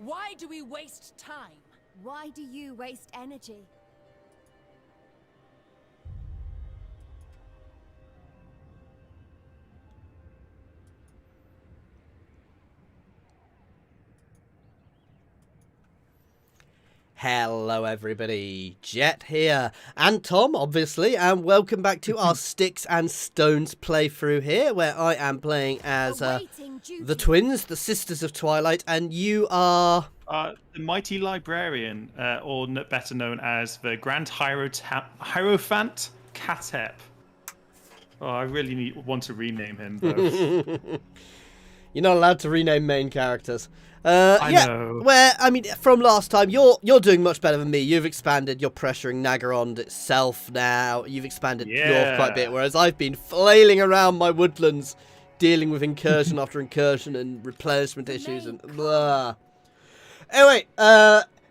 Why do we waste time? Why do you waste energy? Hello everybody, Jet here, and Tom obviously, and welcome back to our Sticks and Stones playthrough here, where I am playing as the twins, the sisters of Twilight, and you are... the mighty librarian, or better known as the Grand Hierophant Khatep. Oh, I really want to rename him, though. You're not allowed to rename main characters. I know. Where, I mean, from last time, you're doing much better than me. You've expanded, you're pressuring Naggarond itself now. You've expanded north quite a bit, whereas I've been flailing around my woodlands, dealing with incursion after incursion and replenishment issues and blah. Anyway,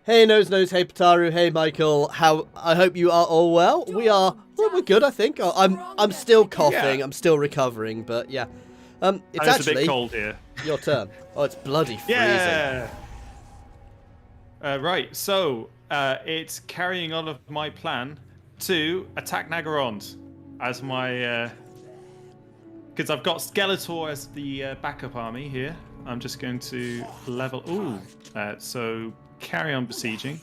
hey Nose, hey Pataru, hey Michael, I hope you are all well. Well, we're good, I think. I'm still coughing, I'm still recovering, but yeah. It's actually a bit cold here. Your turn. Oh, it's bloody freezing. Yeah. Right, so it's carrying on of my plan to attack Naggarond as my... Because I've got Skeletor as the backup army here. I'm just going to level... Ooh. So carry on besieging.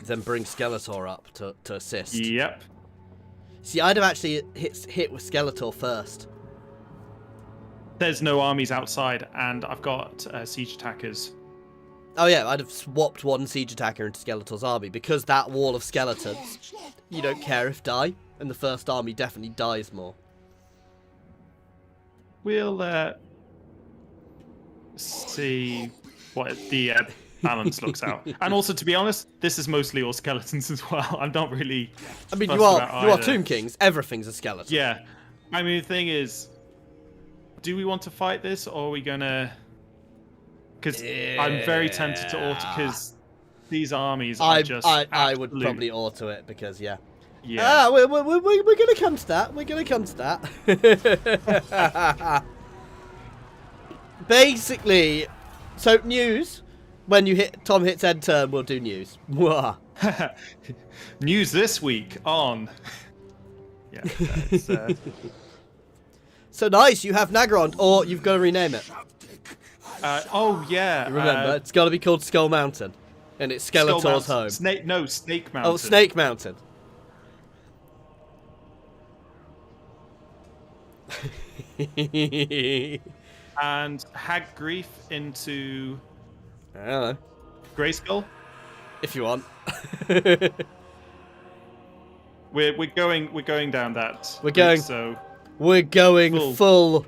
Then bring Skeletor up to assist. Yep. See, I'd have actually hit with Skeletor first. There's no armies outside, and I've got siege attackers. Oh yeah, I'd have swapped one siege attacker into Skeletor's army, because that wall of skeletons, you don't care if die, and the first army definitely dies more. We'll see what the balance looks out. And also, to be honest, this is mostly all skeletons as well. I'm not really... I mean, you are Tomb Kings. Everything's a skeleton. Yeah. I mean, the thing is... Do we want to fight this, or are we gonna? Because I'm very tempted to auto. Because these armies are just. I would probably auto it because yeah. We're gonna come to that. We're gonna come to that. Basically, so news. When Tom hits end turn, we'll do news. News this week on. Yeah. That's, So nice, you have Naggarond, or you've got to rename it. Oh, yeah. Remember, it's got to be called Skull Mountain. And it's Skeletor's home. Snake Mountain. Oh, Snake Mountain. And Hag Grief into... I don't know. Grayskull? If you want. We're going down that. We're going... route, so... We're going full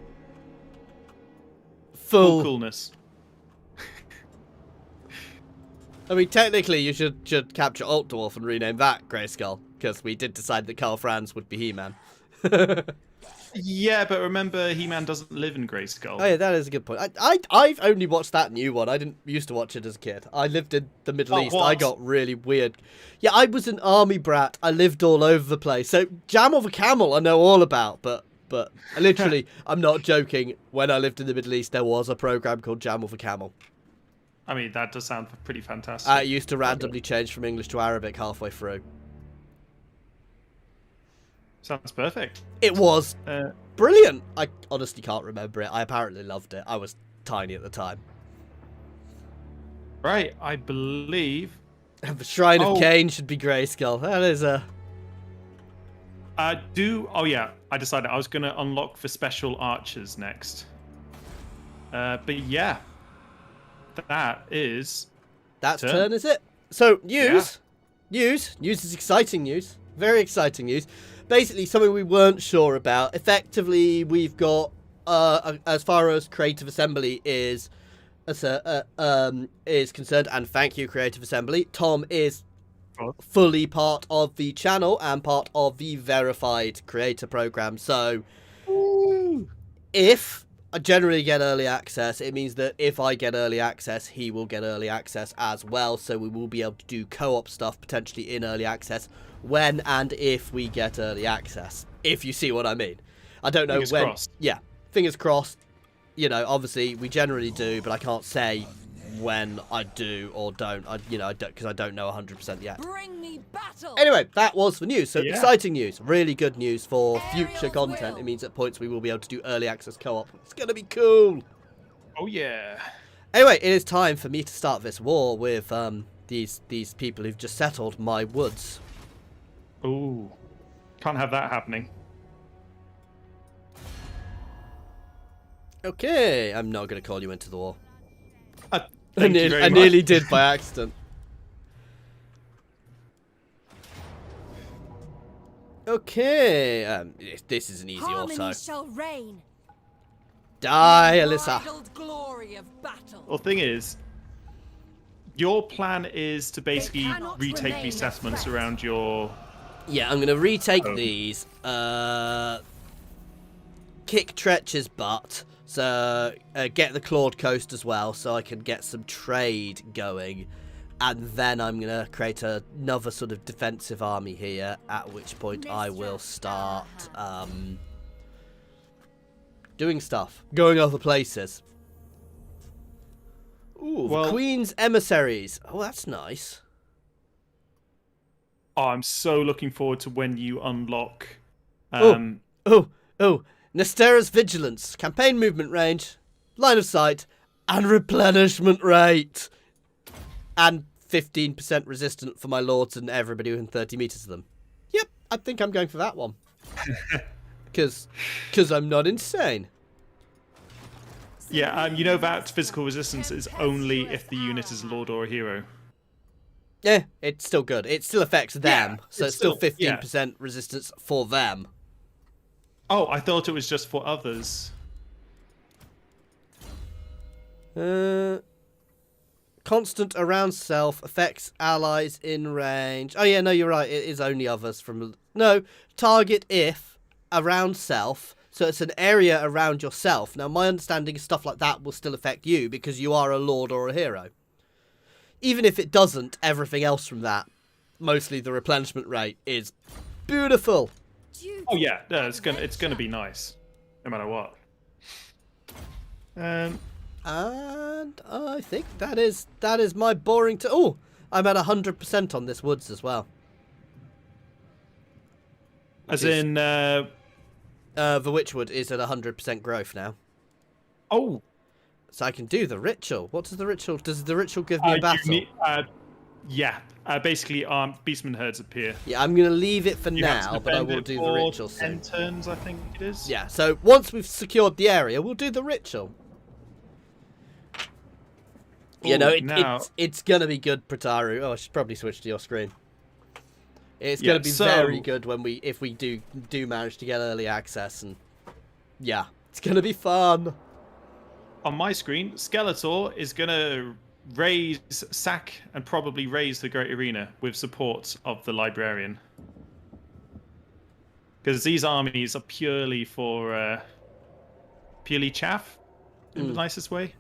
coolness. I mean, technically, you should capture Alt Dwarf and rename that Grayskull, because we did decide that Karl Franz would be He-Man. Yeah, but remember, He-Man doesn't live in Grayskull. Oh yeah, that is a good point. I've only watched that new one. I didn't used to watch it as a kid. I lived in the Middle East. What? I got really weird. Yeah, I was an army brat. I lived all over the place. So Jam of a Camel I know all about, but literally, I'm not joking. When I lived in the Middle East, there was a program called Jam with a Camel. I mean, that does sound pretty fantastic. I used to randomly change from English to Arabic halfway through. Sounds perfect. It was brilliant. I honestly can't remember it. I apparently loved it. I was tiny at the time. Right, I believe... The Shrine of Cain should be Grayskull. That is a... Oh yeah, I decided I was going to unlock the special archers next. But yeah, that's turn, is it? So news is exciting news, very exciting news. Basically, something we weren't sure about. Effectively, we've got as far as Creative Assembly is concerned, and thank you, Creative Assembly. Tom is fully part of the channel and part of the verified creator program. So if I generally get early access, it means that if I get early access, he will get early access as well. So we will be able to do co-op stuff potentially in early access when and if we get early access, if you see what I mean. I don't know when. Crossed. Yeah, fingers crossed. You know, obviously we generally do, but I can't say when I do or don't. Because I don't know 100% yet. Bring me battle. Anyway, that was the news. So Yeah. exciting news. Really good news for future Ariel's content. will. It means at points we will be able to do early access co-op. It's going to be cool. Oh, yeah. Anyway, it is time for me to start this war with these people who've just settled my woods. Ooh. Can't have that happening. Okay, I'm not going to call you into the war. Thank I you very much. nearly did by accident. Okay, this is an easy Harmony auto. shall reign. Die, Alyssa. Unbridled glory of battle. Well, the thing is, your plan is to basically cannot retake remain these a settlements threat. around your... Yeah, I'm going to retake Oh. these. Kick Tretch's butt. So, get the Clawed Coast as well, so I can get some trade going. And then I'm going to create another sort of defensive army here, at which point I will start doing stuff. Going other places. Ooh, Well- the Queen's Emissaries. Oh, that's nice. Oh, I'm so looking forward to when you unlock... Oh, Nestera's Vigilance, campaign movement range, line of sight, and replenishment rate. And 15% resistant for my lords and everybody within 30 meters of them. Yep, I think I'm going for that one. Because I'm not insane. Yeah, you know that physical resistance is only if the unit is a lord or a hero. Yeah, it's still good. It still affects them, Yeah, so it's it's still still- 15% resistance for them. Oh, I thought it was just for others. Constant around self affects allies in range. Oh yeah, no, you're right. It is only others from... No, target if around self. So it's an area around yourself. Now, my understanding is stuff like that will still affect you because you are a lord or a hero. Even if it doesn't, everything else from that, mostly the replenishment rate, is beautiful. Oh yeah, no, it's gonna be nice, no matter what. And I think that is my boring... Oh, I'm at 100% on this woods as well. As in, The Witchwood is at 100% growth now. oh, So I can do the ritual. What does the ritual... Does the ritual give me a battle? yeah, basically, beastman herds appear. Yeah, I'm going to leave it for You have to now, but I defend will it do the for ritual 10 soon. turns, I think it is. Yeah, so once we've secured the area, we'll do the ritual. You know, now- it's going to be good, Prataru. Oh, I should probably switch to your screen. It's Yeah, going to be so- very good when if we do manage to get early access, and yeah, it's going to be fun. On my screen, Skeletor is gonna sack and probably raise the Great Arena with support of the Librarian. Because these armies are purely for purely chaff, in the nicest way.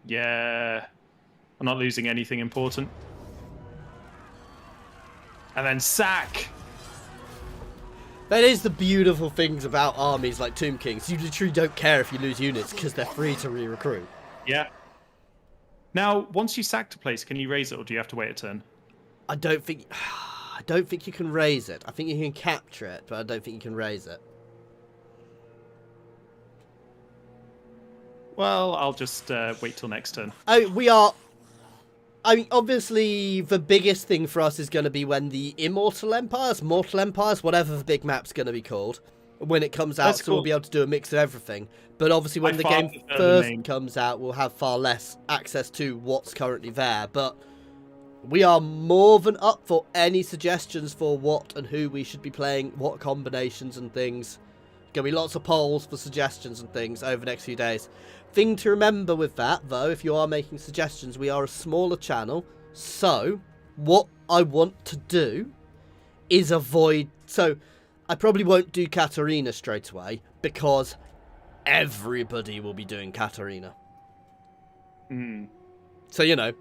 Yeah, I'm not losing anything important. And then sack. That is the beautiful things about armies like Tomb Kings. You literally don't care if you lose units because they're free to re-recruit. Yeah. Now, once you sack a place, can you raise it, or do you have to wait a turn? I don't think you can raise it. I think you can capture it, but I don't think you can raise it. Well, I'll just wait till next turn. I mean, obviously, the biggest thing for us is going to be when the Mortal Empires, whatever the big map's going to be called, when it comes out, That's so we'll cool. be able to do a mix of everything. But obviously, when I the far game prefer the first name. comes out, we'll have far less access to what's currently there. But we are more than up for any suggestions for what and who we should be playing, what combinations and things. Going to be lots of polls for suggestions and things over the next few days. Thing to remember with that, though, if you are making suggestions, we are a smaller channel. So, what I want to do is avoid... So, I probably won't do Katarina straight away, because everybody will be doing Katarina. Mm. So, you know.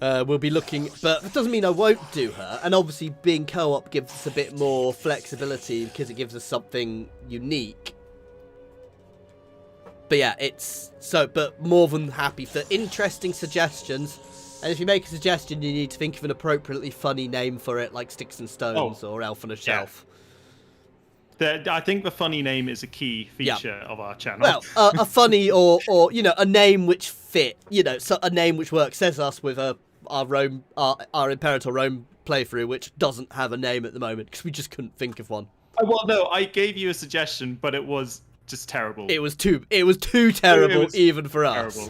We'll be looking, but that doesn't mean I won't do her. And obviously, being co-op gives us a bit more flexibility because it gives us something unique. But yeah, but more than happy for interesting suggestions. And if you make a suggestion, you need to think of an appropriately funny name for it, like Sticks and Stones or Elf on a Shelf. I think the funny name is a key feature of our channel. Well, a funny or a name which fit, so a name which works. As us with our Imperator Rome playthrough, which doesn't have a name at the moment because we just couldn't think of one. Well, no, I gave you a suggestion, but it was just terrible. It was too terrible even for us.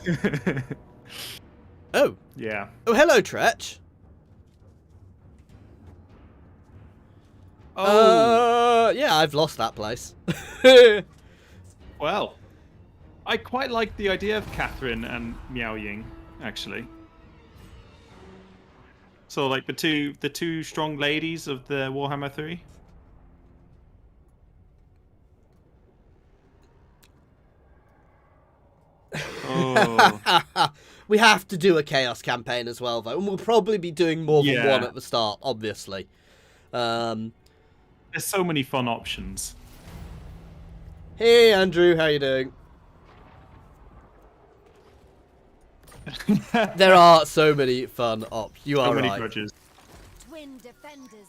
Terrible. Oh. Yeah. Oh, hello, Tretch. Oh. Yeah, I've lost that place. Well, I quite like the idea of Catherine and Miao Ying, actually. So, like the two strong ladies of the Warhammer 3. Oh. We have to do a Chaos campaign as well, though, and we'll probably be doing more than one at the start, obviously. There's so many fun options. Hey, Andrew, how you doing? There are so many fun options. You are right. So many grudges. Twin defenders.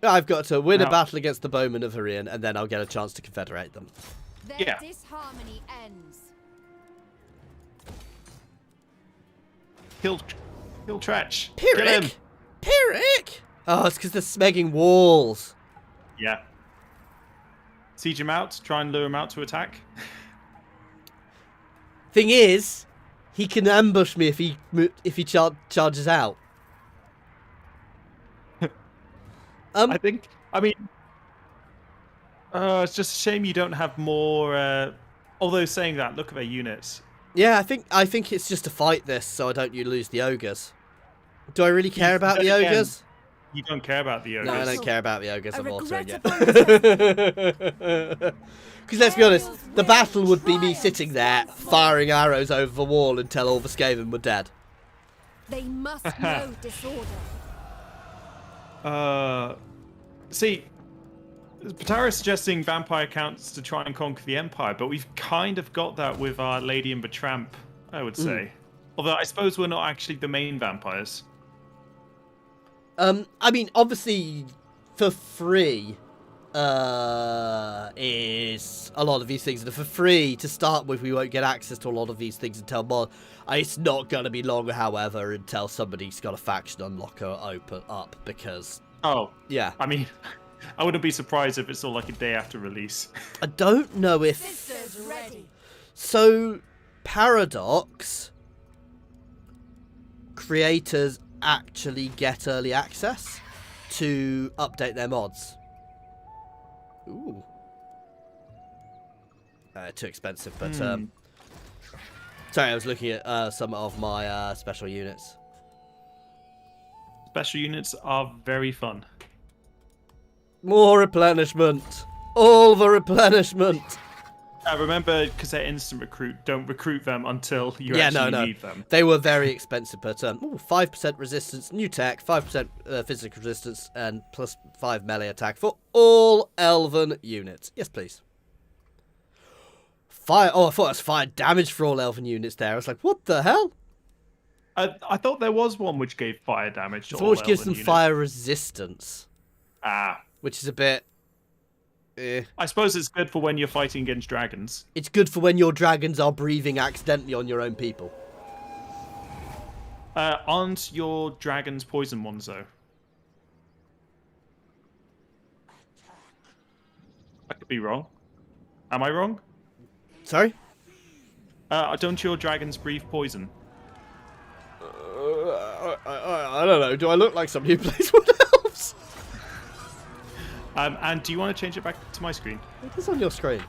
I've got to win a battle against the Bowmen of Horion, and then I'll get a chance to confederate them. Their disharmony ends. Kill Tretch. Pyrrhic! Pyrrhic! Oh, it's because they're smegging walls. Yeah. Siege him out. Try and lure him out to attack. Thing is, he can ambush me if he charges out. It's just a shame you don't have more. Although saying that, look at their units. Yeah, I think it's just to fight this, so I don't lose the ogres. Do I really care about the ogres? You don't care about the ogres. No, I don't care about the ogres. I'm altering it. Because let's be honest, the battle would be me sitting there firing arrows over the wall until all the Skaven were dead. They must know disorder. See, Patara is suggesting vampire counts to try and conquer the Empire, but we've kind of got that with our Lady and the Tramp, I would say. Although I suppose we're not actually the main vampires. I mean, obviously, for free, is a lot of these things. And for free, to start with, we won't get access to a lot of these things until more. It's not going to be long, however, until somebody's got a faction unlocker open up, because... Oh. Yeah. I mean, I wouldn't be surprised if it's all like a day after release. I don't know if... Sisters ready. So, Paradox... creators actually get early access to update their mods. Ooh. Too expensive, but sorry, I was looking at some of my special units. Special units are very fun. More replenishment. All the replenishment. Remember, because they're instant recruit, don't recruit them until you actually need them. They were very expensive, but 5% resistance, new tech, 5% physical resistance, and plus 5 melee attack for all elven units. Yes, please. Fire. Oh, I thought it was fire damage for all elven units there. I was like, what the hell? I thought there was one which gave fire damage to all which elven gives them units. fire resistance. Ah. Which is a bit... I suppose it's good for when you're fighting against dragons. It's good for when your dragons are breathing accidentally on your own people. Aren't your dragons poison ones, though? I could be wrong. Am I wrong? Sorry? Don't your dragons breathe poison? I don't know. Do I look like somebody who plays Wood Elves? And do you want to change it back to my screen? It is on your screen.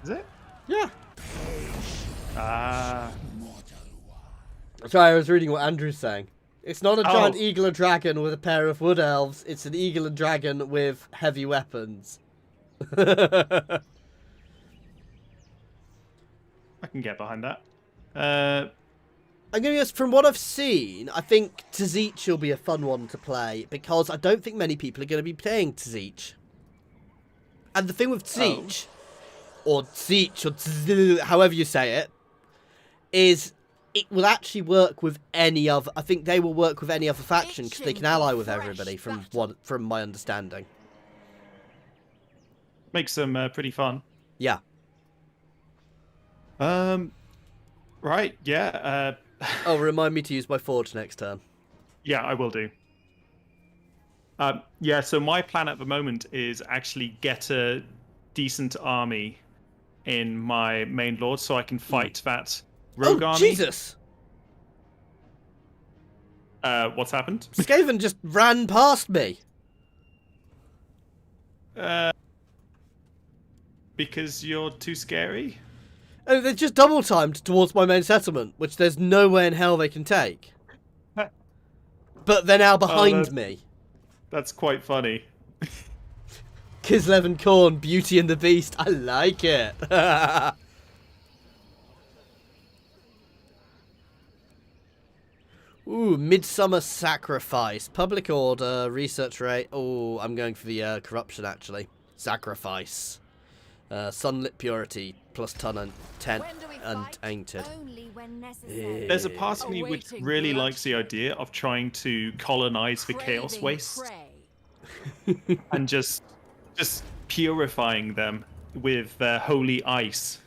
Is it? Yeah. Sorry, I was reading what Andrew's saying. It's not a giant eagle and dragon with a pair of Wood Elves. It's an eagle and dragon with heavy weapons. I can get behind that. I'm going to guess, from what I've seen, I think Tzich will be a fun one to play, because I don't think many people are going to be playing Tzich. And the thing with Tzich, or Tzich, or Tzich, however you say it, is it will actually work with any other... I think they will work with any other faction, because they can ally with everybody, from my understanding. Makes them pretty fun. Yeah. Right, yeah. Oh, remind me to use my forge next turn. Yeah, I will do. Yeah, so my plan at the moment is actually get a decent army in my main lord so I can fight that rogue army. Jesus! What's happened? Skaven just ran past me. Because you're too scary? Oh, they're just double timed towards my main settlement, which there's no way in hell they can take. But they're now behind me. That's quite funny. Kislev and Khorne, Beauty and the Beast. I like it. Ooh, Midsummer Sacrifice. Public Order, Research Rate. Oh, I'm going for the Corruption, actually. Sacrifice. Sunlit Purity, plus 10 and Tainted. There's a part of me which really likes the idea of trying to colonize the Chaos Waste. And just purifying them with holy ice.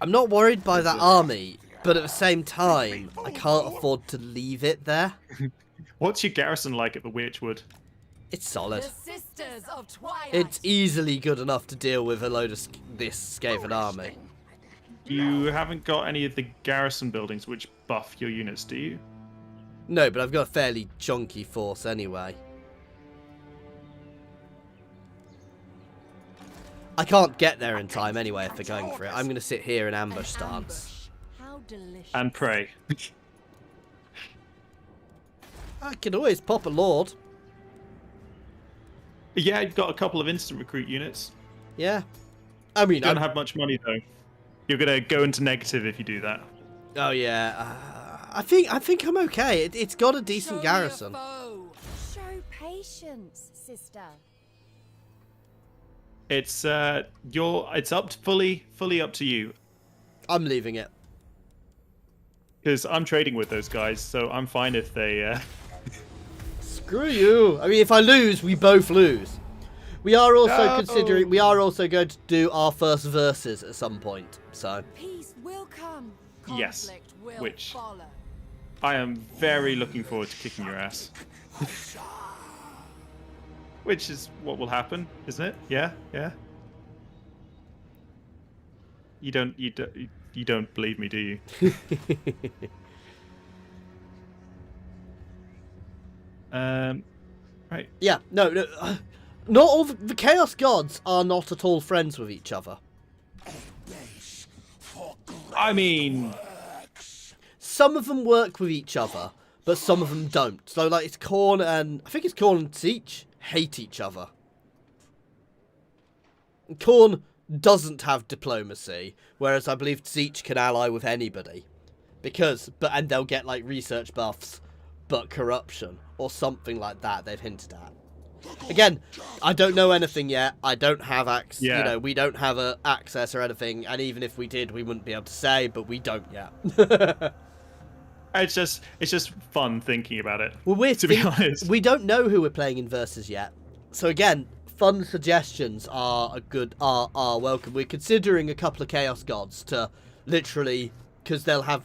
I'm not worried by that army, but at the same time, I can't afford to leave it there. What's your garrison like at the Witchwood? It's solid. The Sisters of Twilight. It's easily good enough to deal with a load of this Skaven army. You haven't got any of the garrison buildings which buff your units, do you? No, but I've got a fairly chunky force anyway. I can't get there in time anyway if they're going for it. I'm going to sit here in ambush stance. How delicious. And pray. I can always pop a lord. Yeah, you've got a couple of instant recruit units. Yeah. I mean, You don't have much money though. You're gonna go into negative if you do that. Oh yeah. I think I'm okay. It's got a decent Show garrison. your foe. Show patience, sister. It's it's fully up to you. I'm leaving it. Because I'm trading with those guys, so I'm fine if they. Screw you. I mean, if I lose, we both lose. We are also considering. We are also going to do our first verses at some point. So. Peace will come. Yes, Conflict will which follow. I am very looking forward to kicking your ass. Which is what will happen, isn't it? Yeah, yeah. You don't believe me, do you? Right. Yeah. No. Not all the Chaos Gods are not at all friends with each other. I mean, some of them work with each other, but some of them don't. So, like, it's Khorne and... I think it's Khorne and Tzich hate each other. Khorne doesn't have diplomacy, whereas I believe Tzich can ally with anybody. And they'll get, like, research buffs, but corruption, or something like that they've hinted at. Again, I don't know anything yet. I don't have access. Yeah. You know, we don't have access or anything. And even if we did, we wouldn't be able to say. But we don't yet. it's just fun thinking about it. Well, to be honest, we don't know who we're playing in versus yet. So again, fun suggestions are welcome. We're considering a couple of Chaos Gods to literally, because they'll have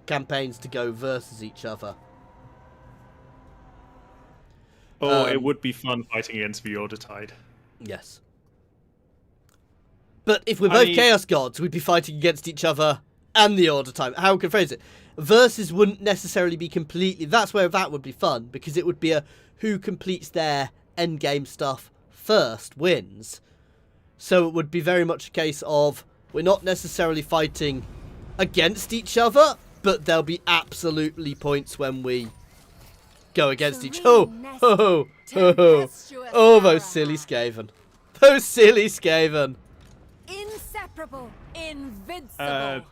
campaigns to go versus each other. Oh, it would be fun fighting against the Order Tide. Yes. But if we're both Chaos Gods, we'd be fighting against each other and the Order Tide. How can I phrase it? Versus wouldn't necessarily be completely... That's where that would be fun, because it would be a who completes their endgame stuff first wins. So it would be very much a case of we're not necessarily fighting against each other, but there'll be absolutely points when we... go against each other. Oh, those silly Skaven. Those silly Skaven. Inseparable. Invincible.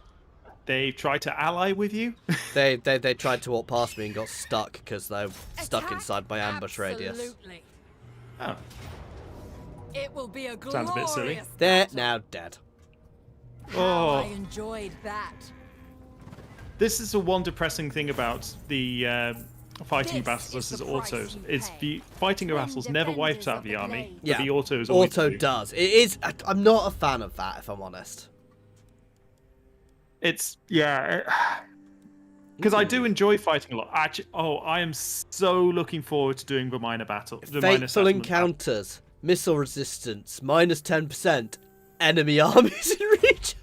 they try to ally with you. They tried to walk past me and got stuck because they're stuck inside my ambush radius. Absolutely. Oh, It will be a Sounds a bit silly. glorious They're battle. now dead. How I oh. enjoyed that. This is the one depressing thing about the fighting This battles is versus the price autos. you It's pay. the fighting battles never wipes defenders out of the the army, blade. Yeah, but the autos always auto do. does. It is. I'm not a fan of that, if I'm honest. It's because I do enjoy fighting a lot. Actually, I am so looking forward to doing the minor battle. The minor Fateful settlement battle. encounters, missile resistance, -10%, enemy armies in reach.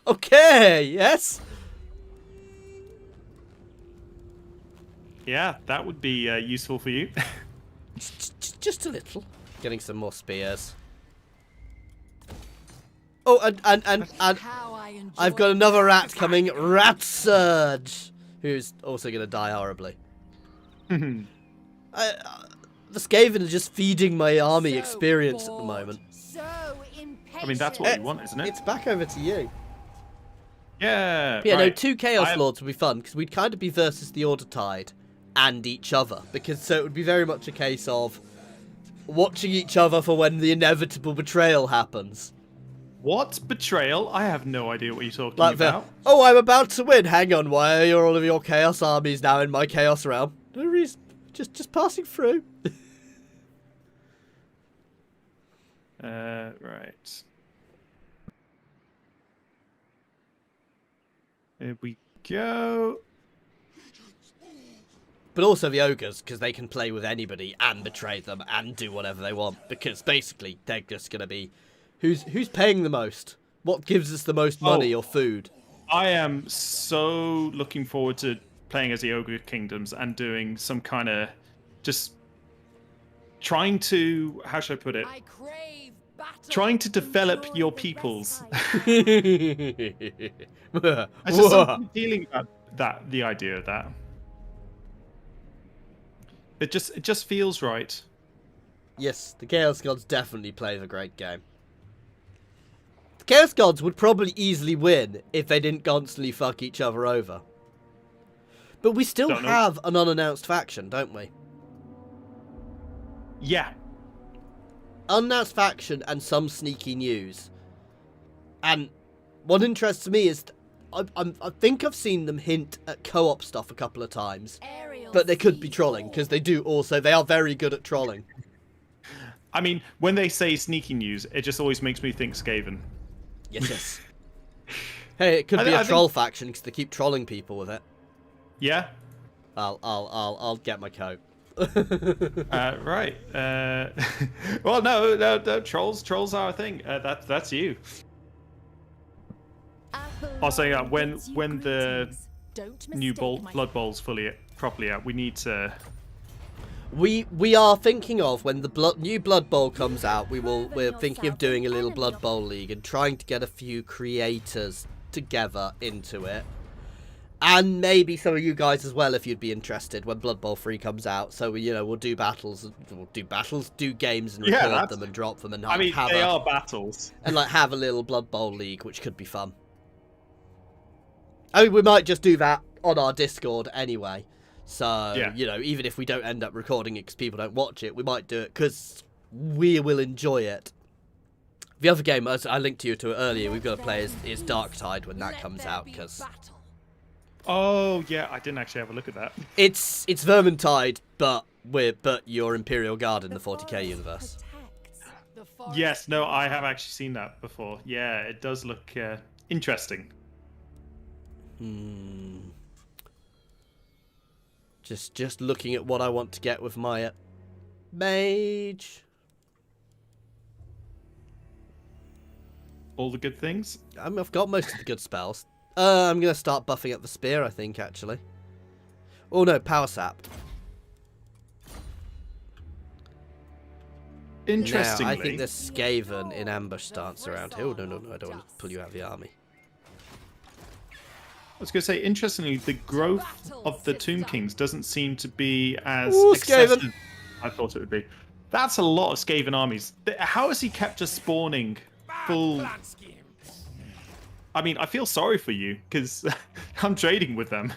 Okay, yes. Yeah, that would be useful for you. Just a little. Getting some more spears. Oh, and How I enjoyed I've got another that. rat coming, Rat Surge, who's also going to die horribly. The Skaven are just feeding my army So experience at the bored. moment. So impatient. I mean, that's what you want, isn't it? It's back over to you. Yeah. But yeah, no, right. 2 Chaos I- Lords would be fun, because we'd kind of be versus the Order Tide and each other. So it would be very much a case of watching each other for when the inevitable betrayal happens. What betrayal? I have no idea what you're talking Like about. oh, I'm about to win. Hang on, why are all of your Chaos armies now in my Chaos realm? No reason. Just passing through. Right. Here we go. But also the ogres, because they can play with anybody and betray them and do whatever they want. Because basically, they're just going to be... Who's paying the most? What gives us the most money or food? I am so looking forward to playing as the Ogre Kingdoms and doing some kind of just trying to, how should I put it? I crave battle. Trying to develop Enjoy your the peoples. respite. There's just something appealing about the idea of that. It just feels right. Yes, the Chaos Gods definitely play the great game. The Chaos Gods would probably easily win if they didn't constantly fuck each other over. But we still Don't know. have an unannounced faction, don't we? Yeah. Unannounced faction and some sneaky news. And what interests me is I think I've seen them hint at co-op stuff a couple of times. Aerial But they could be siege. trolling, because they are very good at trolling. I mean, when they say sneaky news, it just always makes me think Skaven. Yes. Hey, it could be I a troll faction, because they keep trolling people with it. Yeah. I'll get my coat. Right. Well, no. Trolls are a thing. That's you. Also, yeah, when the new Blood Bowl's properly out, we need to. We are thinking of when the new Blood Bowl comes out. We're thinking of doing a little Blood Bowl league and trying to get a few creators together into it, and maybe some of you guys as well if you'd be interested when Blood Bowl 3 comes out. So we'll do battles, do games and record them and drop them and I mean, they are battles. and have a little Blood Bowl league, which could be fun. I mean, we might just do that on our Discord anyway. So, Yeah. Even if we don't end up recording it because people don't watch it, we might do it because we will enjoy it. The other game, as I linked you to it earlier, we've got to play is Darktide when that comes out, because Oh yeah, I didn't actually have a look at that. it's Vermintide, but you're Imperial Guard in the 40k universe. Yes, no, I have actually seen that before. Yeah, it does look interesting. Just looking at what I want to get with my mage. All the good things. I've got most of the good spells. I'm going to start buffing up the spear, I think, actually. Oh, no, power sap. Interestingly, Now, I think there's Skaven in ambush stance around here. Oh, no, I don't want to pull you out of the army. I was going to say, interestingly, the growth of the Tomb Kings doesn't seem to be as Ooh, excessive Skaven. as I thought it would be. That's a lot of Skaven armies. How has he kept us spawning full... I mean, I feel sorry for you because I'm trading with them.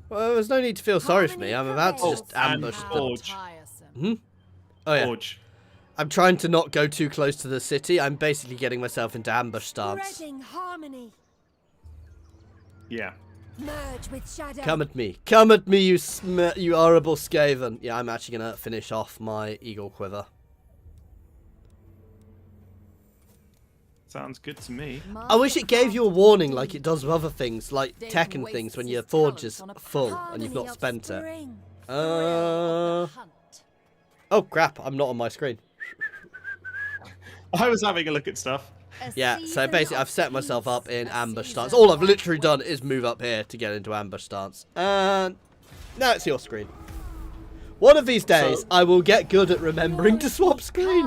Well, there's no need to feel sorry for me. I'm about to just and ambush them. Forge. Tiresome. Oh yeah. Forge. I'm trying to not go too close to the city. I'm basically getting myself into ambush stance. Spreading harmony. Yeah. Merge with shadow. Come at me. Come at me, you horrible Skaven. Yeah, I'm actually going to finish off my Eagle Quiver. Sounds good to me. I wish it gave you a warning like it does with other things, like Tekken things, when your forge is full and you've not spent it. Oh crap, I'm not on my screen. I was having a look at stuff. Yeah, so basically I've set myself up in ambush stance. All I've literally done is move up here to get into ambush stance. And now it's your screen. One of these days, I will get good at remembering to swap screen.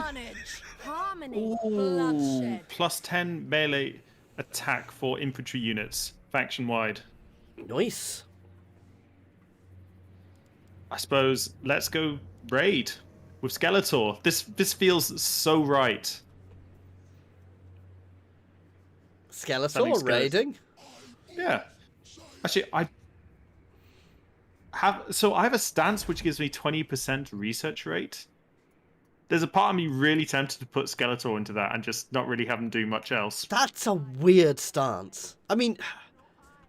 Harmony. Bloodshed. Plus 10 melee attack for infantry units, faction wide. Nice. I suppose let's go raid with Skeletor. This feels so right. Skeletor raiding? Yeah. Actually, I have a stance which gives me 20% research rate. There's a part of me really tempted to put Skeletor into that and just not really have him do much else. That's a weird stance. I mean,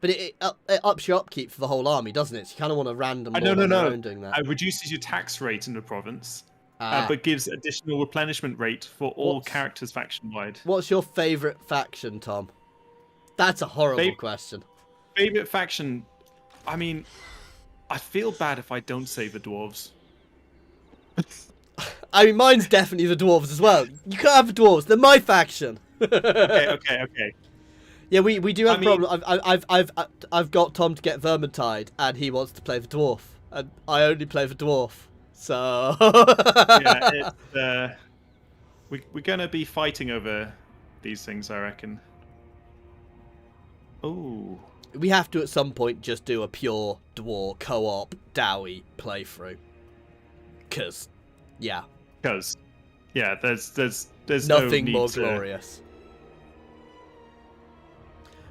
but it ups your upkeep for the whole army, doesn't it? So you kind of want a random lord on your own doing that. It reduces your tax rate in the province, but gives additional replenishment rate for all characters faction-wide. What's your favourite faction, Tom? That's a horrible question. Favorite faction? I mean, I feel bad if I don't say the dwarves. I mean, mine's definitely the dwarves as well. You can't have the dwarves; they're my faction. Okay. Yeah, we do have a problem. I've got Tom to get Vermintide, and he wants to play the dwarf, and I only play the dwarf. So yeah, we're gonna be fighting over these things, I reckon. Ooh. We have to at some point just do a pure dwarf co-op Dowie playthrough. Cause yeah, there's nothing no more need to... glorious.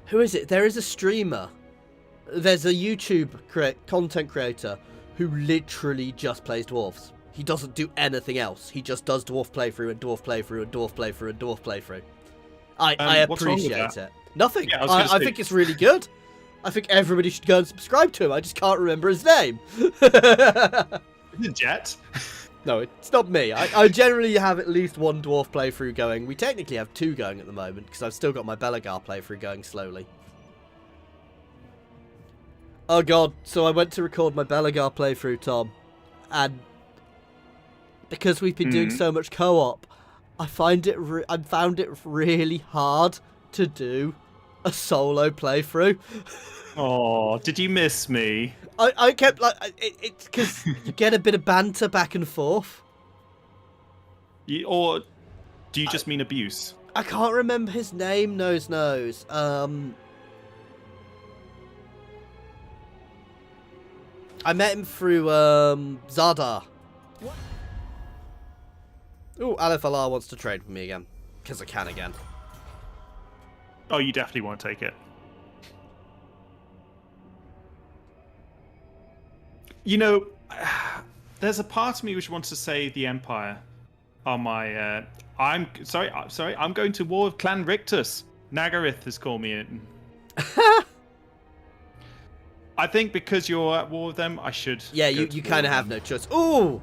Who is it? There is a streamer. There's a YouTube content creator who literally just plays dwarves. He doesn't do anything else. He just does dwarf playthrough and dwarf playthrough and dwarf playthrough and dwarf playthrough. I appreciate it. Nothing. Yeah, I think it's really good. I think everybody should go and subscribe to him. I just can't remember his name. Jet? No, it's not me. I generally have at least one dwarf playthrough going. We technically have two going at the moment because I've still got my Belagar playthrough going slowly. Oh god, so I went to record my Belagar playthrough, Tom, and because we've been doing so much co-op, I found it really hard to do a solo playthrough. Oh, did you miss me? I kept like it's because you get a bit of banter back and forth. Or do you just mean abuse? I can't remember his name. Nose. I met him through Zadar. Ooh, Aleph Allah wants to trade with me again because I can again. Oh, you definitely won't take it. You know, there's a part of me which wants to say the Empire on my... I'm going to war with Clan Rictus. Nagarith has called me in. I think because you're at war with them, I should... Yeah, you kind of have no choice. Ooh!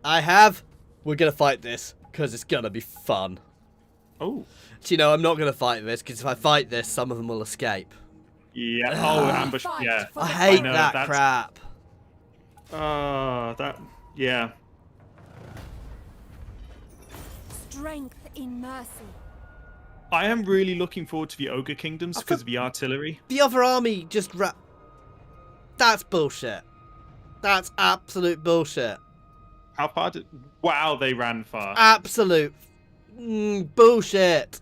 We're going to fight this because it's going to be fun. Oh. So, you know, I'm not going to fight this because if I fight this, some of them will escape. Yeah. Oh, ambush. Yeah. I hate that crap. Yeah. Strength in mercy. I am really looking forward to the Ogre Kingdoms because of the artillery. The other army just That's bullshit. That's absolute bullshit. How far did... Wow, they ran far. Absolute bullshit.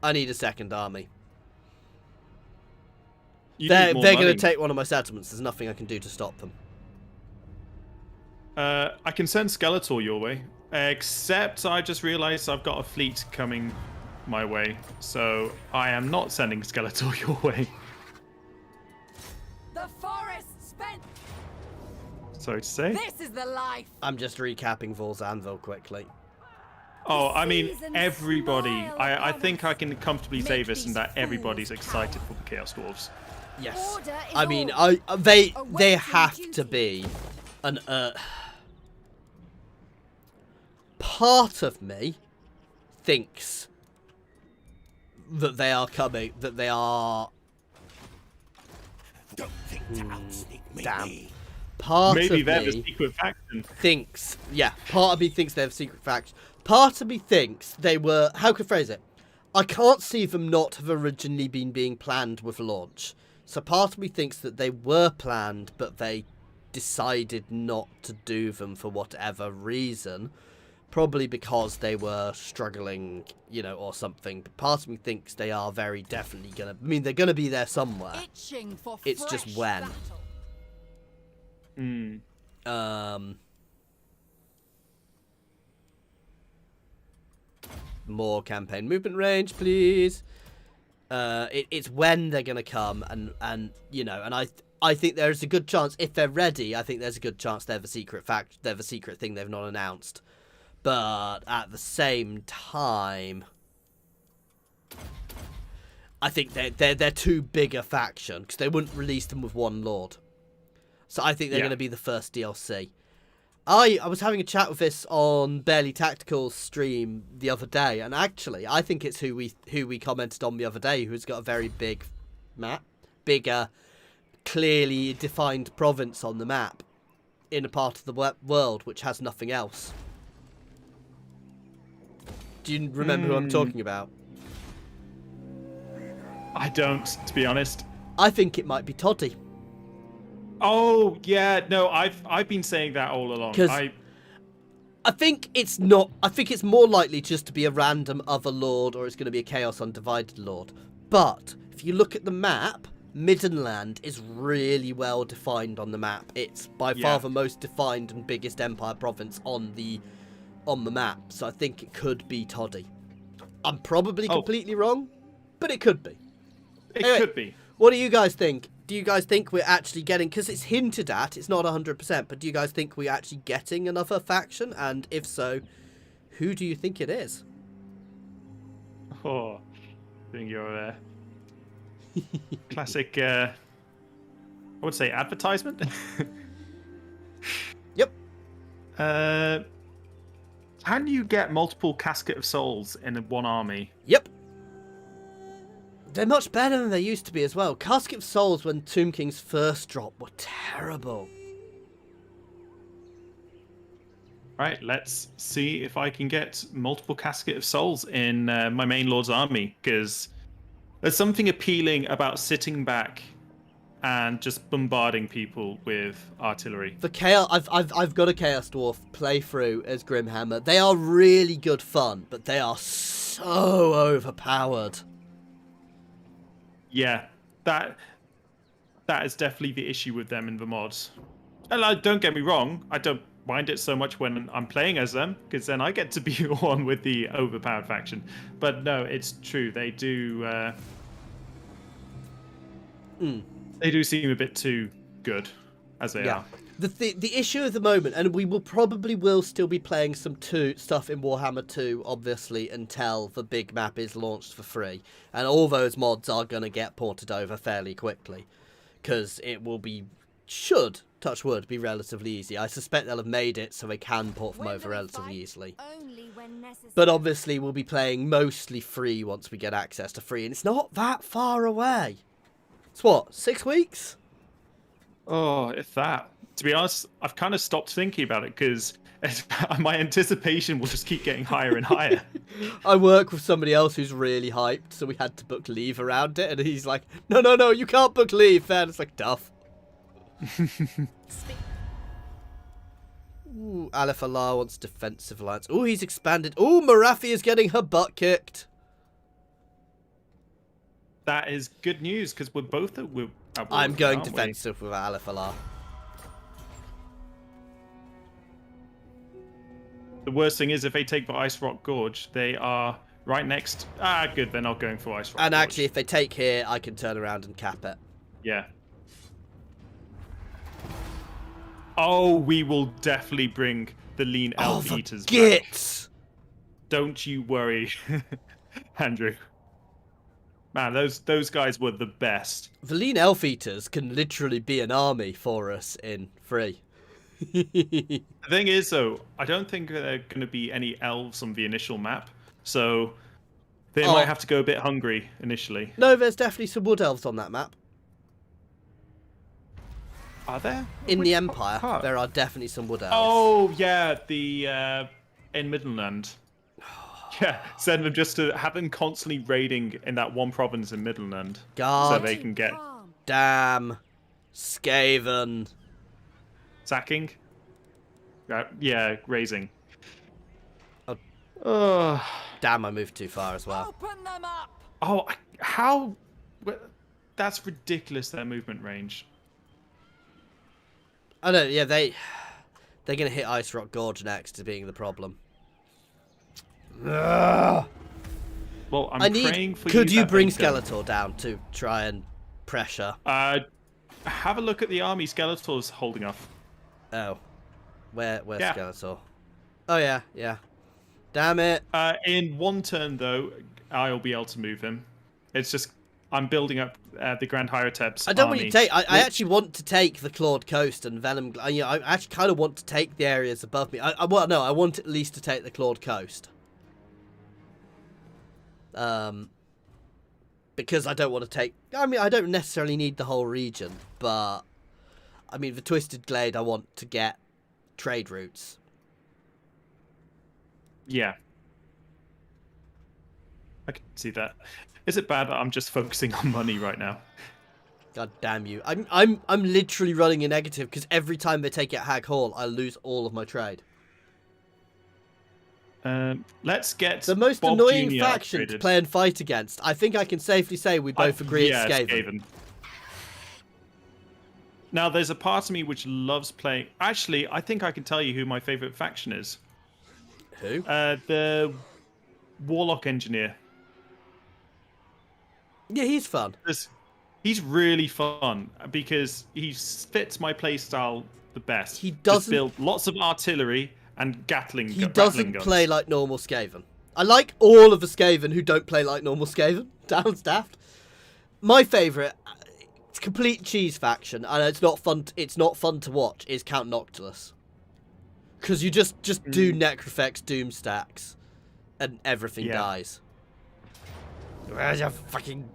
I need a second army. They're going to take one of my settlements. There's nothing I can do to stop them. I can send Skeletor your way. Except I just realised I've got a fleet coming my way, so I am not sending Skeletor your way. The forest spent. Sorry to say. This is the life. I'm just recapping Vol's Anvil quickly. Oh, I mean, seasons everybody. smile I upon think us. I can comfortably say Make this, and these that everybody's fools excited cower. for the Chaos Dwarves. Yes. Order is I mean, all. they Awaiting have duty. to be an part of me thinks that they are coming, that they are. Don't think to outsneak me. Damn. Part Maybe of they're me the secret faction. thinks, yeah, part of me thinks they're a secret faction. Part of me thinks they were, how could I phrase it? I can't see them not have originally been being planned with launch. So part of me thinks that they were planned, but they decided not to do them for whatever reason. Probably because they were struggling, you know, or something. But part of me thinks they are very definitely gonna, I mean, they're gonna be there somewhere. Itching for It's just fresh when. battle. More campaign movement range, please. It's when they're gonna come, and you know, and I think there's a good chance if they're ready. I think there's a good chance they're the secret they're the secret thing they've not announced. But at the same time, I think they're too big a faction because they wouldn't release them with one lord. So I think they're going to be the first DLC. I was having a chat with this on Barely Tactical's stream the other day, and actually, I think it's who we commented on the other day, who's got a very big map, bigger, clearly defined province on the map, in a part of the world which has nothing else. Do you remember who I'm talking about? I don't, to be honest. I think it might be Toddy. Oh yeah, no, I've been saying that all along. 'Cause I think it's not. I think it's more likely just to be a random other lord, or it's going to be a Chaos Undivided lord. But if you look at the map, Middenland is really well defined on the map. It's by far the most defined and biggest Empire province on the map. So I think it could be Toddy. I'm probably completely wrong, but it could be. It could be. What do you guys think? Do you guys think we're actually getting, because it's hinted at, it's not 100%, but do you guys think we're actually getting another faction? And if so, who do you think it is? Oh, doing your classic, I would say advertisement. Yep. Can you get multiple Casket of Souls in one army? Yep. They're much better than they used to be as well. Casket of Souls, when Tomb King's first dropped, were terrible. Right, let's see if I can get multiple Casket of Souls in my main lord's army, because there's something appealing about sitting back and just bombarding people with artillery. The Chaos, I've got a Chaos Dwarf playthrough as Grimhammer. They are really good fun, but they are so overpowered. Yeah, that is definitely the issue with them in the mods. And don't get me wrong, I don't mind it so much when I'm playing as them, because then I get to be one with the overpowered faction. But no, it's true. They do. They do seem a bit too good, as they are. The issue at the moment, and we will still be playing some stuff in Warhammer 2, obviously, until the big map is launched for free. And all those mods are going to get ported over fairly quickly. Because it will be, touch wood, be relatively easy. I suspect they'll have made it so they can port them over relatively easily. Only when necessary. But obviously we'll be playing mostly free once we get access to free. And it's not that far away. It's what, 6 weeks? Oh, if that. To be honest, I've kind of stopped thinking about it because my anticipation will just keep getting higher and higher. I work with somebody else who's really hyped, so we had to book leave around it, and he's like, no, you can't book leave, man. It's like, duff. Ooh, Aleph Allah wants defensive alliance. Ooh, he's expanded. Ooh, Marathi is getting her butt kicked. That is good news because we're both at war. I'm going aren't we? defensive with Aleph Allah. The worst thing is if they take the Ice Rock Gorge, they are right next. Ah, good. They're not going for Ice Rock And Gorge. actually, if they take here, I can turn around and cap it. Yeah. Oh, we will definitely bring the lean elf eaters back. Gits! Don't you worry, Andrew. Man, those guys were the best. The lean elf eaters can literally be an army for us in 3. The thing is, though, I don't think there are going to be any elves on the initial map, so they might have to go a bit hungry initially. No, there's definitely some wood elves on that map. Are there? In Which the Empire, part? there are definitely some wood elves. Oh, yeah, the in Midland. Yeah, send them just to have them constantly raiding in that one province in Midland. God So they can get damn Skaven. sacking. Yeah, raising. Damn, I moved too far as well. Open them up. Oh, how? That's ridiculous, their movement range. I know, yeah, they're going to hit Ice Rock Gorge next to being the problem. Ugh. Well, I'm praying for you. Could you that bring they don't. Skeletor down to try and pressure? Have a look at the army Skeletor's holding off. Oh. Where's Yeah. Skeletor? Oh, yeah, yeah. Damn it. In one turn, though, I'll be able to move him. It's just I'm building up the Grand Hierotep's I don't army. want you to take... I actually want to take the Clawed Coast and Venom... You know, I actually kind of want to take the areas above me. Well, no, I want at least to take the Clawed Coast. Because I don't want to take... I mean, I don't necessarily need the whole region, but... I mean, the Twisted Glade, I want to get trade routes. Yeah. I can see that. Is it bad that I'm just focusing on money right now? God damn you. I'm literally running a negative because every time they take it at Hag Hall, I lose all of my trade. Let's get The most Bob annoying Jr. faction to upgraded. play and fight against. I think I can safely say we both agree yeah, it's Skaven. Now, there's a part of me which loves playing... Actually, I think I can tell you who my favorite faction is. Who? The Warlock Engineer. Yeah, he's fun. He's really fun because he fits my playstyle the best. He Just doesn't- build lots of artillery and Gatling He rattling doesn't guns. play like normal Skaven. I like all of the Skaven who don't play like normal Skaven. Sounds daft. My favourite, it's complete cheese faction, and it's not fun. It's not fun to watch. Is Count Noctilus, because you just do Necrofex Doom stacks, and everything dies. Where's your fucking.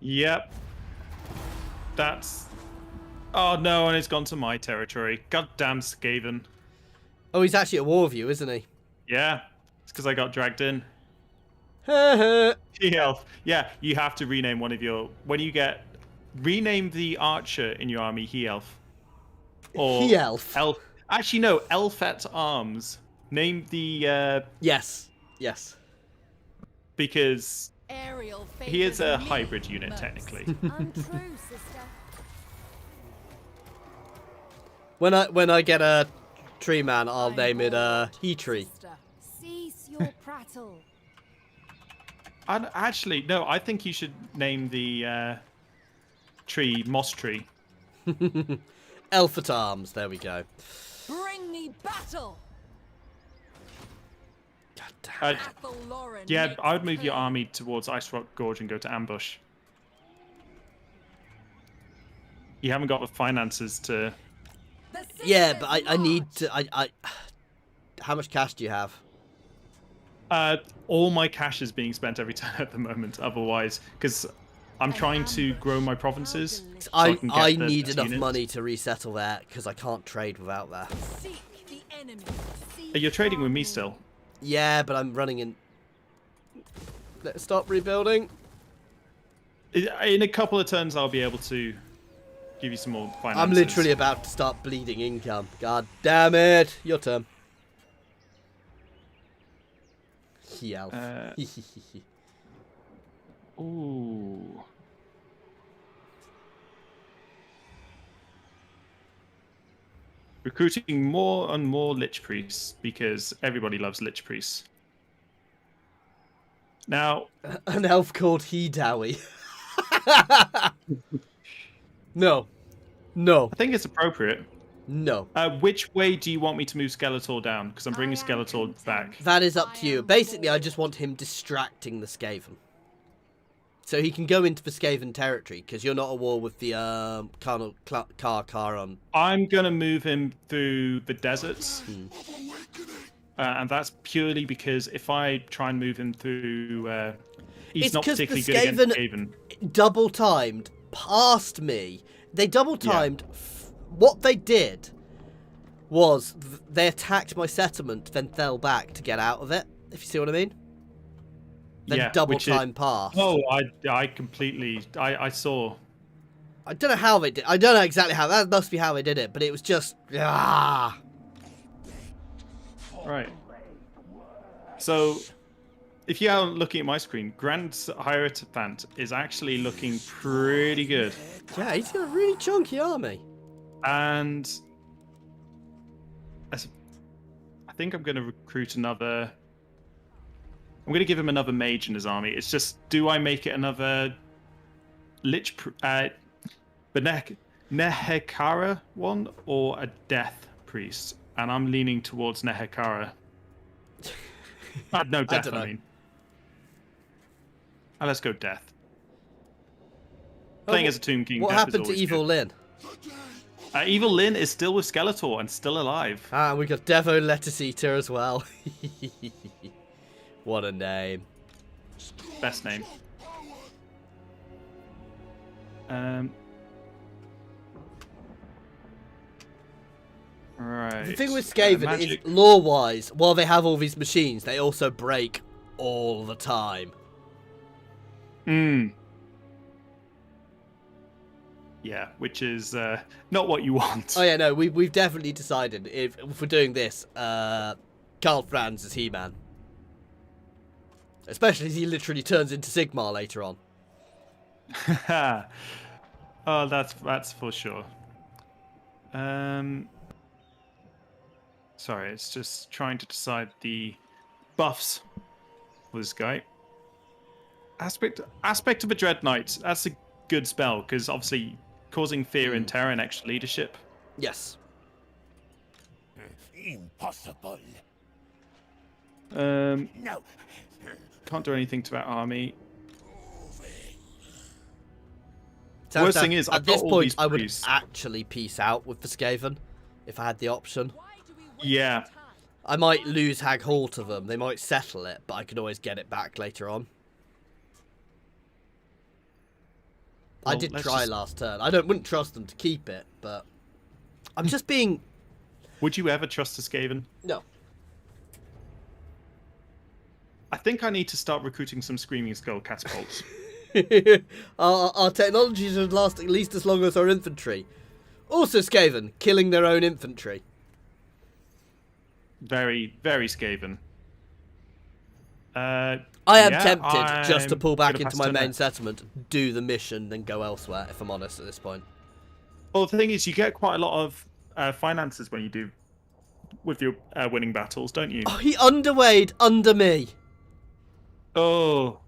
Yep. That's... Oh no, and it's gone to my territory. Goddamn Skaven. Oh, he's actually at war with you, isn't he? Yeah, it's because I got dragged in. He-elf. He-Elf. Yeah, you have to rename one of your... When you get... Rename the archer in your army He-Elf. Or He-Elf. Elf. Actually, no, Elf at Arms. Name the... Yes. Because Ariel he is a favors me hybrid unit, most. technically. Untrue, sister. When I get a tree man, I'll name it He Tree. Sister. Cease your prattle. Actually, no, I think you should name the tree Moss Tree. Elf at Arms. There we go. Bring me battle. God damn. Athel Lauren Yeah, makes I would move your clear. army towards Ice Rock Gorge and go to ambush. You haven't got the finances to... The Yeah, sisters but I need march. to. I. How much cash do you have? All my cash is being spent every turn at the moment, otherwise, because I'm trying to grow my provinces. So I can get the need best enough units. money to resettle that because I can't trade without that. Seek the enemy. You're trading with me still. Yeah, but I'm running in. Let's stop rebuilding. In a couple of turns, I'll be able to give you some more finances. I'm literally about to start bleeding income. God damn it! Your turn. He-Elf. Ooh. Recruiting more and more Lich Priests because everybody loves Lich Priests. Now, An elf called He-Dowie. No. No. I think it's appropriate. No. Which way do you want me to move Skeletor down? Because I'm bringing Skeletor back. That is up to you. Basically, I just want him distracting the Skaven. So he can go into the Skaven territory, because you're not at war with the Korq-Gar on. I'm going to move him through the deserts. And that's purely because if I try and move him through... he's It's not 'cause the particularly good against Skaven. Double timed past me. They double timed. What they did was they attacked my settlement, then fell back to get out of it. If you see what I mean. Then double time past. Oh, I completely. I saw. I don't know how they did. I don't know exactly how. That must be how they did it. But it was just Right. So, if you are looking at my screen, Grand Hierophant is actually looking pretty good. Yeah, he's got a really chunky army. And I think I'm going to recruit another. I'm going to give him another mage in his army. It's just, do I make it another Lich, the Nehekara one, or a Death Priest? And I'm leaning towards Nehekara. No, Death, I mean. Let's go Death. Playing as a Tomb King. What Death happened is to always Evil good. Lyn? Evil Lyn is still with Skeletor and still alive. Ah, we got Devo Lettuce Eater as well. What a name. Best name. Right. The thing with Skaven is, lore-wise, while they have all these machines, they also break all the time. Yeah, which is not what you want. Oh yeah, no, we've definitely decided if we're doing this, Karl Franz is He-Man. Especially as he literally turns into Sigmar later on. Oh, that's for sure. Sorry, it's just trying to decide the buffs for this guy. Aspect of a Dread Knight. That's a good spell because obviously causing fear and terror and extra leadership. Yes. Impossible. No. No. Can't do anything to that army. Sounds Worst thing is, at I've got this all point, these I would priests. actually peace out with the Skaven if I had the option. Yeah. I might lose Hag Hall to them. They might settle it, but I could always get it back later on. I Well, did let's try just- last turn. I wouldn't trust them to keep it, but I'm just being... Would you ever trust a Skaven? No. I think I need to start recruiting some Screaming Skull catapults. our technologies would last at least as long as our infantry. Also Skaven, killing their own infantry. Very, very Skaven. I am yeah, tempted just to I'm pull back gonna into pass my turn main there. settlement, do the mission, then go elsewhere, if I'm honest at this point. Well, the thing is, you get quite a lot of finances when you do with your winning battles, don't you? Oh, he underweighed under me. Oh,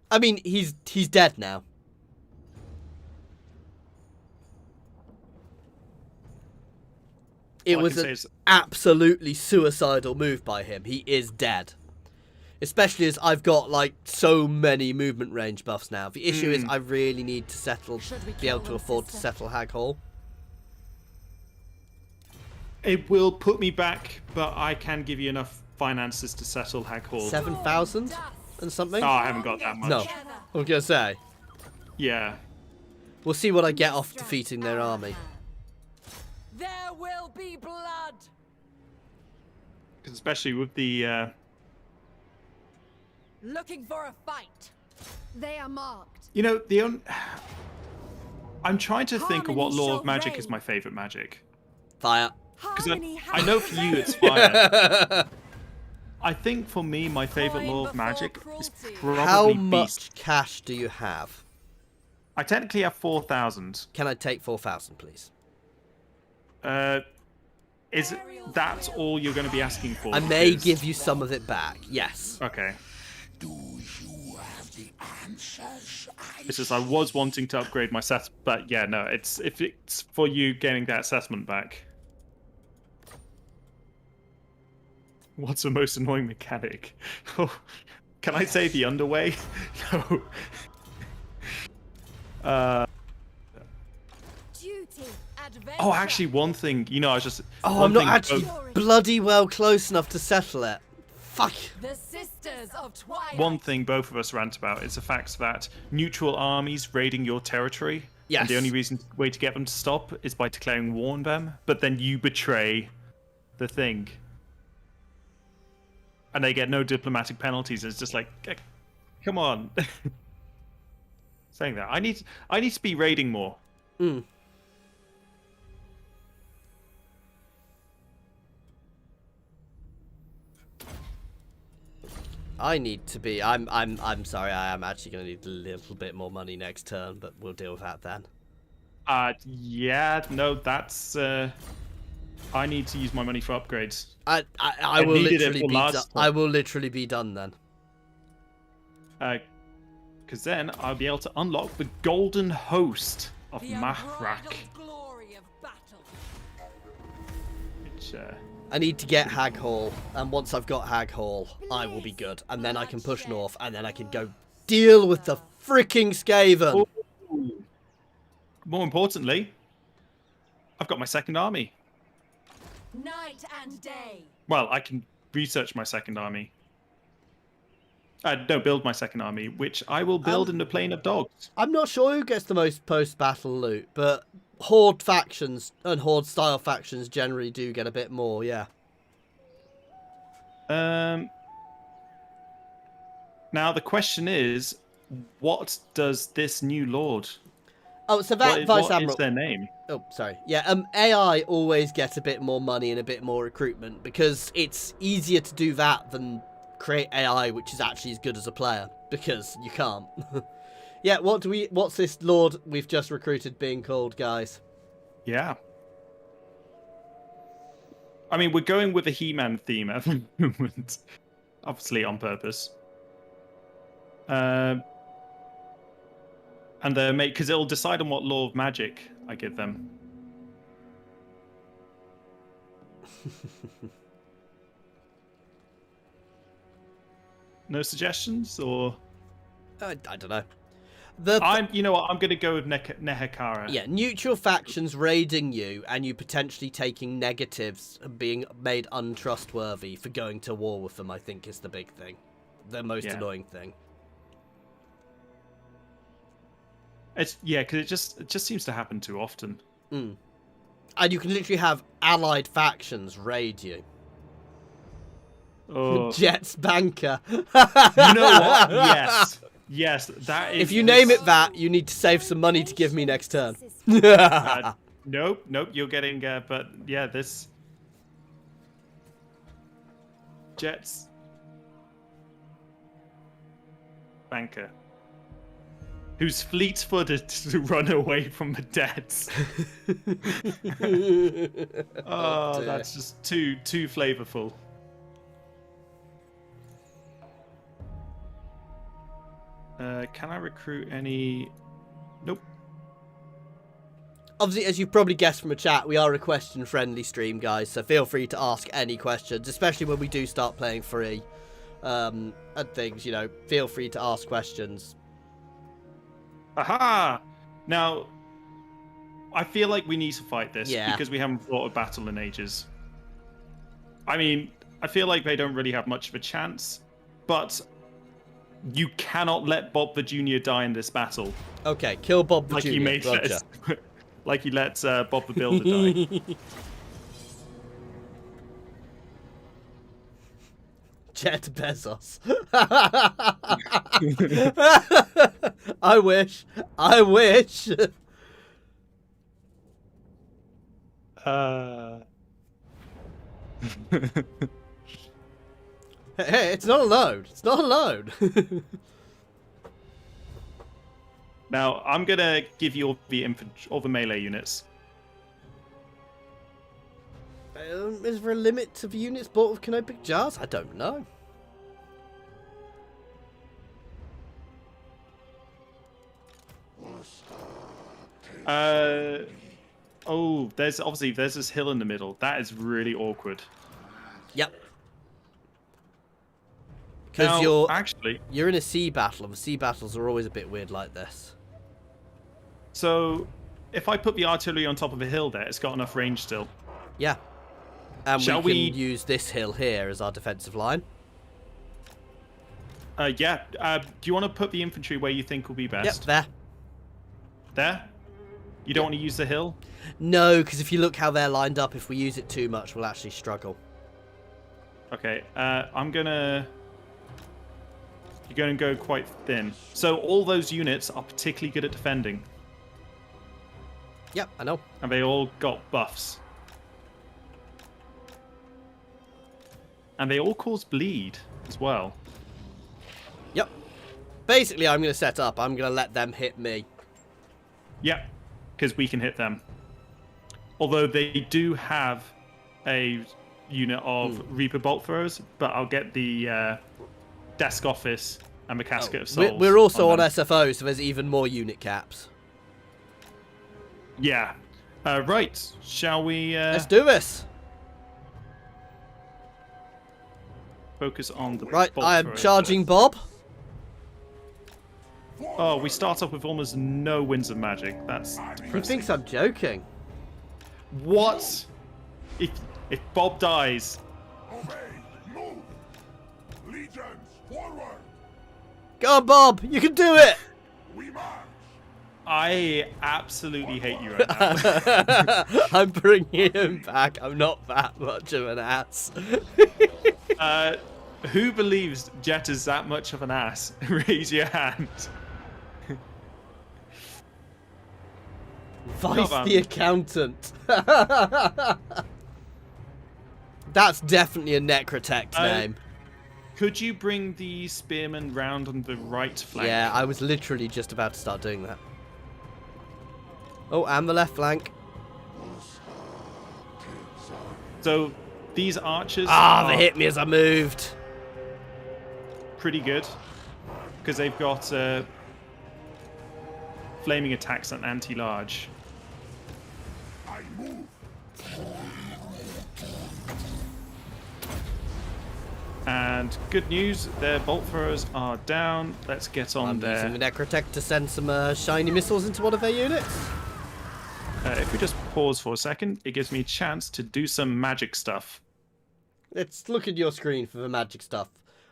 I mean, he's dead now. It all I was can say an is- absolutely suicidal move by him. He is dead. Especially as I've got, like, so many movement range buffs now. The issue is I really need to settle, Should we be able kill to them, afford to sister? settle Hag Hall. it will put me back, but I can give you enough finances to settle Hag Hall. 7,000 and something? Oh, I haven't got that much. No. I was going to say. Yeah. We'll see what I get off defeating their army. There will be blood. 'Cause especially with the... Looking for a fight. They are marked. You know, I'm trying to think of what Harmony law shall of magic reign. is my favourite magic. Fire. Because Harmony I know for you it's fire. I think for me, my favourite law of magic is probably How beast. much cash do you have? I technically have 4,000. Can I take 4,000, please? Is that all you're going to be asking for? I may Because- give you some of it back. Yes. Okay. Do you have the answers? It's just I was wanting to upgrade my set, but yeah, no. If it's for you getting that assessment back. What's the most annoying mechanic? Oh, can I say the underway? No. Duty. Adventure. Oh, actually, one thing. You know, I was just. Oh, one I'm not thing actually bloody well close enough to settle it. Fuck. The Sisters of Twilight. One thing both of us rant about is the fact that neutral armies raiding your territory. Yes. And the only way to get them to stop is by declaring war on them. But then you betray the thing. And they get no diplomatic penalties. It's just like, come on. Saying that, I need to be raiding more. Mm. I need to be. I'm sorry. I am actually going to need a little bit more money next turn, but we'll deal with that then. Yeah, no, that's. I need to use my money for upgrades. I will needed it literally for be. last I will literally be done then. Because then I'll be able to unlock the golden host of The Mahrak. unbridled glory of battle. Which, I need to get Hag Hall, and once I've got Hag Hall, I will be good, and then I can push north, and then I can go deal with the freaking Skaven. Ooh. More importantly, I've got my second army. Night and day. Well, I can research my second army. No, build my second army, which I will build in the Plain of Dogs. I'm not sure who gets the most post-battle loot, but Horde factions and Horde-style factions generally do get a bit more, yeah. Now the question is, what does this new lord? Oh, so that Vice what Admiral. is their name? Oh, sorry. Yeah, AI always gets a bit more money and a bit more recruitment because it's easier to do that than create AI which is actually as good as a player because you can't. Yeah, what's this lord we've just recruited being called, guys? Yeah. I mean, we're going with a He-Man theme at the moment. Obviously on purpose. And because it'll decide on what law of magic I give them. No suggestions, or I don't know. you know what? I'm gonna go with Nehekara. Yeah, neutral factions raiding you and you potentially taking negatives and being made untrustworthy for going to war with them, I think is the big thing. The most annoying thing. It's because it just seems to happen too often. Mm. And you can literally have allied factions raid you. Oh. Jets banker. You know what? Yes, that is. If you name it that, you need to save some money to give me next turn. Nope, you're getting. But yeah, this Jets banker, who's fleet-footed to run away from the debts. Oh, dear. that's just too flavorful. Can I recruit any? Nope. Obviously, as you've probably guessed from a chat, we are a question-friendly stream, guys, so feel free to ask any questions, especially when we do start playing free and things, you know, feel free to ask questions. Aha! Now, I feel like we need to fight this Yeah. because we haven't fought a battle in ages. I mean, I feel like they don't really have much of a chance, but you cannot let Bob the Jr. die in this battle. Okay, kill Bob the Like Jr. you made Roger. like you let Bob the Builder die. Jet Bezos. I wish. Hey, it's not alone. It's not alone. Now, I'm gonna give you all the melee units. Is there a limit to the units bought with canopic jars? I don't know. Oh, there's this hill in the middle. That is really awkward. Yep. Because actually, you're in a sea battle, and the sea battles are always a bit weird like this. So, if I put the artillery on top of a hill there, it's got enough range still. Yeah. And Shall we can use this hill here as our defensive line. Yeah. Do you want to put the infantry where you think will be best? Yep, there. There? You don't want to use the hill? No, because if you look how they're lined up, if we use it too much, we'll actually struggle. Okay, I'm gonna... You're going to go quite thin. So all those units are particularly good at defending. Yep, I know. And they all got buffs. And they all cause bleed as well. Yep. Basically, I'm going to set up. I'm going to let them hit me. Yep, because we can hit them. Although they do have a unit of Reaper bolt throwers, but I'll get the desk office and the casket of souls. We're also on SFO, so there's even more unit caps. Yeah. Right. Shall we... Let's do this. Focus on the Right, bolt I am throwers charging first. Bob. Oh, we start off with almost no winds of magic. That's depressing. He thinks I'm joking. What? If Bob dies... Obey! Move! Legions, forward! Go on, Bob. You can do it. We march! I absolutely hate you right now. I'm bringing him back. I'm not that much of an ass. Who believes Jet is that much of an ass? Raise your hand. Vice Come on. the accountant. That's definitely a Necrotect name. Could you bring the spearmen round on the right flank? Yeah, I was literally just about to start doing that. Oh, and the left flank. So these archers Ah, are they hit me as I moved. pretty good because they've got flaming attacks and anti-large. I move! And good news, their bolt throwers are down. Let's get on I'm there. using the Necrotect to send some shiny missiles into one of their units. If we just pause for a second, it gives me a chance to do some magic stuff. Let's look at your screen for the magic stuff.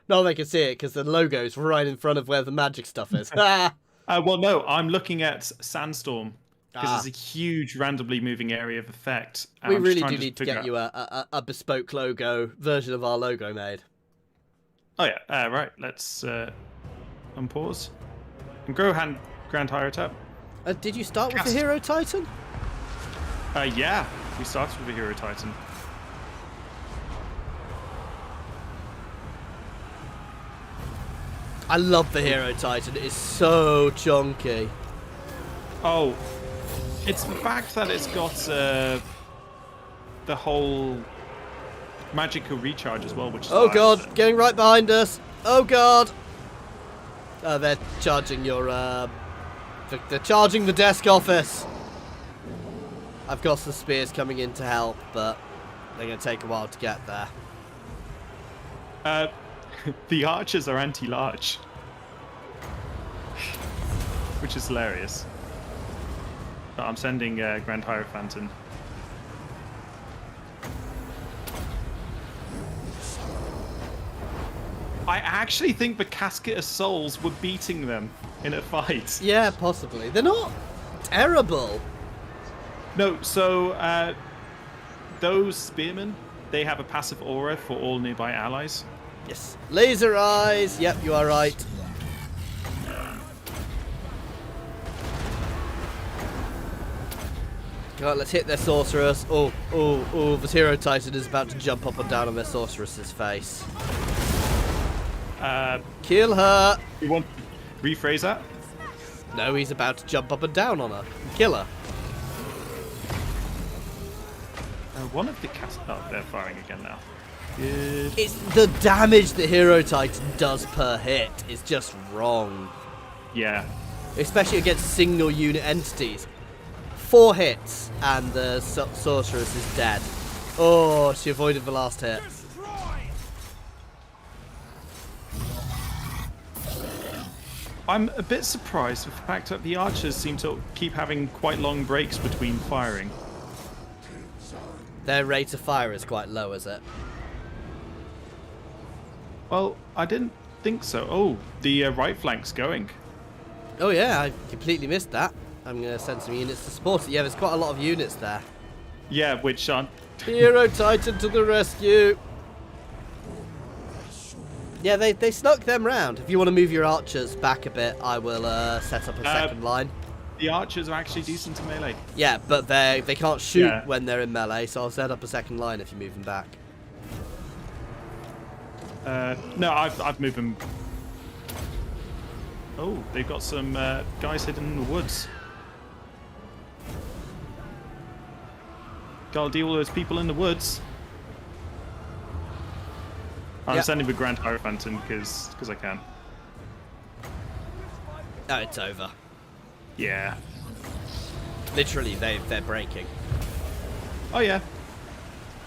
No, they can see it because the logo's right in front of where the magic stuff is. Well, no, I'm looking at Sandstorm because Ah. it's a huge randomly moving area of effect. and We I'm just really trying do need to figure get out- you a bespoke logo version of our logo made. Oh yeah, right. Let's unpause and grow Grand Hierotep. Did you start with the Cast. Hero Titan? Yeah, we started with the Hero Titan. I love the Hero Titan. It is so chunky. Oh, it's the fact that it's got the whole magical recharge as well, which is Oh nice. god, getting right behind us. Oh god. They're charging your they're charging the desk office. I've got some spears coming in to help, but they're going to take a while to get there. The archers are anti-large, which is hilarious. But I'm sending Grand Hierophant in. I actually think the Casket of Souls were beating them in a fight. Yeah, possibly. They're not terrible. No, so those spearmen, they have a passive aura for all nearby allies. Yes. Laser eyes. Yep, you are right. Right, let's hit their sorceress. Oh, the Hero Titan is about to jump up and down on their sorceress's face. Kill her. You want to rephrase that? No, he's about to jump up and down on her and kill her. One of the cast. Oh, they're firing again now. Good. It's the damage the Hero Titan does per hit is just wrong. Yeah. Especially against single unit entities. 4 hits and the sorceress is dead. Oh, she avoided the last hit. I'm a bit surprised with the fact that the archers seem to keep having quite long breaks between firing. Their rate of fire is quite low, is it? Well, I didn't think so. Oh, the right flank's going. Oh yeah, I completely missed that. I'm going to send some units to support it. Yeah, there's quite a lot of units there. Yeah, which aren't... Hero Titan to the rescue! Yeah, they snuck them round. If you want to move your archers back a bit, I will set up a second line. The archers are actually decent in melee. Yeah, but they can't shoot when they're in melee, so I'll set up a second line if you move them back. No, I've moved them. Oh, they've got some guys hidden in the woods. Gotta deal with those people in the woods. I'm sending the Grand Hierophant in because I can. Oh, it's over. Yeah. Literally, they're breaking. Oh yeah.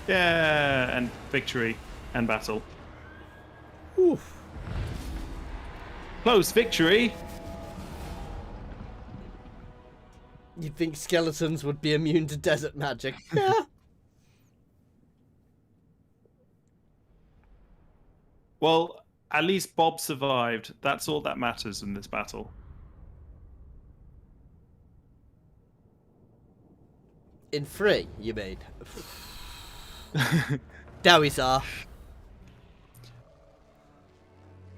Yeah, and victory and battle. Oof. Close victory. You'd think skeletons would be immune to desert magic. Yeah. Well, at least Bob survived. That's all that matters in this battle. In 3, you mean? Dawizar.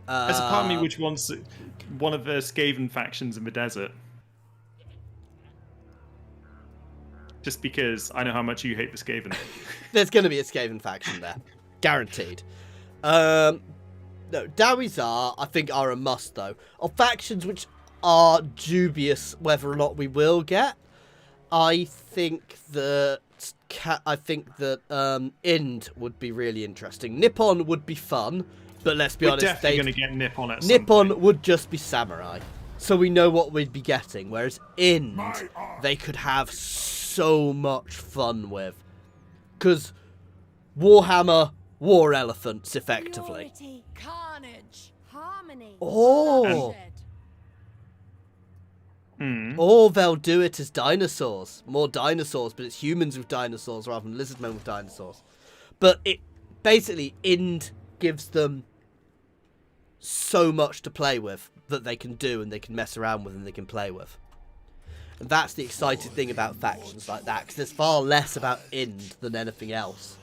There's a part of me which wants one of the Skaven factions in the desert. Just because I know how much you hate the Skaven. There's going to be a Skaven faction there. Guaranteed. No, Dawizar, I think, are a must, though. Of factions which are dubious whether or not we will get, I think that Ind would be really interesting. Nippon would be fun, but let's be honest, we're definitely going to get Nippon at some Nippon point. would just be samurai, so we know what we'd be getting. Whereas Ind, they could have so much fun with, because Warhammer, war elephants, effectively. Purity, carnage, harmony. Oh. Or they'll do it as dinosaurs. More dinosaurs, but it's humans with dinosaurs rather than lizardmen with dinosaurs. But it basically, Ind gives them so much to play with that they can do and they can mess around with and they can play with. And that's the exciting thing about factions like that, because there's far less about Ind than anything else.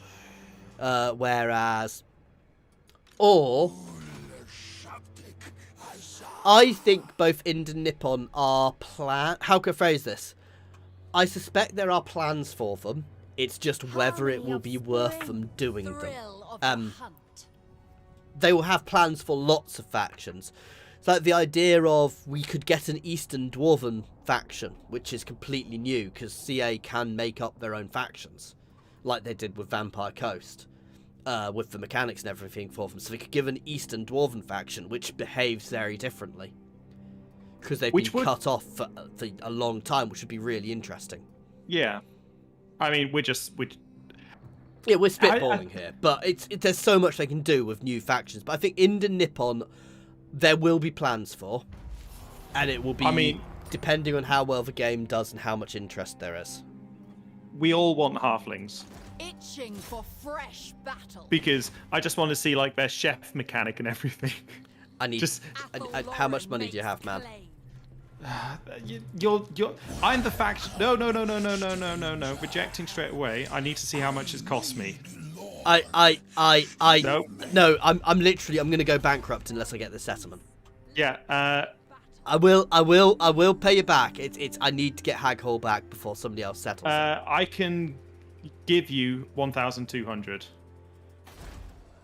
Whereas... Or... I think both Ind and Nippon are how can I phrase this? I suspect there are plans for them. It's just whether it will be worth them doing them. They will have plans for lots of factions. It's like the idea of we could get an Eastern Dwarven faction, which is completely new because CA can make up their own factions, like they did with Vampire Coast. With the mechanics and everything for them, so they could give an Eastern Dwarven faction which behaves very differently because they've been cut off for a long time, which would be really interesting. Yeah, I mean we're spitballing here, but there's so much they can do with new factions. But I think Ind and Nippon there will be plans for, and it will be depending on how well the game does and how much interest there is. We all want halflings. Itching for fresh battle. Because I just want to see like their chef mechanic and everything. I need. How much money do you have, man? I'm the faction. No. Rejecting straight away. I need to see how much it's cost me. No. I'm literally. I'm gonna go bankrupt unless I get this settlement. Yeah. I will pay you back. I need to get Hag Hall back before somebody else settles. I can give you 1,200.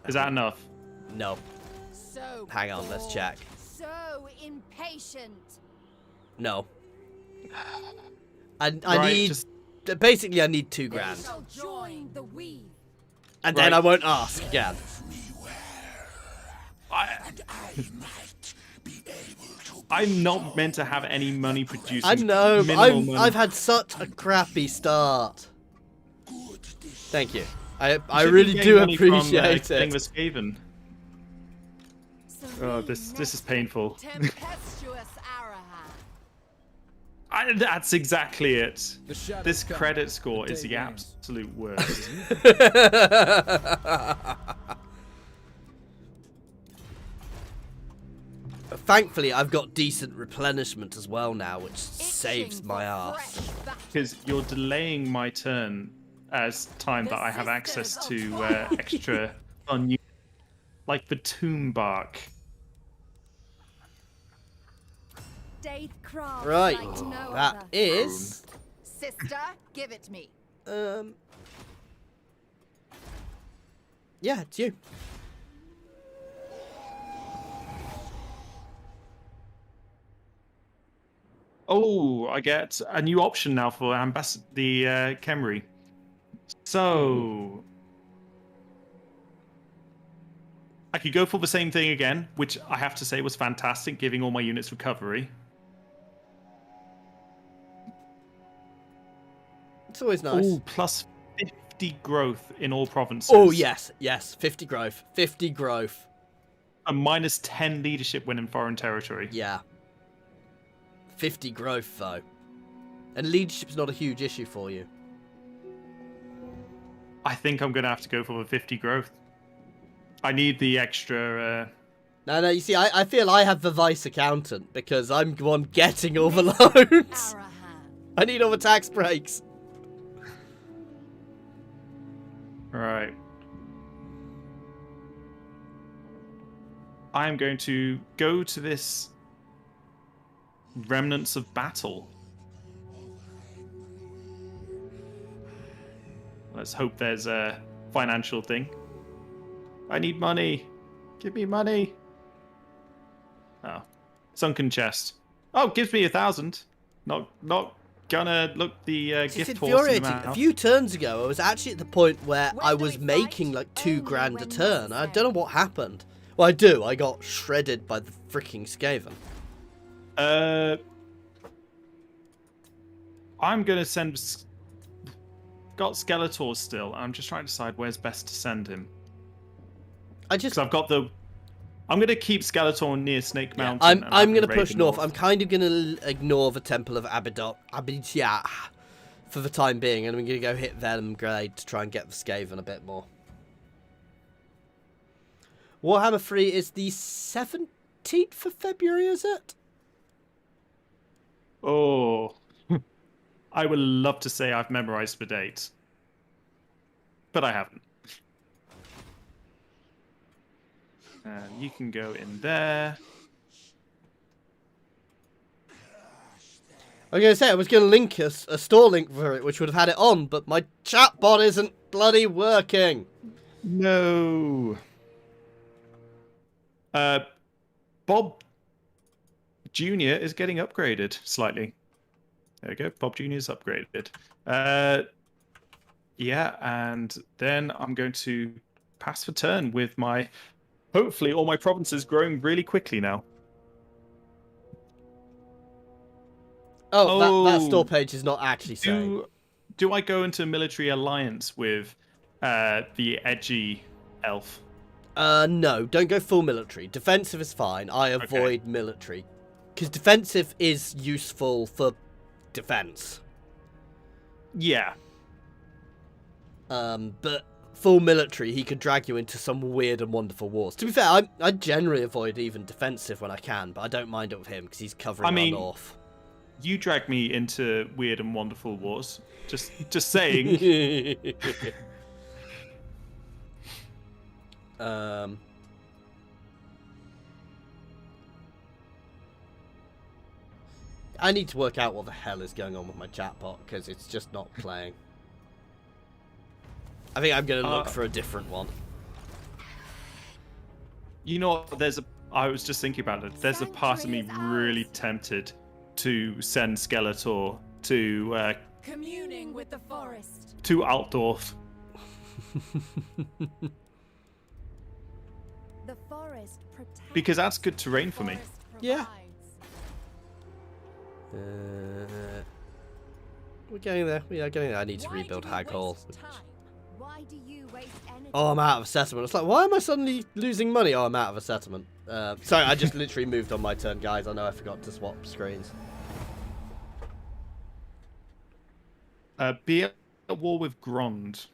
Is that enough? No. So hang on, let's check. So impatient. No. I need Basically, I need 2 grand. Shall join the weave. And then I won't ask again. I'm not meant to have any money producing. I know. minimal money. I've had such a crappy start. Thank you. I You really should be do getting money appreciate from, King it. of Skaven. Oh, this is painful. Tempestuous Arahan. That's exactly it. The shadows This come, credit score the is day the wanes. absolute worst. Thankfully, I've got decent replenishment as well now, which saves Itching my for ass. fresh battle. Because you're delaying my turn as time that I have access to extra unused, like the tomb bark. Dave craft Right, like no that other. is... Sister, give it me. Yeah, it's you. Oh, I get a new option now for the Khemri. So I could go for the same thing again, which I have to say was fantastic, giving all my units recovery. It's always nice. Oh, plus 50 growth in all provinces. Oh, yes, yes. 50 growth. 50 growth. A minus 10 leadership when in foreign territory. Yeah. 50 growth, though. And leadership's not a huge issue for you. I think I'm going to have to go for the 50 growth. I need the extra... No, you see, I feel I have the vice accountant because I'm the one getting all the loans. Arahan. I need all the tax breaks. Right. I am going to go to this Remnants of Battle. Let's hope there's a financial thing. I need money. Give me money. Oh. Sunken chest. Oh, gives me 1,000. Not gonna look the It's gift horse in the infuriating. mouth. A few turns ago, I was actually at the point where When I do was we making fight? like 2 Only grand a when turn. I necessary. don't know what happened. Well, I do. I got shredded by the freaking Skaven. I'm gonna send. Got Skeletor still. I'm just trying to decide where's best to send him. Because I've got the. I'm gonna keep Skeletor near Snake Mountain. I'm and have him gonna raid push the north. I'm kind of gonna ignore the Temple of Abidjah for the time being, and I'm gonna go hit Grade to try and get the Skaven a bit more. Warhammer 3 is the 17th of February, is it? Oh, I would love to say I've memorized the date, but I haven't. And you can go in there. I was going to say, I was going to link a store link for it, which would have had it on, but my chat bot isn't bloody working. No. Bob Jr. is getting upgraded slightly. There we go. Bob Jr. is upgraded. Yeah, and then I'm going to pass the turn with my... Hopefully all my provinces growing really quickly now. Oh, that store page is not actually saying. Do I go into military alliance with the edgy elf? No, don't go full military. Defensive is fine. I avoid military. Because defensive is useful for defense. Yeah. But full military, he could drag you into some weird and wonderful wars. To be fair, I generally avoid even defensive when I can, but I don't mind it with him because he's covering our north. You drag me into weird and wonderful wars. Just saying. I need to work out what the hell is going on with my chatbot because it's just not playing. I think I'm going to look for a different one. You know, I was just thinking about it. There's a part of me really tempted to send Skeletor to Communing with the forest. To Altdorf. The forest protects. Because that's good terrain for me. Forest Yeah. provides. We're getting there. We are getting there. I need to Why rebuild do we Hag Hall. waste time? Why do you waste energy? Oh, I'm out of a settlement. It's like, why am I suddenly losing money? Oh, I'm out of a settlement. Sorry, I just literally moved on my turn, guys. I know I forgot to swap screens. Be at war with Grond.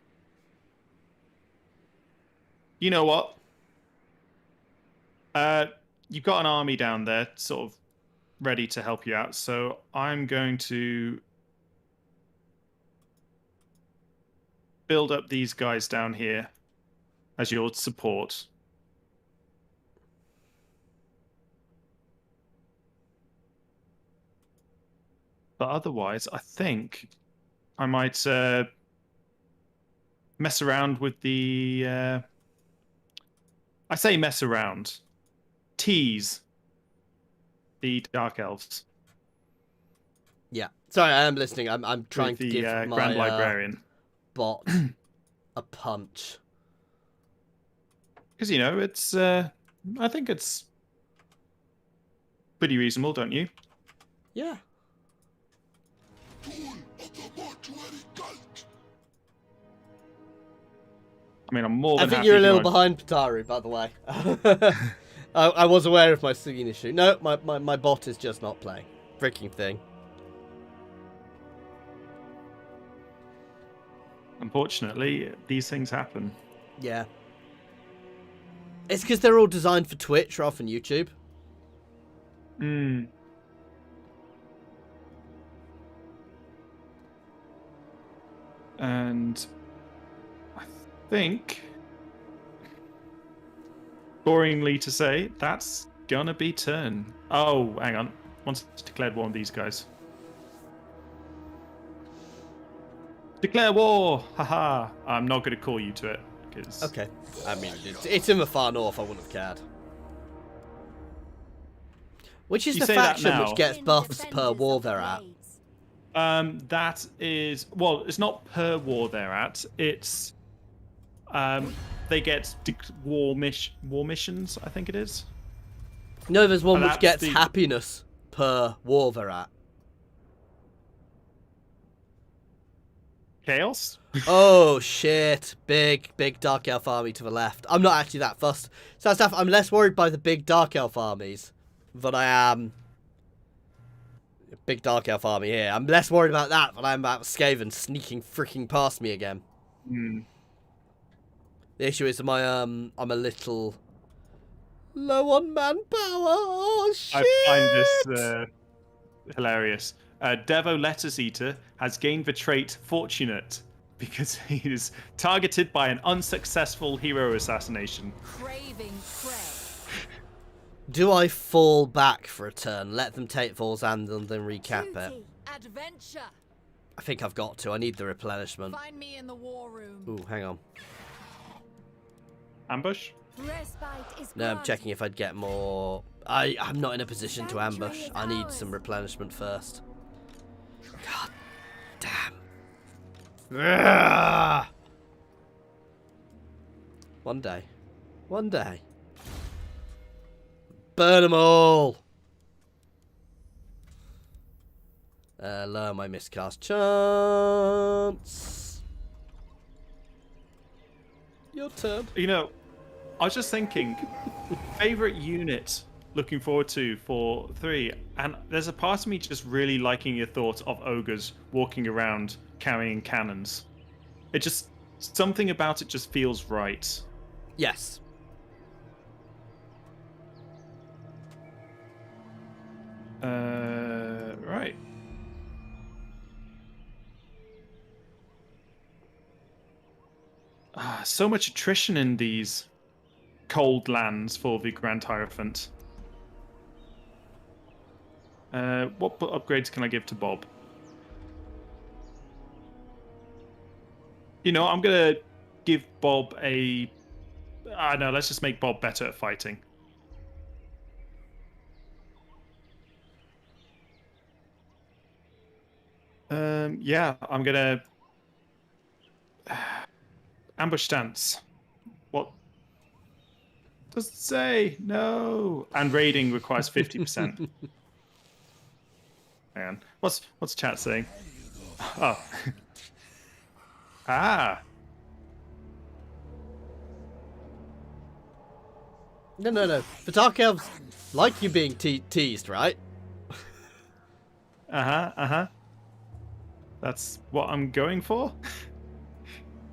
You know what? You've got an army down there, sort of ready to help you out. So I'm going to build up these guys down here as your support. But otherwise, I think I might mess around with the... I say mess around. Tease the Dark Elves. Yeah. Sorry, I am listening. I'm trying with to the give Grand my Librarian. bot a punch. Because, you know, it's... I think it's pretty reasonable, don't you? Yeah. I mean, I'm more than I think happy you're a if little want- behind Pataru, by the way. I was aware of my singing issue. No, my bot is just not playing. Freaking thing. Unfortunately, these things happen. Yeah. It's because they're all designed for Twitch rather than YouTube. Hmm. And I think, boringly to say, that's gonna be turn. Oh, hang on. Once declared war on these guys. Declare war! Haha. I'm not gonna call you to it. Cause Okay. I mean, it's in the far north. I wouldn't have cared. Which is You the say that faction now. which gets buffs per war they're at? That is, well, it's not per war they're at. It's they get war missions, I think it is. No, there's one And which that's gets the- happiness per war they're at. Chaos? Oh shit! Big dark elf army to the left. I'm not actually that fussed. So stuff. I'm less worried by the big dark elf armies than I am. Big dark elf army here. I'm less worried about that than I am about Skaven sneaking freaking past me again. Hmm. The issue is I'm a little low on manpower. Oh shit! I find this hilarious. Devo Letters Eater has gained the trait Fortunate because he is targeted by an unsuccessful hero assassination. Craving prey. Do I fall back for a turn? Let them take Falls and then recap it. Duty. Adventure. I think I've got to. I need the replenishment. Find me in the war room. Ooh, hang on. Ambush? Respite is No, I'm granted. checking if I'd get more. I'm not in a position to ambush. I need some replenishment first. God damn. Ugh. One day. One day. Burn them all. Lower my miscast chance. Your turn. You know, I was just thinking, favorite unit looking forward to for 3, and there's a part of me just really liking your thought of ogres walking around carrying cannons. It just, something about it just feels right. Yes. Right. So much attrition in these cold lands for the Grand Hierophant. What upgrades can I give to Bob? You know, I'm gonna give Bob a... no, let's just make Bob better at fighting. Yeah, I'm gonna ambush stance. What does it say? No. And raiding requires 50%. Man, what's chat saying? Oh. Ah. No. The Dark Elves like you being teased, right? Uh-huh. That's what I'm going for.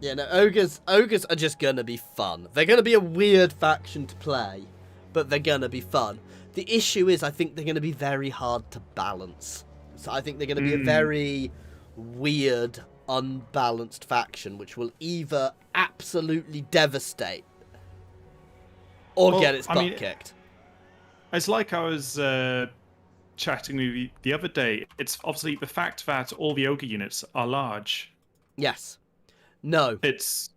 Yeah, no, ogres are just gonna be fun. They're gonna be a weird faction to play, but they're gonna be fun. The issue is, I think they're gonna be very hard to balance. So I think they're gonna be a very weird, unbalanced faction, which will either absolutely devastate or get its butt kicked. It's like I was chatting with you the other day. It's obviously the fact that all the ogre units are large. Yes. No. It's.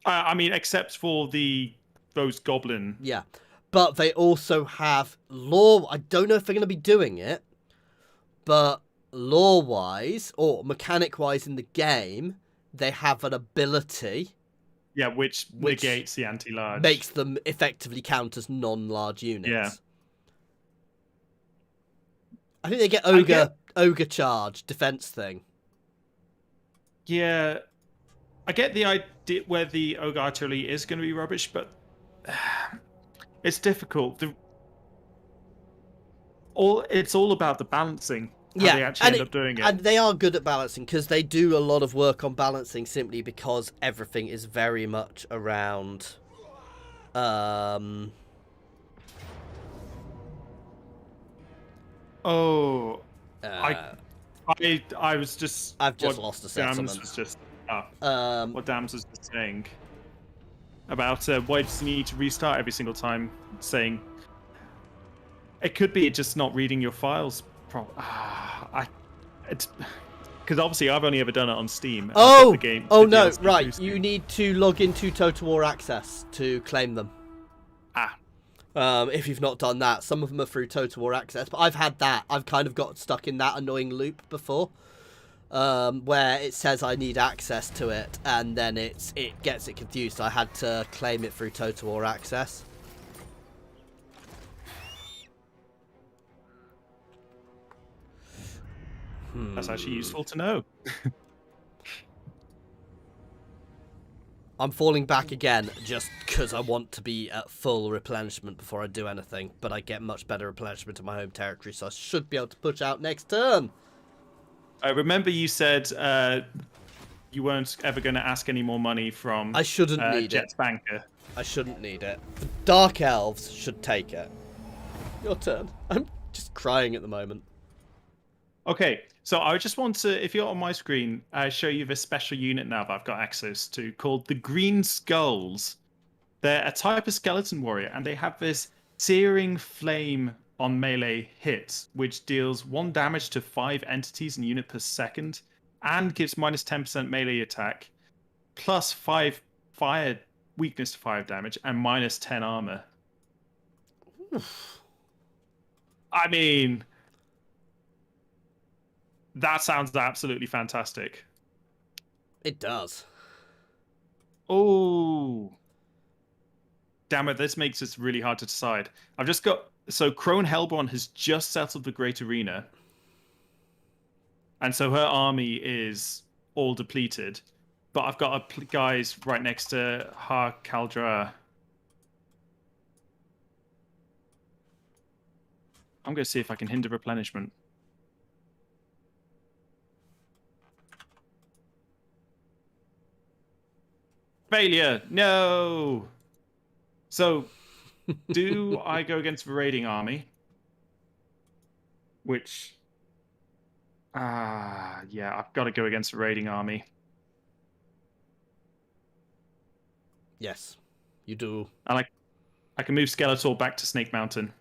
I mean, except for those goblin. Yeah, but they also have lore. I don't know if they're going to be doing it, but lore-wise or mechanic-wise in the game, they have an ability. Yeah, which negates the anti-large. Makes them effectively count as non-large units. Yeah. I think they get ogre charge defense thing. Yeah, I get the idea where the ogre artillery is going to be rubbish, but it's difficult. It's all about the balancing. How they actually end up doing it. And they are good at balancing because they do a lot of work on balancing simply because everything is very much around. Oh, I was just. I've just lost a settlement. Was just. What Dams was just saying about why does he need to restart every single time? Saying it could be just not reading your files. It's because obviously I've only ever done it on Steam. No, DLC right. You need to log into Total War Access to claim them. If you've not done that, some of them are through Total War Access, but I've had that. I've kind of got stuck in that annoying loop before, where it says I need access to it, and then it gets it confused. I had to claim it through Total War Access. That's actually useful to know. I'm falling back again just because I want to be at full replenishment before I do anything, but I get much better replenishment in my home territory, so I should be able to push out next turn. I remember you said you weren't ever going to ask any more money from I shouldn't need Jet's it. banker. I shouldn't need it. The Dark Elves should take it. Your turn. I'm just crying at the moment. Okay, so I just want to, if you're on my screen, show you this special unit now that I've got access to called the Green Skulls. They're a type of skeleton warrior, and they have this searing flame on melee hits, which deals 1 damage to 5 entities in unit per second, and gives minus 10% melee attack, plus 5 fire weakness to 5 damage, and minus 10 armor. Oof. I mean, that sounds absolutely fantastic. It does. Oh. Damn it, this makes it really hard to decide. I've just got... So, Crone Hellborn has just settled the Great Arena. And so her army is all depleted. But I've got guys right next to Har Kaldra. I'm going to see if I can hinder replenishment. Failure! No! So, do I go against the raiding army? Which... yeah, I've got to go against the raiding army. Yes, you do. And I can move Skeletor back to Snake Mountain.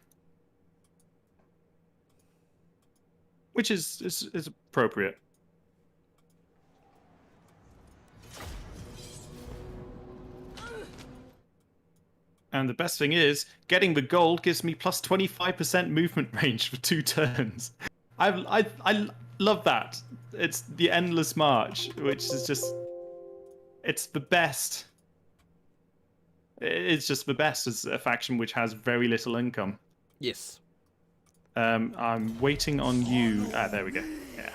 Which is appropriate. And the best thing is, getting the gold gives me plus 25% movement range for 2 turns. I love that. It's the endless march, which is just, it's the best. It's just the best as a faction which has very little income. Yes. I'm waiting on you. Ah, there we go. Yeah.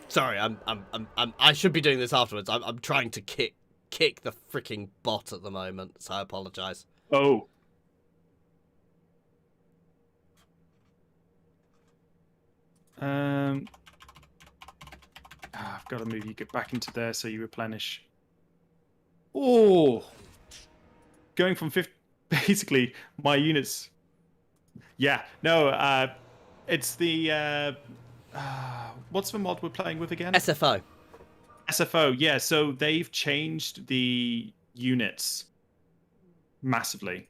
Sorry, I should be doing this afterwards. I'm trying to kick the freaking bot at the moment, so I apologize. Oh. I've got to move you back into there so you replenish. Oh. Going from 50, basically my units. Yeah, no, it's the what's the mod we're playing with again? SFO. SFO, yeah. So they've changed the units massively,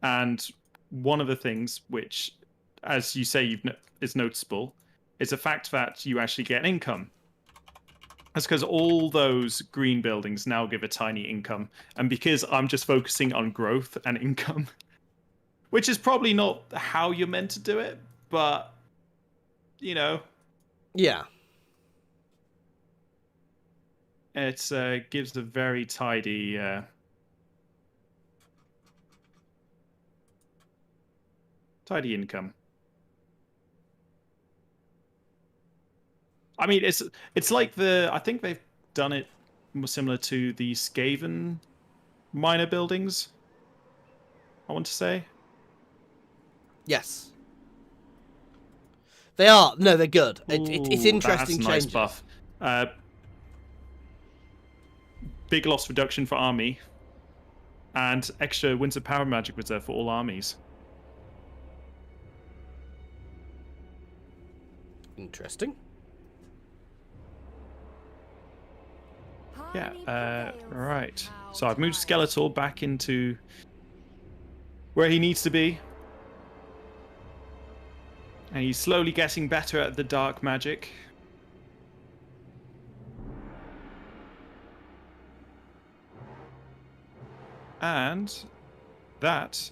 and one of the things which, as you say, is noticeable, is the fact that you actually get income. That's because all those green buildings now give a tiny income, and because I'm just focusing on growth and income, which is probably not how you're meant to do it, but you know, Yeah. it gives a very tidy tidy income. I mean, it's like I think they've done it more similar to the Skaven minor buildings, I want to say. Yes. They are. No, they're good. It's Ooh, interesting that's a changes. nice buff. Big loss reduction for army, and extra Winds of Power magic reserve for all armies. Interesting. Yeah, right. So I've moved Skeletor back into where he needs to be. And he's slowly getting better at the dark magic. And that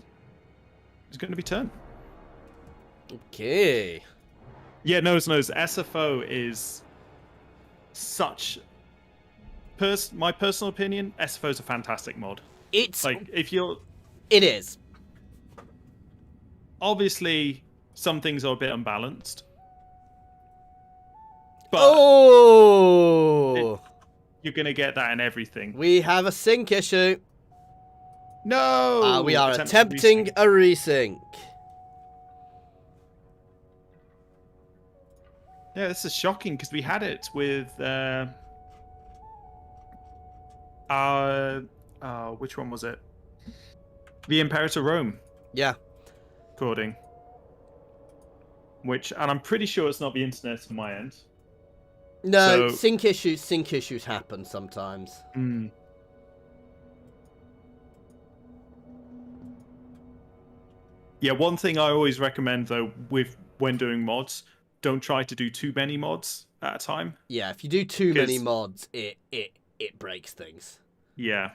is going to be turn. Okay. Yeah, nose. SFO is such... my personal opinion, SFO is a fantastic mod. It's Like, if you're... It is. Obviously, some things are a bit unbalanced. But Oh! you're going to get that in everything. We have a sync issue. No! We are Attempt attempting resync. a resync. Yeah, this is shocking because we had it with which one was it? The Imperator Rome Yeah. recording. And I'm pretty sure it's not the internet on my end. No, So- sync issues happen sometimes. Yeah, one thing I always recommend though when doing mods, don't try to do too many mods at a time. Yeah, if you do too many 'Cause- mods, it breaks things. Yeah.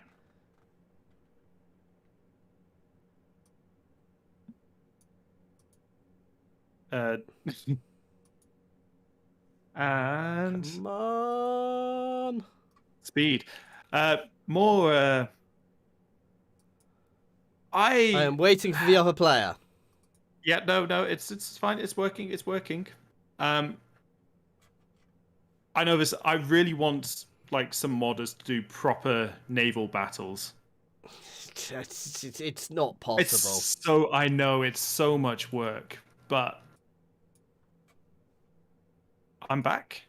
And Come on. speed. More. I am waiting for the other player. Yeah, no, it's fine. It's working. I know this. I really want like some modders to do proper naval battles. It's not possible. I know it's so much work, but I'm back.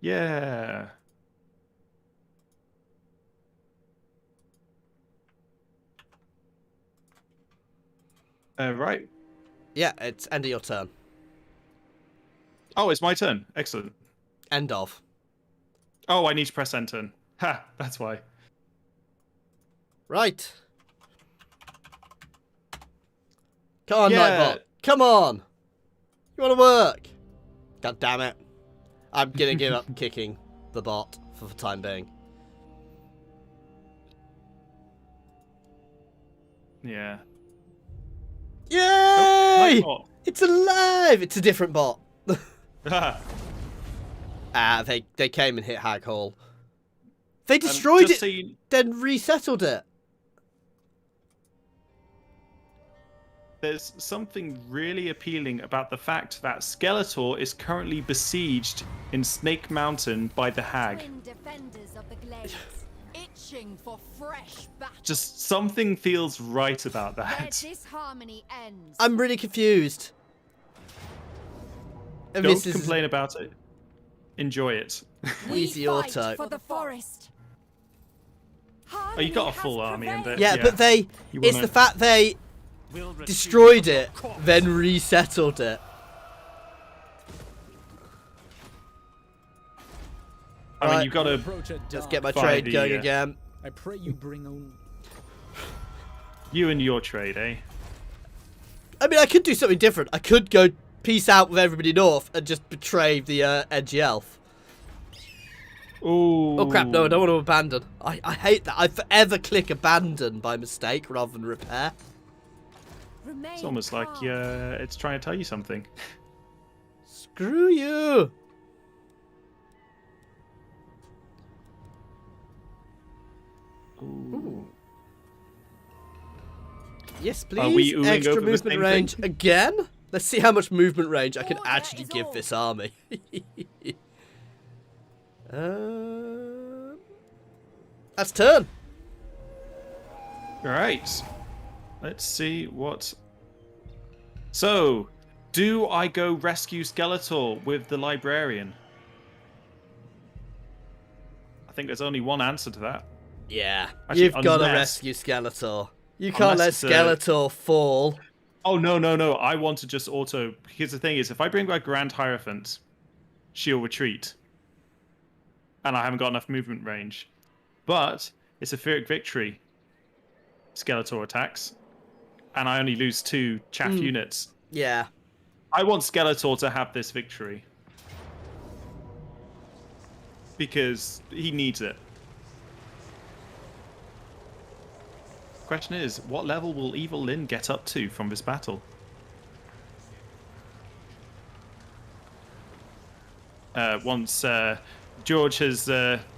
Yeah. Right. Yeah, it's end of your turn. Oh, it's my turn. Excellent. End of. Oh, I need to press enter. Ha, that's why. Right. Come on, Yeah. Nightbot. Come on. You want to work? God damn it. I'm going to give up kicking the bot for the time being. Yeah. Yay! Nightbot. It's alive! It's a different bot. They came and hit Hag Hall. They destroyed it, so you... then resettled it. There's something really appealing about the fact that Skeletor is currently besieged in Snake Mountain by the Hag. Twin defenders of the glades. Itching for fresh battle. Just something feels right about Where that. disharmony ends. I'm really confused. And Don't this is complain about it. Enjoy it. We easy fight auto. for the forest. Oh, you got a full army and Yeah, but it's the fact they destroyed it, then resettled it. I mean, Right. you've got to... Just get my Fine, trade the, going again. I pray you bring only. You and your trade, eh? I mean, I could do something different. I could go peace out with everybody north and just betray the edgy elf. Ooh. Oh crap, no, I don't want to abandon. I hate that. I forever click abandon by mistake rather than repair. It's almost like it's trying to tell you something. Screw you. Ooh. Yes, Are we please. oohing Extra over the movement same range thing? again. Let's see how much movement range I can Order actually is give all. this army. That's turn. Right. Let's see what... So, do I go rescue Skeletor with the librarian? I think there's only one answer to that. Yeah, Actually, you've got to unless- rescue Skeletor. You can't let Unless it's a- Skeletor fall. Oh, no, no, no. I want to just auto... Because the thing is, if I bring back Grand Hierophant, she'll retreat. And I haven't got enough movement range. But it's a Pyrrhic victory. Skeletor attacks. And I only lose 2 chaff units. Yeah. I want Skeletor to have this victory. Because he needs it. Question is, what level will Evil Lyn get up to from this battle? Once George has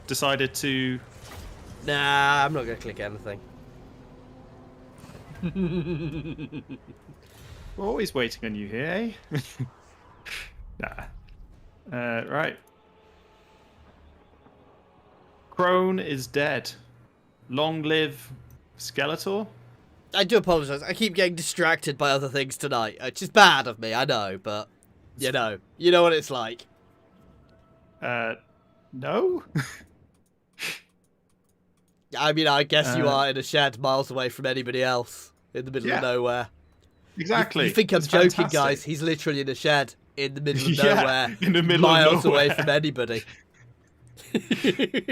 decided to... Nah, I'm not going to click anything. We're always waiting on you here, eh? Nah. Right. Crone is dead. Long live Skeletor? I do apologise. I keep getting distracted by other things tonight. Which is bad of me, I know, but... You know what it's like. No? I mean, I guess you are in a shed miles away from anybody else. In the middle of Yeah. nowhere. Exactly. You think I'm It's joking, fantastic. guys? He's literally in a shed in the middle of Yeah, nowhere, in the middle of miles away nowhere. from anybody.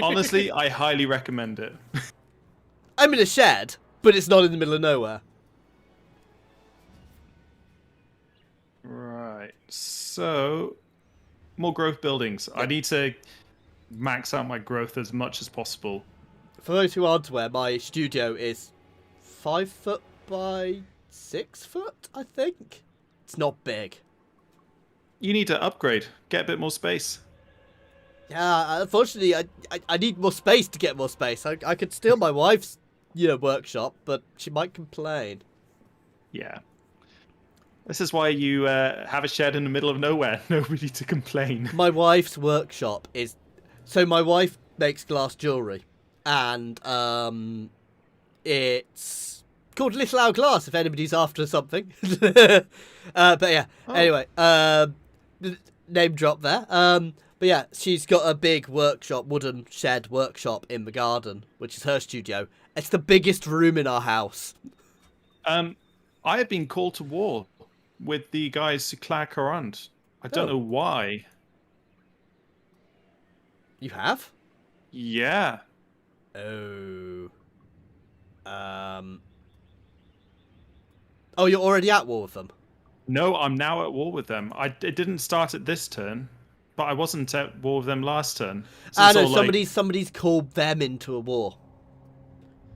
Honestly, I highly recommend it. I'm in a shed, but it's not in the middle of nowhere. Right. So, more growth buildings. I need to max out my growth as much as possible. For those who aren't aware, my studio is 5 foot by 6 foot, I think. It's not big. You need to upgrade. Get a bit more space. Yeah, unfortunately, I need more space to get more space. I could steal my wife's, workshop, but she might complain. Yeah. This is why you have a shed in the middle of nowhere. Nobody to complain. My wife's workshop is... So my wife makes glass jewellery. And it's called Little Owl Glass, if anybody's after something. But yeah, Anyway, name drop there. But yeah, she's got a big workshop, wooden shed workshop in the garden, which is her studio. It's the biggest room in our house. I have been called to war with the guys who Claire Corrund. I don't know why. You have? Yeah. Oh. Oh, you're already at war with them? No, I'm now at war with them. It didn't start at this turn, but I wasn't at war with them last turn. So it's No, all like- somebody's called them into a war.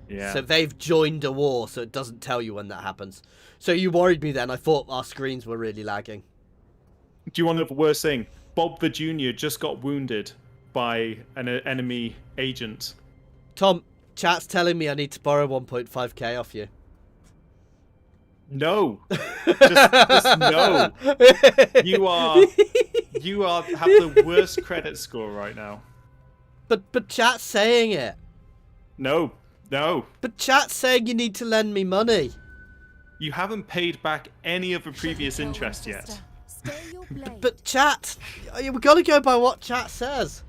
Yeah. So they've joined a war, so it doesn't tell you when that happens. So you worried me then. I thought our screens were really lagging. Do you want to know the worst thing? Bob the Junior just got wounded by an enemy agent. Tom, chat's telling me I need to borrow 1.5k off you. No. just no. You have the worst credit score right now. But chat's saying it. No. But chat's saying you need to lend me money. You haven't paid back any of the previous interest yet. Stay your blade. But chat, we got to go by what chat says.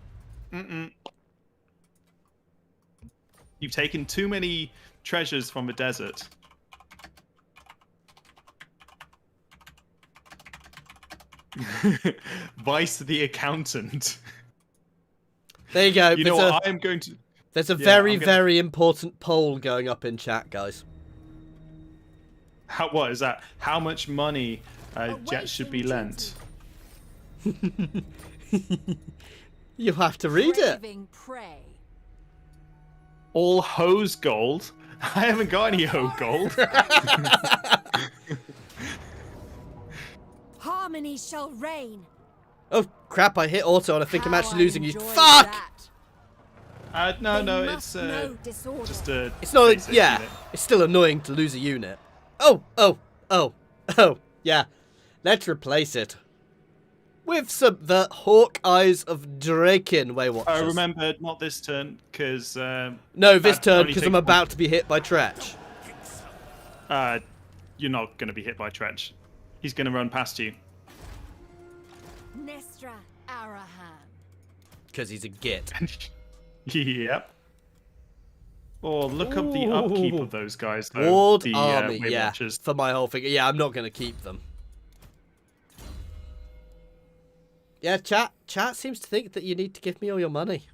You've taken too many treasures from the desert. Vice the accountant. There you go. You know what? I am going to... There's a very important poll going up in chat, guys. What is that? How much money Jet should be lent? You have to read it. Craving prey. All hose gold? I haven't got any hose gold. Harmony shall reign. Oh crap! I hit auto and I think I'm How actually losing you. enjoy Fuck! that. No, They it's must know disorder. just a. It's not. basic Yeah, unit. it's still annoying to lose a unit. Oh, yeah. Let's replace it with the Hawkeyes of Draken Waywatchers. Remember, not this turn, because No, this that turn only because takes I'm about to be hit by Tretch. you're not going to be hit by Tretch. He's going to run past you. Nestra Arahan. Because he's a git. Yep. Oh, look up the upkeep of those guys, though. Ward the Army, Weight yeah. Watchers. For my whole thing. Yeah, I'm not going to keep them. Yeah, chat seems to think that you need to give me all your money.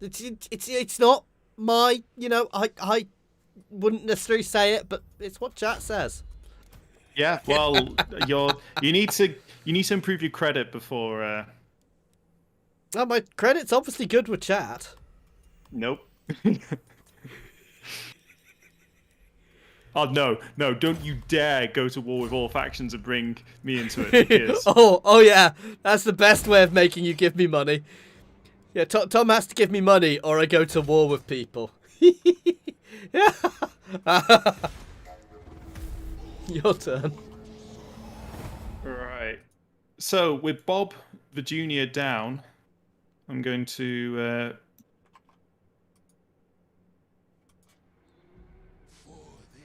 It's not my, I wouldn't necessarily say it, but it's what chat says. Yeah, well, you need to improve your credit before. Well, my credit's obviously good with chat. Nope. Oh no! Don't you dare go to war with all factions and bring me into it. Because... oh yeah, that's the best way of making you give me money. Yeah, Tom has to give me money, or I go to war with people. Yeah. Your turn. Right. So with Bob the Junior down, I'm going to.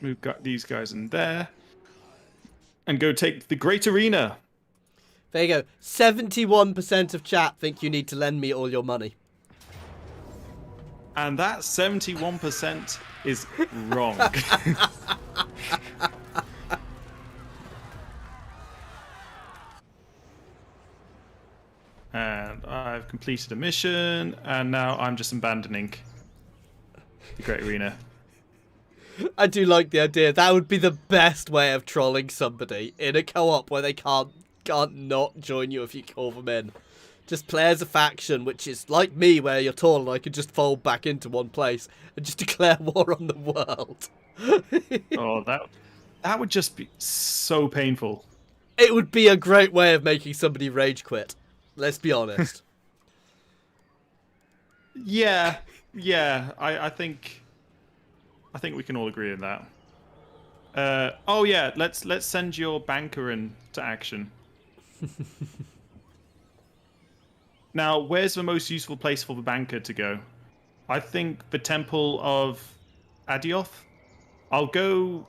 Move these guys in there. And go take the Great Arena. There you go. 71% of chat think you need to lend me all your money. And that 71% is wrong. And I've completed a mission, and now I'm just abandoning the Great Arena. I do like the idea. That would be the best way of trolling somebody in a co-op where they can't not join you if you call them in. Just play as a faction, which is like me, where you're tall and I could just fold back into one place and just declare war on the world. Oh, that would just be so painful. It would be a great way of making somebody rage quit. Let's be honest. Yeah. I think we can all agree on that. Oh yeah, let's send your banker into action. Now, where's the most useful place for the banker to go? I think the Temple of Adioth. I'll go.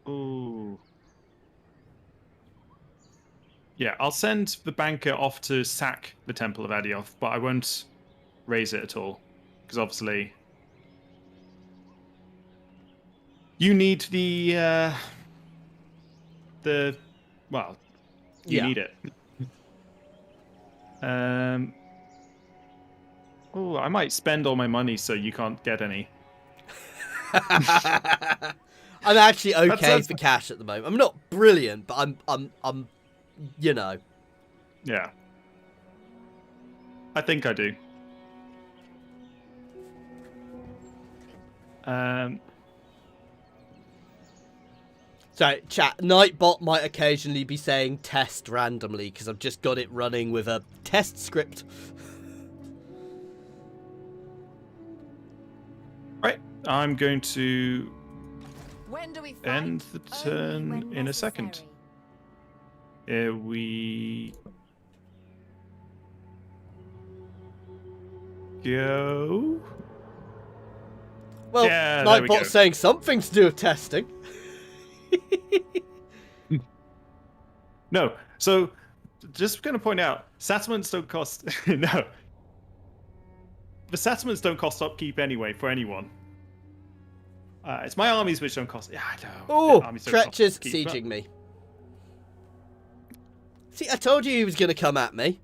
Ooh. Yeah, I'll send the banker off to sack the Temple of Adioth, but I won't raise it at all. Because obviously... You need the... Well, you need it. Oh, I might spend all my money so you can't get any. I'm actually okay for cash at the moment. I'm not brilliant, but I'm Yeah. I think I do. Sorry, chat. Nightbot might occasionally be saying test randomly because I've just got it running with a test script. Right, I'm going to When do we fight? end the Only turn when in a second. necessary. Here we go. Well, Yeah, there we go. Nightbot's saying something to do with testing. No, so just going to point out, settlements don't cost. No, the settlements don't cost upkeep anyway for anyone. It's my armies which don't cost. Yeah, I know. Oh, armies don't cost Tretch is upkeep, but- sieging me. See, I told you he was going to come at me.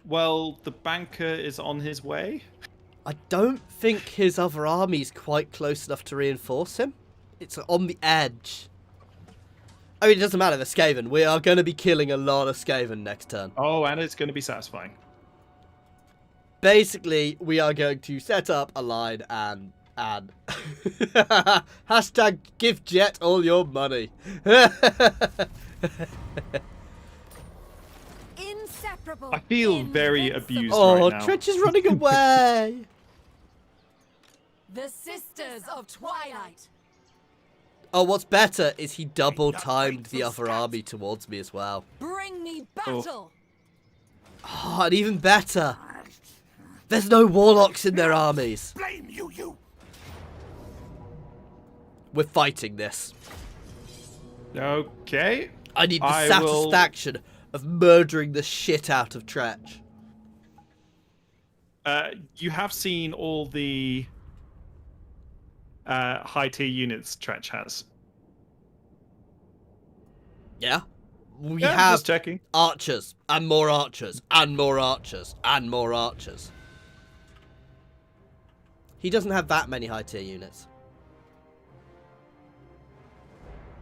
Well, the banker is on his way. I don't think his other army's quite close enough to reinforce him. It's on the edge. I mean, it doesn't matter, the Skaven. We are going to be killing a lot of Skaven next turn. Oh, and it's going to be satisfying. Basically, we are going to set up a line and hashtag give Jet all your money. Inseparable. I feel very invincible. abused Oh, right now. Tretch is running away. The Sisters of Twilight. Oh, what's better is he double timed the other army towards me as well. Bring me battle. Oh, and even better, there's no warlocks in their armies. Blame you, you. We're fighting this. Okay. I need the I satisfaction of murdering the shit out of Tretch. You have seen all the high tier units Tretch has. Yeah? We Yeah, have just checking. archers, and more archers, and more archers, and more archers. He doesn't have that many high tier units.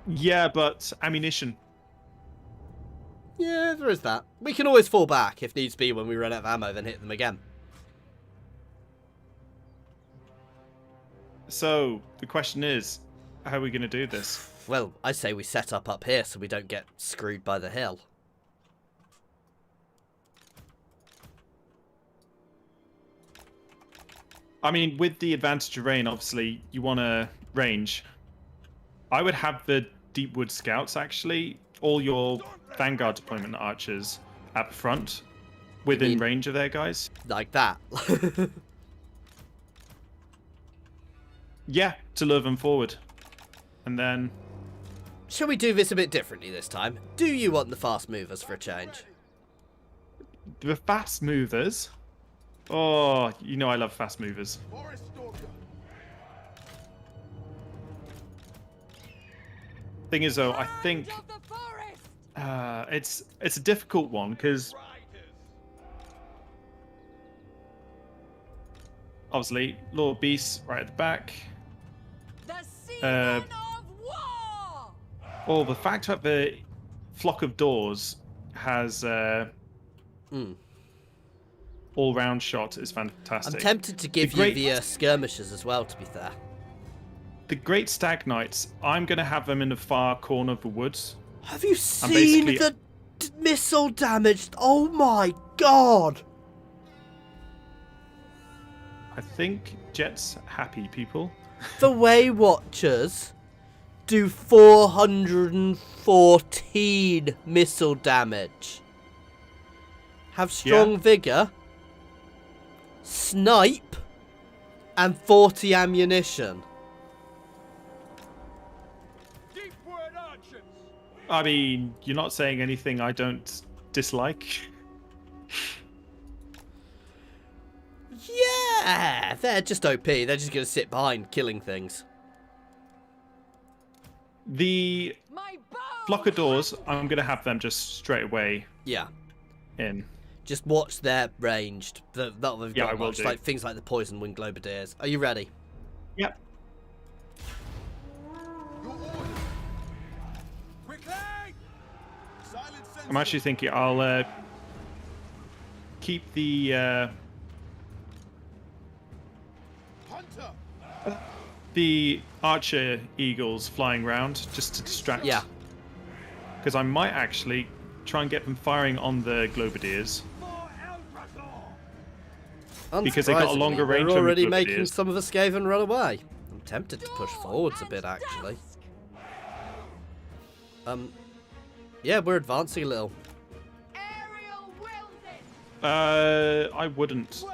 Yeah, but ammunition. Yeah, there is that. We can always fall back if needs be when we run out of ammo, then hit them again. So the question is, how are we going to do this? Well, I say we set up here so we don't get screwed by the hill. I mean, with the advantage of rain, obviously, you want to range. I would have the Deepwood Scouts, actually, all your Vanguard deployment archers at the front, within range of their guys. Like that. Yeah, to lure them forward. And then... Shall we do this a bit differently this time? Do you want the fast movers for a change? the fast movers... Oh, you know I love fast movers. Thing is, though, I think it's a difficult one because obviously Lord Beast right at the back. Well, the fact that the Flock of Doors has all-round shot is fantastic. I'm tempted to give you the skirmishers as well, to be fair. The Great Stag Knights, I'm going to have them in the far corner of the woods. Have you seen the missile damage? Oh my god! I think Jet's happy, people. The Way Watchers do 414 missile damage. Have strong vigor, snipe, and 40 ammunition. I mean, you're not saying anything I don't dislike. Yeah, they're just OP. They're just going to sit behind killing things. The Flock of Doors, I'm going to have them just straight away in. Just watch their ranged. That they've got I will do. Like things like the Poison Wing Globadiers. Are you ready? Yep. I'm actually thinking I'll keep the archer eagles flying around just to distract. Yeah. Because I might actually try and get them firing on the globadiers. Because they got a longer range They're on the already making globadiers. some of the Skaven run away. I'm tempted to push forwards a bit, actually. Yeah, we're advancing a little. Aerial wielding. I wouldn't,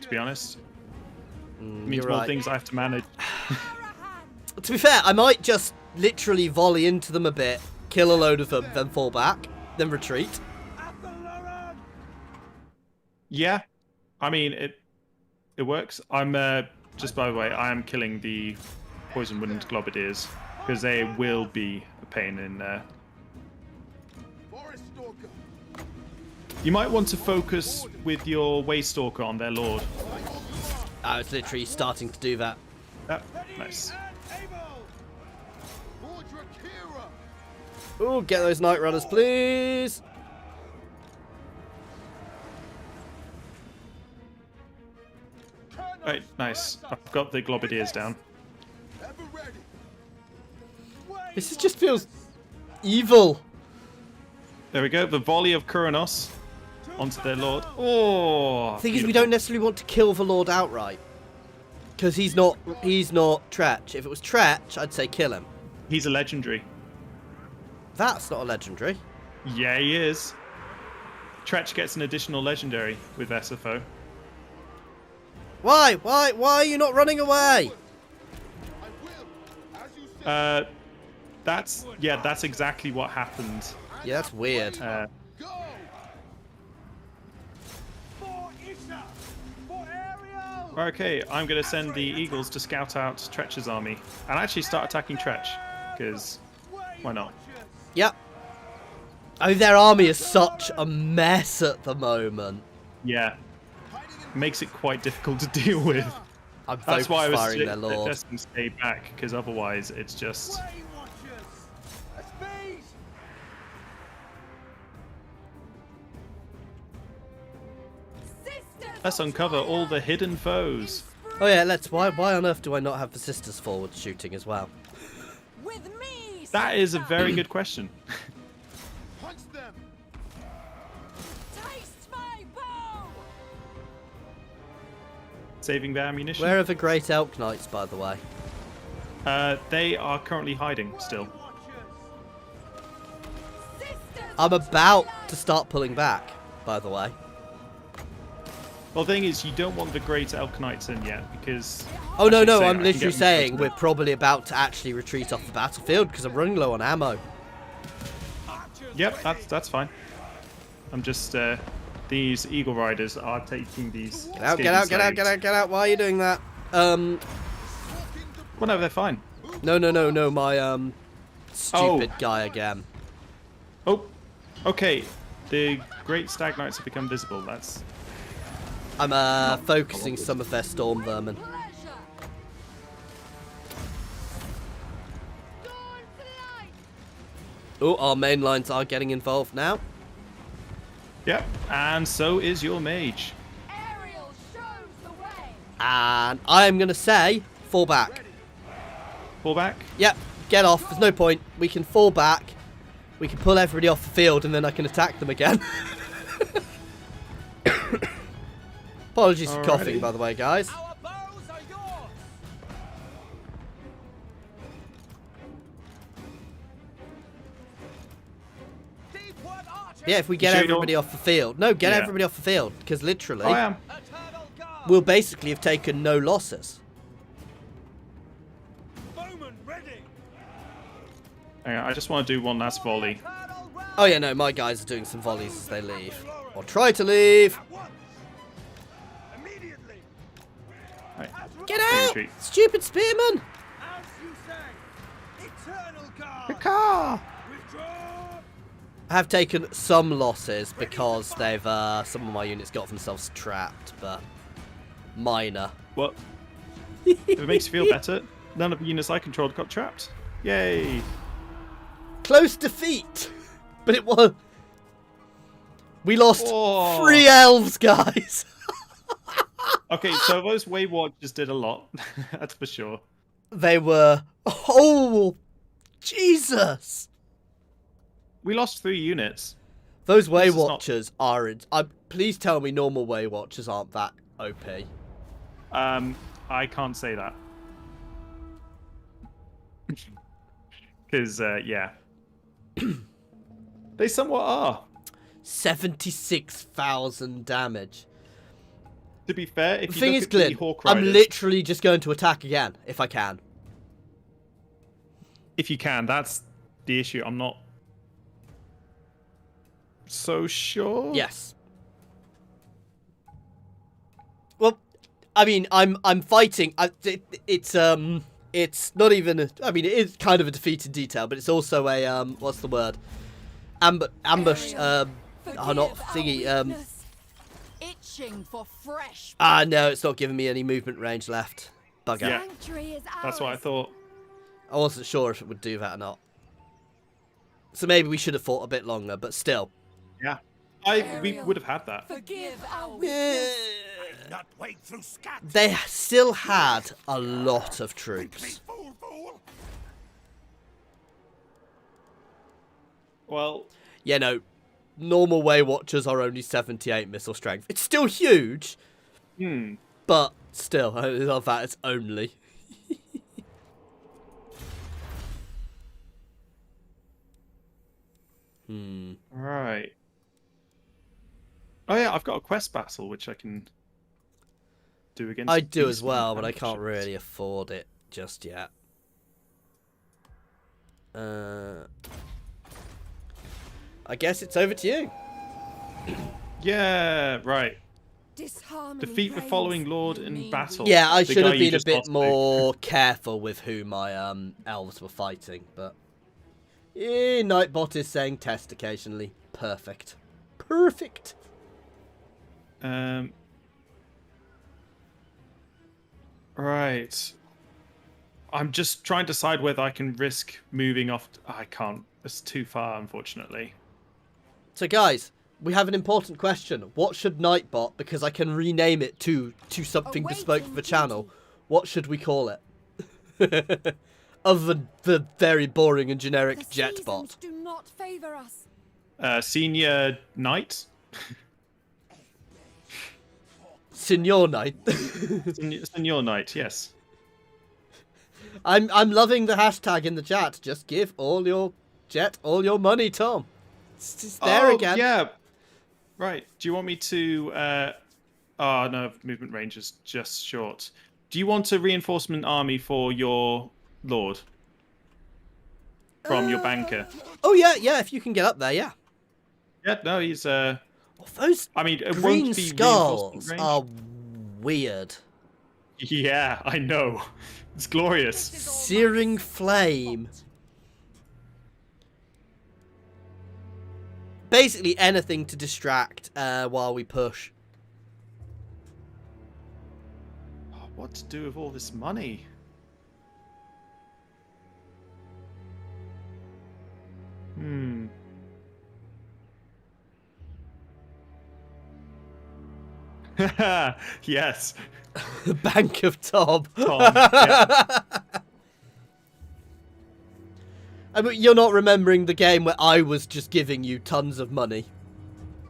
to be honest. It means you're more right. things I have to manage. To be fair, I might just literally volley into them a bit, kill a load of them, then fall back, then retreat. Yeah, I mean it works. I'm just by the way, I am killing the poison wind globadiers because they will be a pain in. You might want to focus with your Waystalker on their lord. I was literally starting to do that. Yep, nice. Oh, get those Night Runners, please. Right, nice. I've got the globadiers down. This just feels evil. There we go. The volley of Kuranos onto their lord. Oh. The thing is, we don't necessarily want to kill the Lord outright. Because he's not Tretch. If it was Tretch, I'd say kill him. He's a legendary. That's not a legendary. Yeah, he is. Tretch gets an additional legendary with SFO. Why? Why are you not running away? That's exactly what happened. Yeah, that's weird. Okay, I'm going to send the Eagles to scout out Tretch's army and actually start attacking Tretch, because why not? Yep. Oh, their army is such a mess at the moment. Yeah. Makes it quite difficult to deal with. I'm That's why I was firing their Lord. just going to stay back, because otherwise it's just... Let's uncover all the hidden foes. Oh yeah, let's. Why on earth do I not have the sisters forward shooting as well? With me. That is a very good question. Taste my bow. Saving their ammunition. Where are the Great Elk Knights, by the way? They are currently hiding still. I'm about to start pulling back, by the way. Well, the thing is, you don't want the Great Elk Knights in yet, because... Oh, no, Actually, no, saying I'm I can literally get them saying close we're enough. probably about to actually retreat off the battlefield because I'm running low on ammo. Yep, that's fine. I'm just... these Eagle Riders are taking these... Get out, get out, get out, get out, get out. Why are you doing that? Well, no, they're fine. No, my, stupid guy again. Oh, okay. The Great Stag Knights have become visible. That's... I'm, focusing some of their storm vermin. Pleasure. Dawn's light. Oh, our main lines are getting involved now. Yep, and so is your mage. Aerial shows the way. And I'm going to say, fall back. Fall back. Yep, get off. There's no point. We can fall back. We can pull everybody off the field, and then I can attack them again. Apologies for coughing, by the way, guys. Our bows are yours. Deep wood archers. Yeah, if we get sure you everybody don't- off the field. No, get Yeah. everybody off the field, because literally, I am. Eternal guard. we'll basically have taken no losses. Bowman ready. Hang on, I just want to do one last volley. Eternal realm. Oh yeah, no, my guys are doing some volleys as they leave. Or try to leave. At once. Immediately. Right. Get Hey, out! retreat. Stupid spearman! As you say. Eternal guard. Car. Withdraw. I have taken some losses because they've, some of my units got themselves trapped, but minor. What? If it makes you feel better, none of the units I controlled got trapped. Yay! Close defeat! But it was... We lost Oh. 3 elves, guys. Okay, so those Waywatchers did a lot. That's for sure. They were... Oh, Jesus. We lost 3 units. Those This is Waywatchers are... please tell me normal Waywatchers aren't that OP. I can't say that. Because, yeah. They somewhat are. 76,000 damage. To be fair, if The you thing look is, at the Glyn, Hawk I'm Riders, literally just going to attack again, if I can. if you can, that's the issue. I'm not so sure. Yes. Well, I mean, I'm fighting. It's not even. I mean, it is kind of a defeated detail, but it's also a what's the word? Ambush. Not thingy. Itching for fresh. No, it's not giving me any movement range left. Bugger. Yeah. Sanctuary is That's what I ours. thought. I wasn't sure if it would do that or not. So maybe we should have fought a bit longer, but still. Yeah. We would have had that. Forgive our Eh, weakness. Not wait through scat. They still had a lot of troops. Fool, fool. Well, Yeah, no. Normal Waywatchers are only 78 missile strength. It's still huge, but still, I love that it's only. right. Oh yeah, I've got a quest battle which I can do against. I do these as well, but I ambushes. can't really afford it just yet. I guess it's over to you. Yeah, right. Disharmony Defeat the reigns. following lord You in mean battle. Yeah, I The should guy have you been a just bit lost to. more careful with who my elves were fighting, but Nightbot is saying test occasionally. Perfect. Perfect. Right. I'm just trying to decide whether I can risk moving off. I can't. It's too far, unfortunately. So guys, we have an important question. What should Nightbot, because I can rename it to something bespoke for the channel, what should we call it? Other than the very boring and generic The Jetbot. seasons do not favor us. Senior Knight? Senior Knight. Senior Knight, yes. I'm loving the hashtag in the chat. Just give all your money, Tom. It's just there again. Yeah. Right. Do you want me to... Oh, no, movement range is just short. Do you want a reinforcement army for your lord? From your banker? Oh yeah, if you can get up there, yeah. Yeah, no, he's... Oh, those I mean, it green won't be skulls reinforcement range. are weird. Yeah, I know. It's glorious. Searing flame. Basically anything to distract while we push. Oh, what to do with all this money? Yes. Bank of Tom. Tom, yeah. I mean, you're not remembering the game where I was just giving you tons of money.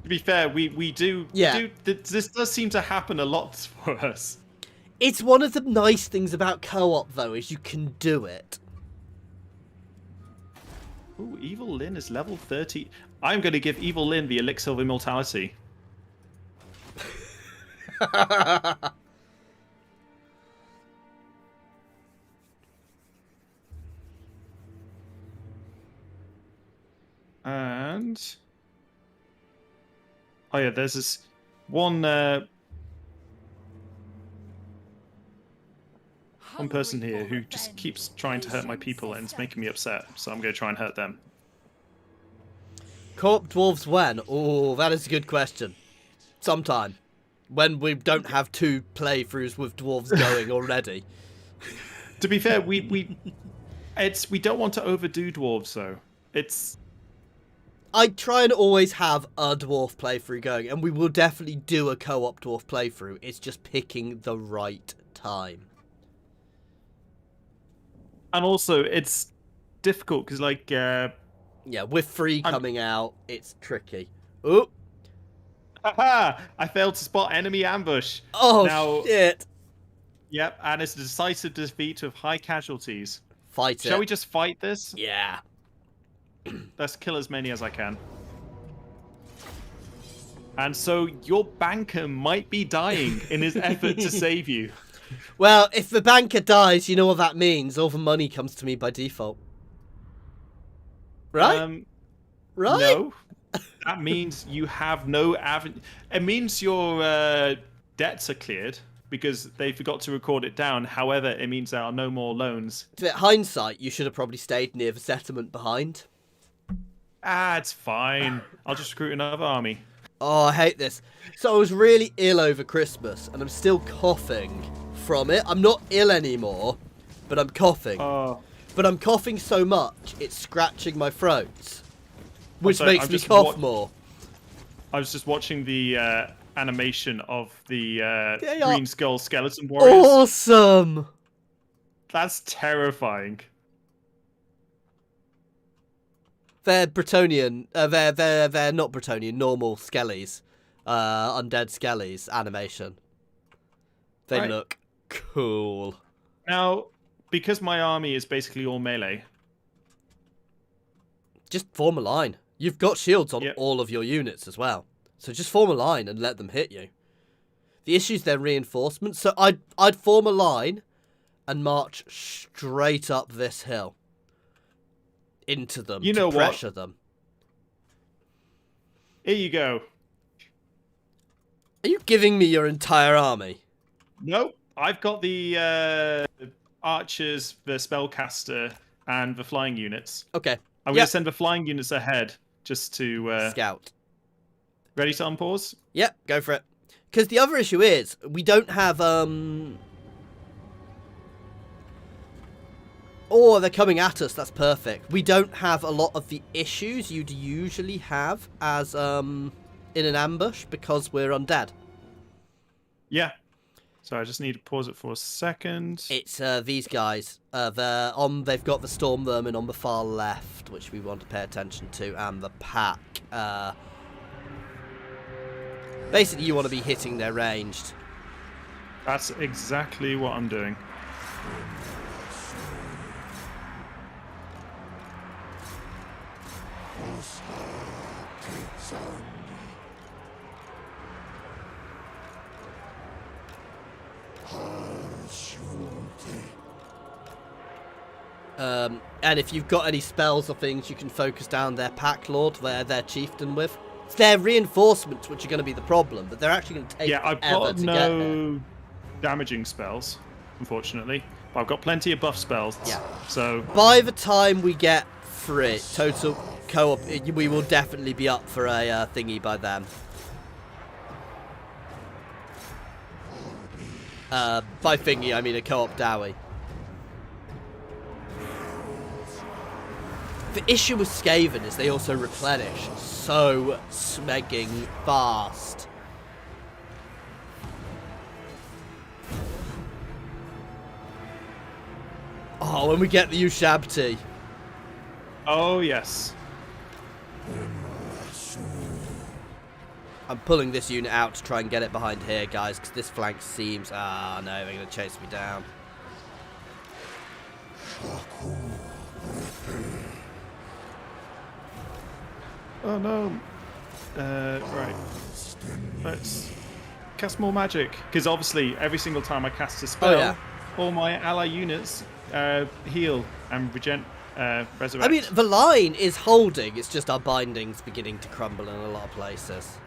To be fair, we do... Yeah. This does seem to happen a lot for us. It's one of the nice things about co-op, though, is you can do it. Ooh, Evil Lyn is level 30. I'm going to give Evil Lyn the Elixir of Immortality. And... Oh yeah, there's this one person here who just keeps trying to hurt my people and it's making me upset, so I'm going to try and hurt them. Korq-Dwarves when? Oh, that is a good question. Sometime. When we don't have 2 playthroughs with dwarves going already. To be fair, we don't want to overdo dwarves though. I try and always have a dwarf playthrough going, and we will definitely do a co-op dwarf playthrough. It's just picking the right time. And also, it's difficult because, like, yeah, with 3 coming out, it's tricky. Oh, haha! I failed to spot enemy ambush. oh Now, shit! Yep, and it's a decisive defeat with high casualties. Fight it. Shall we just fight this? Yeah. Let's kill as many as I can. And so your banker might be dying in his effort to save you. Well, if the banker dies, you know what that means. All the money comes to me by default. Right? Right? No. That means you have no avenue. It means your debts are cleared because they forgot to record it down. However, it means there are no more loans. To hindsight, you should have probably stayed near the settlement behind. Ah, it's fine. I'll just recruit another army. Oh, I hate this. So I was really ill over Christmas, and I'm still coughing from it. I'm not ill anymore, but I'm coughing. But I'm coughing so much, it's scratching my throat, which makes me cough more. I was just watching the animation of the Green Skull Skeleton Warriors. Awesome! That's terrifying. They're Bretonian. They're not Bretonian. Normal skellies, undead skellies animation. They look cool. Now, because my army is basically all melee, just form a line. You've got shields on all of your units as well, so just form a line and let them hit you. The issue is their reinforcements. So I'd form a line and march straight up this hill. Into them to pressure them. Here you go. Are you giving me your entire army? Nope. I've got the archers, the spellcaster, and the flying units. Okay. I'm going to send the flying units ahead just to... scout. Ready to unpause? Yep, go for it. Because the other issue is, we don't have... Oh, they're coming at us. That's perfect. We don't have a lot of the issues you'd usually have as in an ambush because we're undead. Yeah. So I just need to pause it for a second. It's these guys. They've got the storm vermin on the far left, which we want to pay attention to, and the pack. Basically, you want to be hitting their ranged. That's exactly what I'm doing. And if you've got any spells or things, you can focus down their pack lord, their chieftain with. It's their reinforcements which are going to be the problem, but they're actually going to take I've got no damaging spells, unfortunately. But I've got plenty of buff spells. Yeah. So by the time we get through it, total co-op, we will definitely be up for a thingy by then. By thingy, I mean a co-op dowie. The issue with Skaven is they also replenish so smegging fast. Oh, when we get the Ushabti. Oh, yes. I'm pulling this unit out to try and get it behind here, guys, because this flank seems... Ah, no, they're going to chase me down. Oh, no. Right. Let's cast more magic. Because obviously, every single time I cast a spell, all my ally units heal and resurrect. I mean, the line is holding. It's just our binding's beginning to crumble in a lot of places.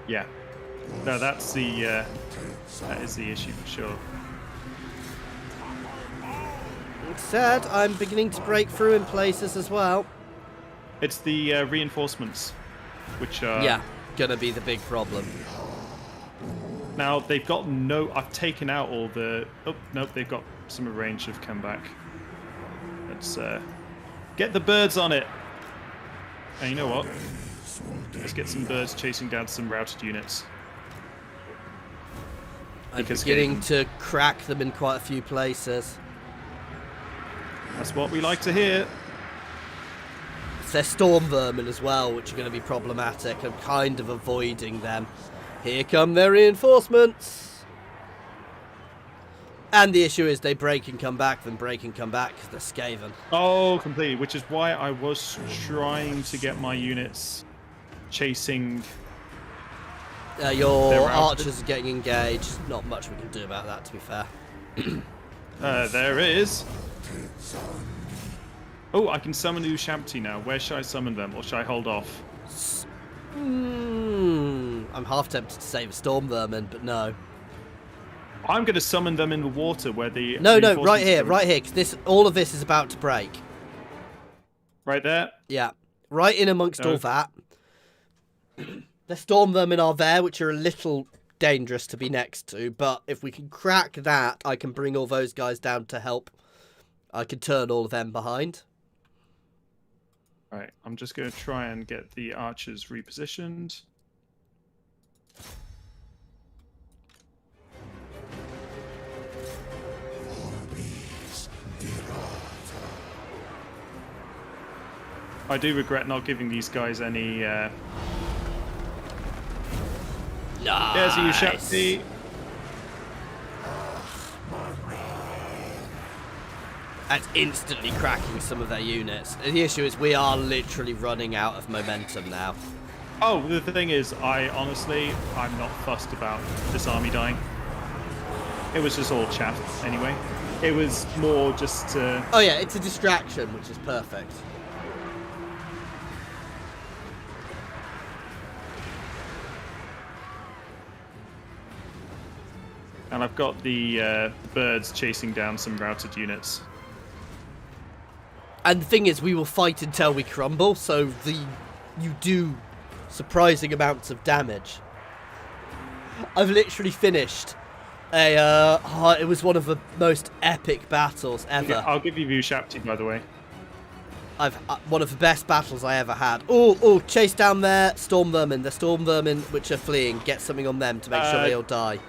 Yeah. No, that's the that is the issue for sure. It's sad. I'm beginning to break through in places as well. It's the reinforcements, which are gonna be the big problem. Now they've got no. I've taken out all the. Oh nope, they've got some range have come back. Let's get the birds on it. And you know what? Let's get some birds chasing down some routed units. I'm beginning to crack them in quite a few places. That's what we like to hear. They're storm vermin as well, which are going to be problematic. I'm kind of avoiding them. Here come their reinforcements. And the issue is they break and come back, then break and come back. They're Skaven. Oh, completely. Which is why I was trying to get my units chasing. Your archers are getting engaged. Not much we can do about that, to be fair. There is. Oh, I can summon Ushabti now. Where should I summon them, or should I hold off? I'm half tempted to save a storm vermin, but no. I'm going to summon them in the water where the No, right here, because all of this is about to break. Right there? Yeah, right in amongst all that. The storm vermin are there, which are a little dangerous to be next to, but if we can crack that, I can bring all those guys down to help. I can turn all of them behind. Right, I'm just going to try and get the archers repositioned. I do regret not giving these guys any. Nice. There's Ushabti. That's instantly cracking some of their units. The issue is we are literally running out of momentum now. Oh, the thing is, I'm not fussed about this army dying. It was just all chaff anyway. It was more just to... Oh yeah, it's a distraction, which is perfect. And I've got the birds chasing down some routed units. And the thing is, we will fight until we crumble, so you do surprising amounts of damage. I've literally finished it was one of the most epic battles ever. I'll give you Ushabti, by the way. One of the best battles I ever had. Oh, chase down there, storm vermin. The storm vermin which are fleeing. Get something on them to make sure they all die.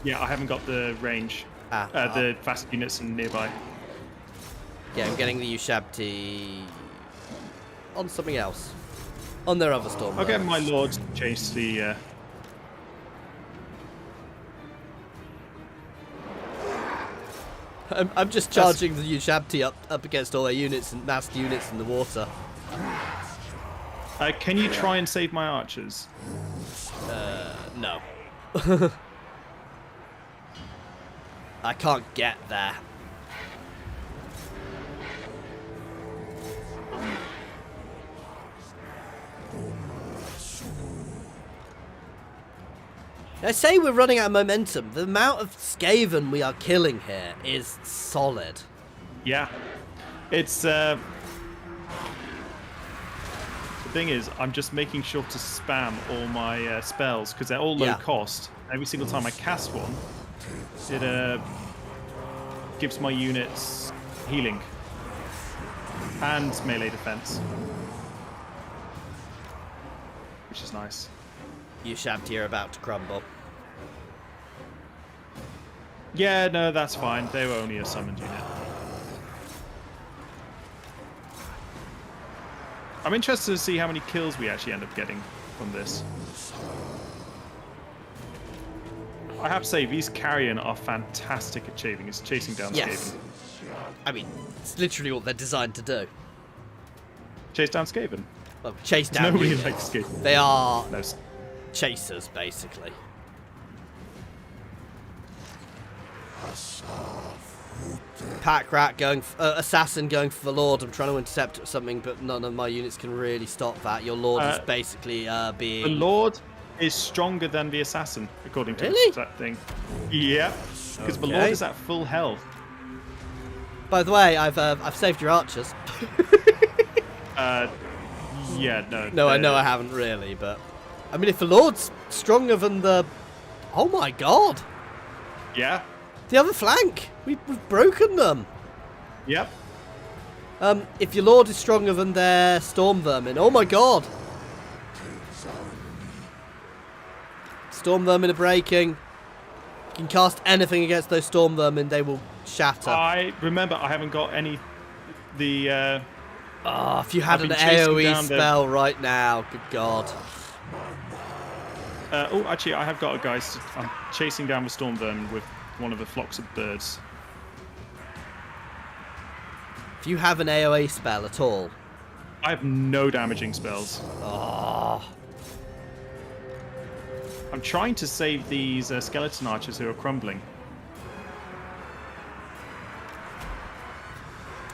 Yeah, I haven't got the range. The fast units in nearby. Yeah, I'm getting the Ushabti on something else. On their other storm. I'll get my lord to chase the... I'm just charging the Ushabti up against all their units and massed units in the water. Can you try and save my archers? No. I can't get there. I say we're running out of momentum. The amount of Skaven we are killing here is solid. Yeah. It's... the thing is, I'm just making sure to spam all my spells, because they're all low cost. Every single time I cast one, it gives my units healing and melee defense, which is nice. Ushabti are about to crumble. Yeah, no, that's fine. They were only a summoned unit. I'm interested to see how many kills we actually end up getting from this. I have to say, these Carrion are fantastic at chasing down Yes. Skaven. I mean, it's literally what they're designed to do. Chase down Skaven? Well, chase down Nobody units. likes Skaven. They are No. chasers, basically. Pack rat going, assassin going for the Lord. I'm trying to intercept something, but none of my units can really stop that. Your Lord is basically being... The Lord is stronger than the assassin, according to that thing. Yeah, because the Lord is at full health. By the way, I've saved your archers. Yeah, no. No, I know I haven't really, but I mean, if the Lord's stronger than the... Oh my God! Yeah. The other flank! We've broken them! Yep. If your lord is stronger than their storm vermin. Oh my god! Storm vermin are breaking. You can cast anything against those storm vermin, they will shatter. I remember I haven't got any... The... Oh, if you had I've an been chasing AoE down spell right now, good god. oh, actually, I have got a guy. I'm chasing down the storm vermin with one of the flocks of birds. If you have an AoE spell at all. I have no damaging spells. Oh. I'm trying to save these skeleton archers who are crumbling.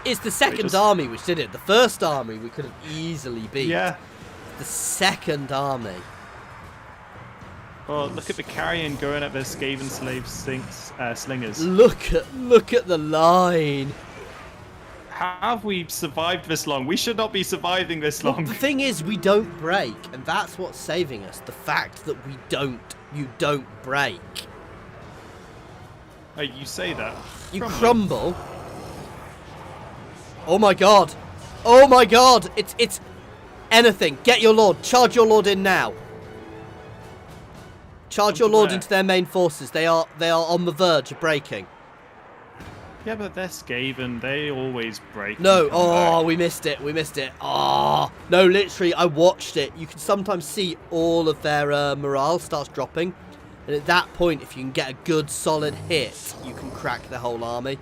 It's the second army which did it. The first army we could have easily beat. Yeah. The second army. Oh, look at the carrion going at their Skaven slave slingers. Look at the line. How have we survived this long? We should not be surviving this long. Well, the thing is, we don't break, and that's what's saving us. The fact that you don't break. Oh, you say that. You crumble. Oh my god. Oh my god. It's anything. Get your lord. Charge your lord in now. Charge your lord into their main forces. They are on the verge of breaking. Yeah, but they're Skaven. They always break. No. Oh, we missed it. We missed it. Oh. No, literally, I watched it. You can sometimes see all of their morale starts dropping. And at that point, if you can get a good, solid hit, you can crack the whole army.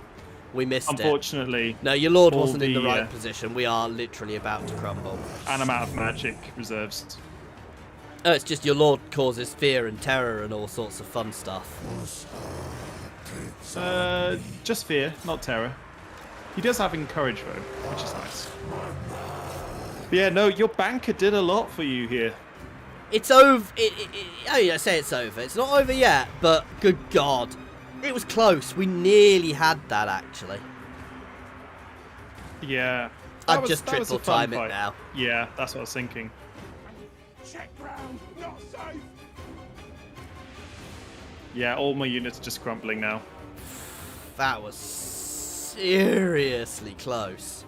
We missed it. Unfortunately. No, your lord wasn't in the right position. We are literally about to crumble. And I'm out of magic reserves. Oh, it's just your lord causes fear and terror and all sorts of fun stuff. Just fear, not terror. He does have encourage though, which is nice. But yeah, no, your banker did a lot for you here. It's over. I say it's over. It's not over yet, but good god. It was close. We nearly had that, actually. Yeah. I'd just triple time it now. Yeah, that's what I was thinking. Check ground, not safe. Yeah, all my units are just crumbling now. That was seriously close.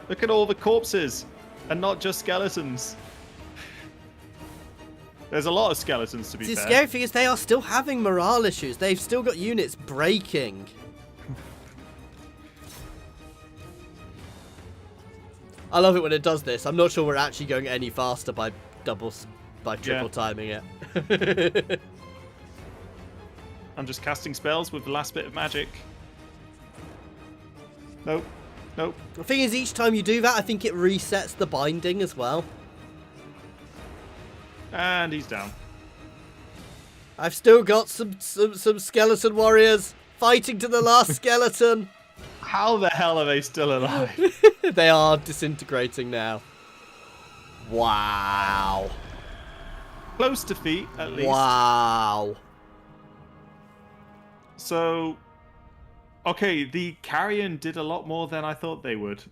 Look at all the corpses, and not just skeletons. There's a lot of skeletons, to be fair. The scary thing is they are still having morale issues. They've still got units breaking. I love it when it does this. I'm not sure we're actually going any faster by triple timing it. I'm just casting spells with the last bit of magic. Nope. Nope. The thing is, each time you do that, I think it resets the binding as well. And he's down. I've still got some skeleton warriors fighting to the last skeleton. How the hell are they still alive? They are disintegrating now. Wow. Close defeat, at least. Wow. So, okay, the carrion did a lot more than I thought they would.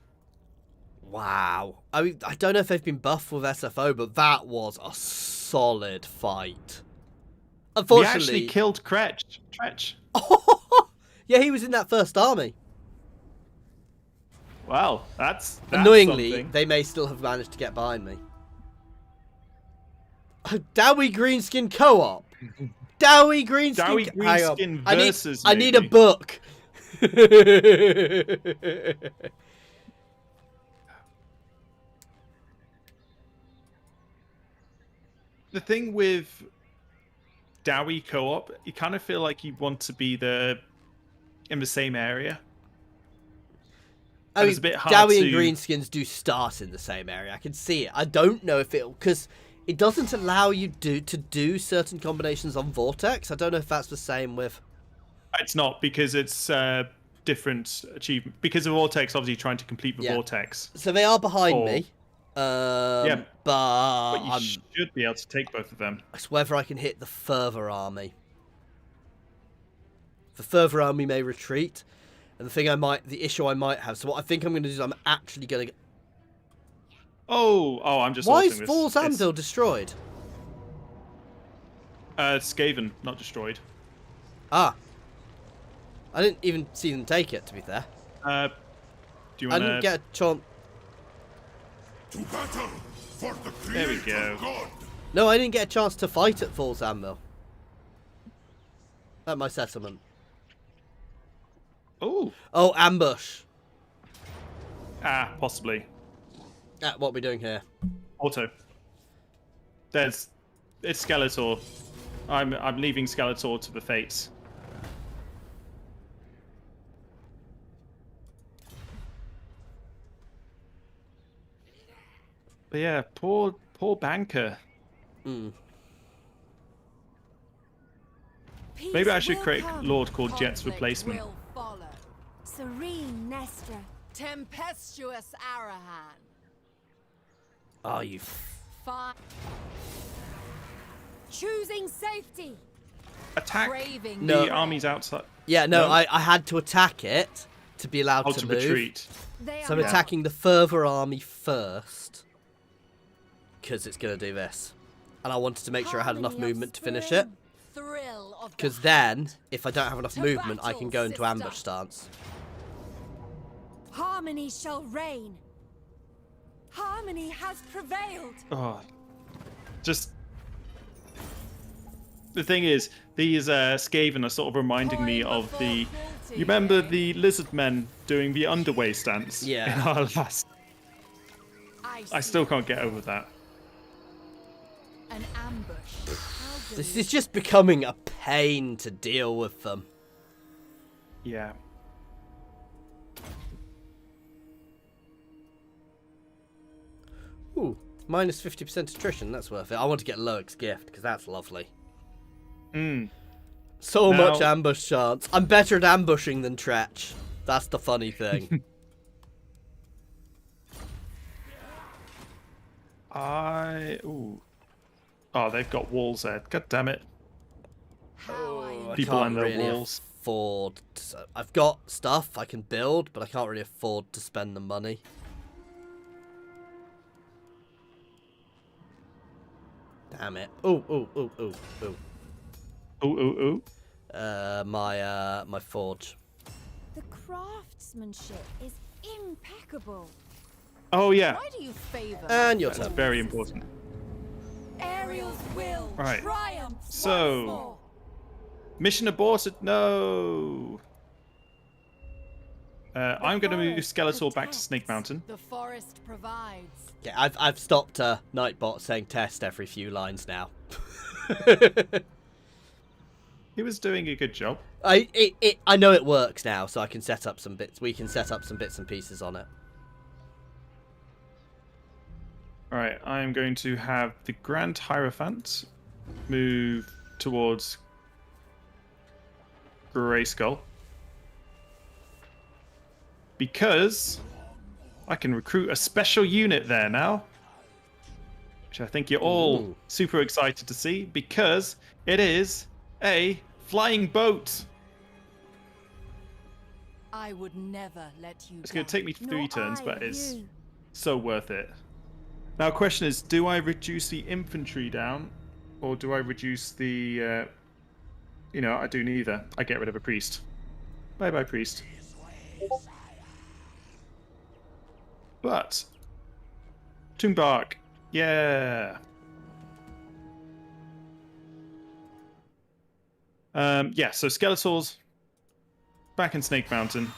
Wow. I mean, I don't know if they've been buffed with SFO, but that was a solid fight. Unfortunately, We actually killed Tretch. Yeah, he was in that first army. Wow, that's Annoyingly, something. they may still have managed to get behind me. Dowie Greenskin co-op. Dowie Greenskin. Dowie Greenskin versus. I need a book. The thing with Dowie co-op, you kind of feel like you want to be in the same area. I mean, it's a bit hard Dowie to... and Greenskins do start in the same area. I can see it. I don't know if it'll... Because it doesn't allow you to do certain combinations on Vortex. I don't know if that's the same with... It's not, because it's different achievement. Because of Vortex, obviously trying to complete the Vortex. So they are behind me. Yeah, but you should be able to take both of them. It's whether I can hit the further army. The further army may retreat. And the issue I might have. So what I think I'm going to do is I'm actually going to... Oh, I'm just... Why is Thor's Anvil destroyed? It's Skaven, not destroyed. Ah. I didn't even see them take it, to be fair. Do Do you I want didn't get a chance. To battle for the There we creator go. God. No, I didn't get a chance to fight at Falls Anvil. At my settlement. Oh. Oh, ambush. Ah, possibly. What are we doing here? Auto. It's Skeletor. I'm leaving Skeletor to the fates. But yeah, poor banker. Maybe I should create a lord called Jet's Conflict replacement. will follow. Serene Nestra. Tempestuous Arahan. Oh, you... Fine. Choosing safety. Attack Braving No. the armies outside. Yeah, no, No? I had to attack it to be allowed Oh, to to move. retreat. They So I'm are attacking the further army first. Because it's going to do this. And I wanted to make sure I had enough Harmony of movement to finish it. spring. Thrill of the Because then, if I don't have enough To movement, I can battle, go into ambush sister. stance. Harmony shall reign. Harmony has prevailed. Oh, just the thing is, these Skaven are sort of reminding me Toil of the. before cruelty, You remember eh? the lizard men doing the underway stance? Yeah. In our last. I see still can't get over that. an ambush. How This is just becoming a pain to deal with them. Yeah. Ooh, minus 50% attrition, that's worth it. I want to get Loic's gift, because that's lovely. So Now- much ambush chance. I'm better at ambushing than Tretch. That's the funny thing. Ooh. Oh, they've got walls there. God damn it. how I I People can't and their really walls. afford to, I've got stuff I can build, but I can't really afford to spend the money. Damn it. Ooh, ooh, ooh, ooh, ooh. Ooh, ooh, ooh. My forge. The craftsmanship is impeccable. Oh, yeah. Why do you favor And your That's turn. very important. Ariel's will Right. triumph So- once more. Mission aborted. No. I'm going to move forest Skeletor back to protects. Snake Mountain. The forest provides. Yeah, I've stopped Nightbot saying test every few lines now. He was doing a good job. I know it works now, so I can set up some bits. We can set up some bits and pieces on it. Alright, I'm going to have the Grand Hierophant move towards Greyskull. Because I can recruit a special unit there now. Which I think you're all Ooh. super excited to see, because it is a flying boat. I would never let you It's going to down. take me 3 Nor turns, I but it's you. so worth it. Now, question is, do I reduce the infantry down, or do I reduce the? I do neither. I get rid of a priest. Bye, bye, priest. But Toonbark, yeah. Yeah. So Skeletor's back in Snake Mountain.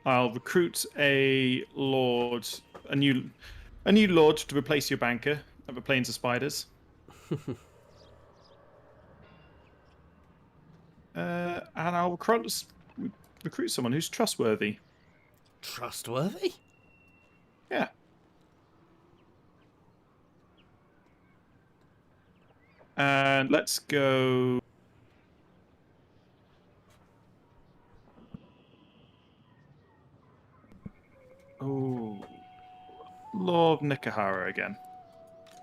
I'll recruit a lord, a new lord to replace your banker of the Plains of Spiders. And I'll recruit someone who's trustworthy. Trustworthy? Yeah. And let's go. Oh, Law of Nikahara again.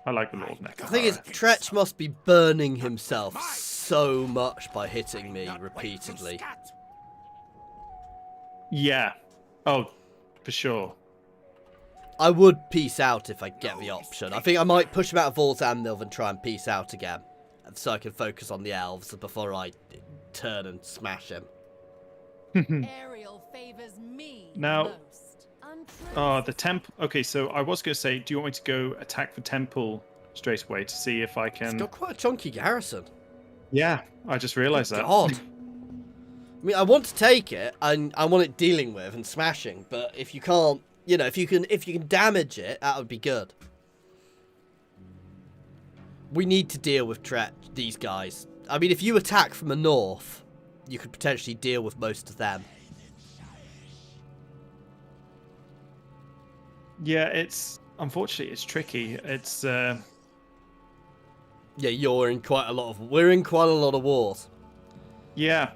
I like the Law of Nikahara. The thing is, Tretch must be burning himself so much by hitting me repeatedly. Yeah. Oh, for sure. I would peace out if I get the option. I think I might push him out of Vault Anvil and try and peace out again. So I can focus on the elves before I turn and smash him. Ariel favors me Now- most. The temp. Okay, so I was going to say, do you want me to go attack the temple straight away to see if I It's can? got quite a chunky garrison. Yeah, I just realised that. God. I mean, I want to take it, and I want it dealing with and smashing. But if you can't, you know, if you can damage it, that would be good. We need to deal with these guys. I mean, if you attack from the north, you could potentially deal with most of them. Yeah, unfortunately it's tricky. It's Yeah, we're in quite a lot of wars. Yeah.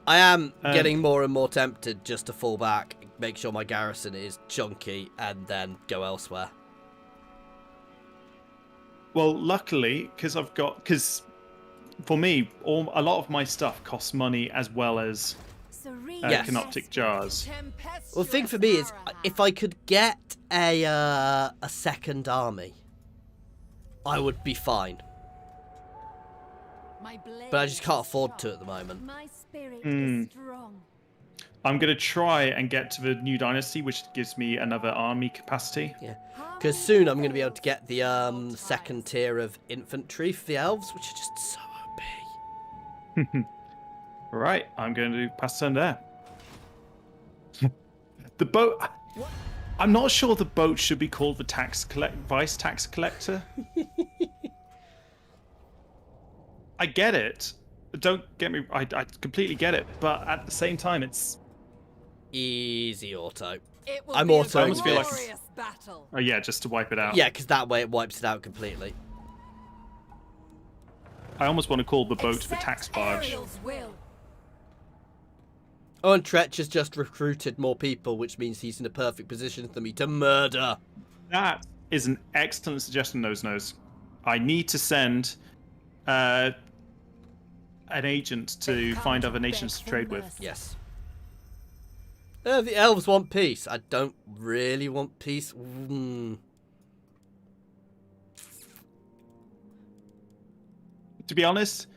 I am getting more and more tempted just to fall back, make sure my garrison is chunky, and then go elsewhere. Well, luckily, because for me, a lot of my stuff costs money as well as Yes. canoptic jars. Well, the thing for me is, if I could get a second army, I would be fine. But I just can't afford to at the moment. My spirit is strong. I'm going to try and get to the new dynasty, which gives me another army capacity. Yeah, because soon I'm going to be able to get the second tier of infantry for the elves, which are just so OP. Right, I'm going to pass turn there. The boat. I'm not sure the boat should be called the vice tax collector. I get it. Don't get me. I completely get it, but at the same time, it's Easy auto. I'm also- I almost feel like- battle. oh yeah, just to wipe it out. Yeah, because that way it wipes it out completely. I almost want to call the boat the tax barge. Ariel's will. Oh, and Tretch has just recruited more people, which means he's in a perfect position for me to murder. That is an excellent suggestion, Nose. I need to send an agent to find other nations to trade with. Yes. The elves want peace. I don't really want peace. To be honest,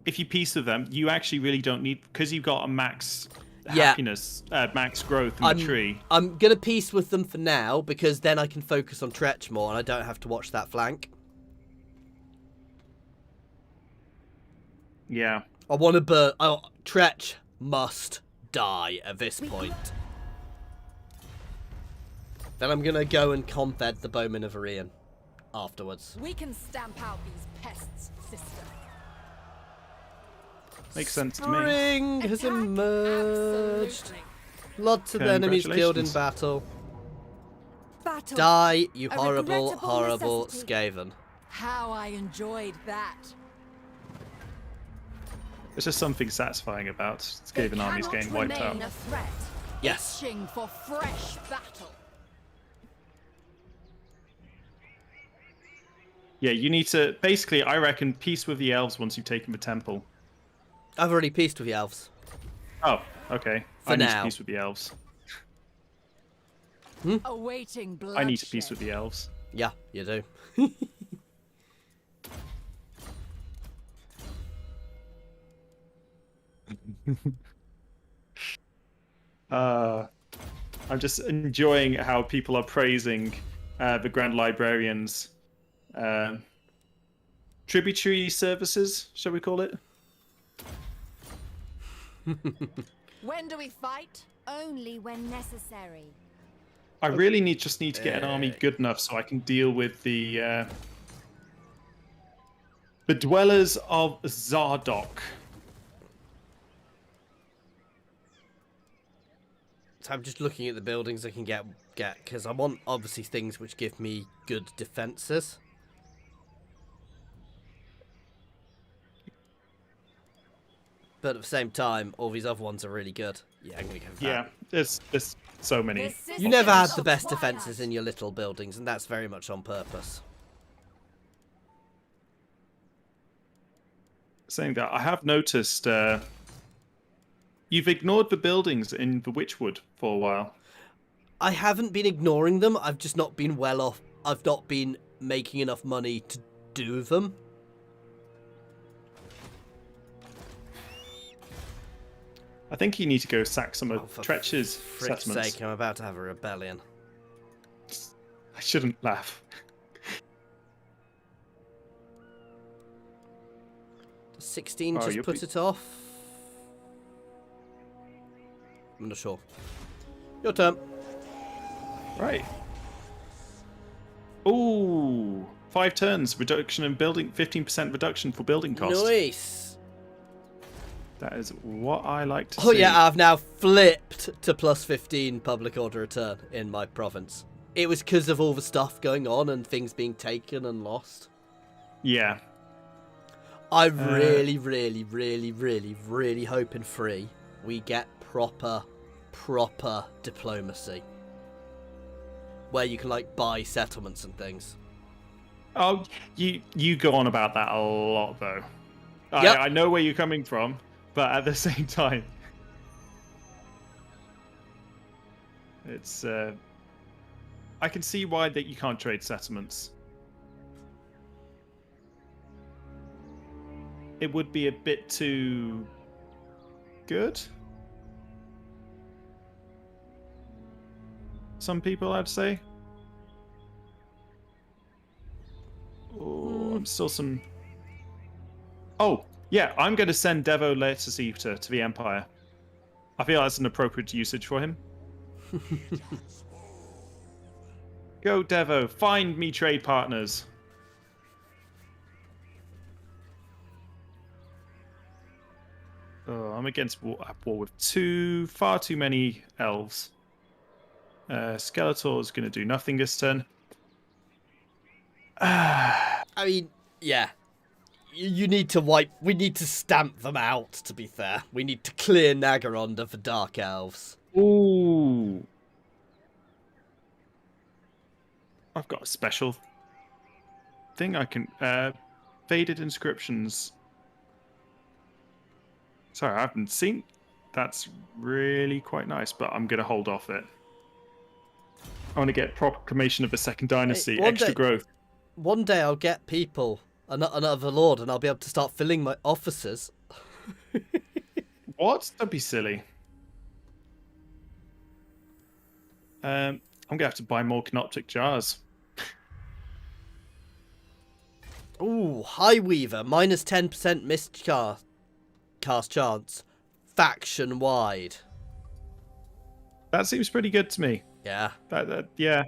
if you peace with them, you actually really don't need, because you've got a max Yeah. happiness, max growth in the tree. I'm going to peace with them for now, because then I can focus on Tretch more, and I don't have to watch that flank. Yeah. I want to burn... Oh, Tretch must die at this point. Then I'm going to go and confed the Bowmen of Orion afterwards. We can stamp out these pests, sister. Makes sense to me. Spring has Attack, emerged. absolutely. Lots of enemies killed in Congratulations. battle. Battle. Die, you A horrible, regrettable horrible necessity. Skaven. How I enjoyed that. There's just something satisfying about Skaven They armies cannot getting wiped remain out. a threat. Yes. Itching for fresh battle. Yeah, you need to, basically, I reckon, peace with the elves once you've taken the temple. I've already peaced with the elves. Oh, okay. For I need now. to peace with the elves. Awaiting bloodshed. I need to peace with the elves. Yeah, you do. I'm just enjoying how people are praising the Grand Librarian's tributary services, shall we call it? When do we fight? Only when necessary. I really just need to get an army good enough so I can deal with the dwellers of Zardok. So I'm just looking at the buildings I can get because I want obviously things which give me good defenses. But at the same time, all these other ones are really good. Yeah, I'm gonna go for Yeah, that. there's so many. You never had the of best Twilight. defenses in your little buildings, and that's very much on purpose. Saying that, I have noticed you've ignored the buildings in the Witchwood for a while. I haven't been ignoring them. I've just not been well off. I've not been making enough money to do them. I think you need to go sack some of For Tretch's frick's settlements. sake, I'm about to have a rebellion. I shouldn't laugh. Does 16 Oh, just you'll put be- it off? I'm not sure. Your turn. Right. Ooh, 5 turns reduction in building, 15% reduction for building cost. Nice. That is what I like to see. Oh yeah, I've now flipped to plus 15 public order return in my province. It was because of all the stuff going on and things being taken and lost. Yeah. I really, really, really, really, really hope in free we get proper diplomacy. Where you can, like, buy settlements and things. Oh, you go on about that a lot, though. Yep. I know where you're coming from, but at the same time, it's I can see why that you can't trade settlements. It would be a bit too good. Some people, I'd say. Oh, I'm still some. Oh, yeah, I'm going to send Devo Legacy to the Empire. I feel that's an appropriate usage for him. Go, Devo. Find me trade partners. Oh, I'm against war with far too many elves. Skeletor is going to do nothing this turn. I mean, yeah. You need to wipe... We need to stamp them out, to be fair. We need to clear Nagaronda of the Dark Elves. Ooh. I've got a special thing I can... faded inscriptions. Sorry, I haven't seen... That's really quite nice, but I'm going to hold off it. I want to get Proclamation of the Second Dynasty, Hey, extra growth. One day I'll get people, another lord, and I'll be able to start filling my offices. What? Don't be silly. I'm going to have to buy more Canoptic jars. Ooh, Highweaver, minus 10% missed cast chance. Faction wide. That seems pretty good to me. Yeah. Yeah.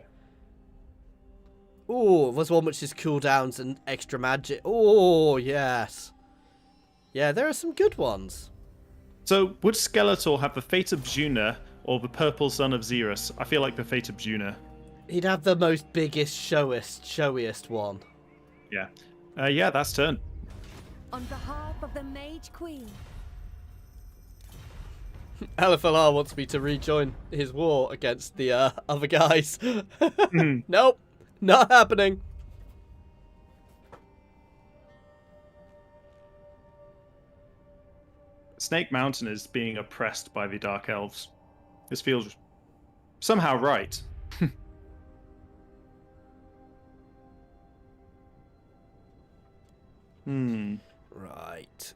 Ooh, there's one which is cooldowns and extra magic. Oh, yes. Yeah, there are some good ones. So, would Skeletor have the Fate of Juna or the Purple Sun of Xerus? I feel like the Fate of Juna. He'd have the most biggest, showiest one. Yeah. Yeah, that's turn. On behalf of the Mage Queen, LFLR wants me to rejoin his war against the other guys. Nope, not happening. Snake Mountain is being oppressed by the Dark Elves. This feels somehow right. Right.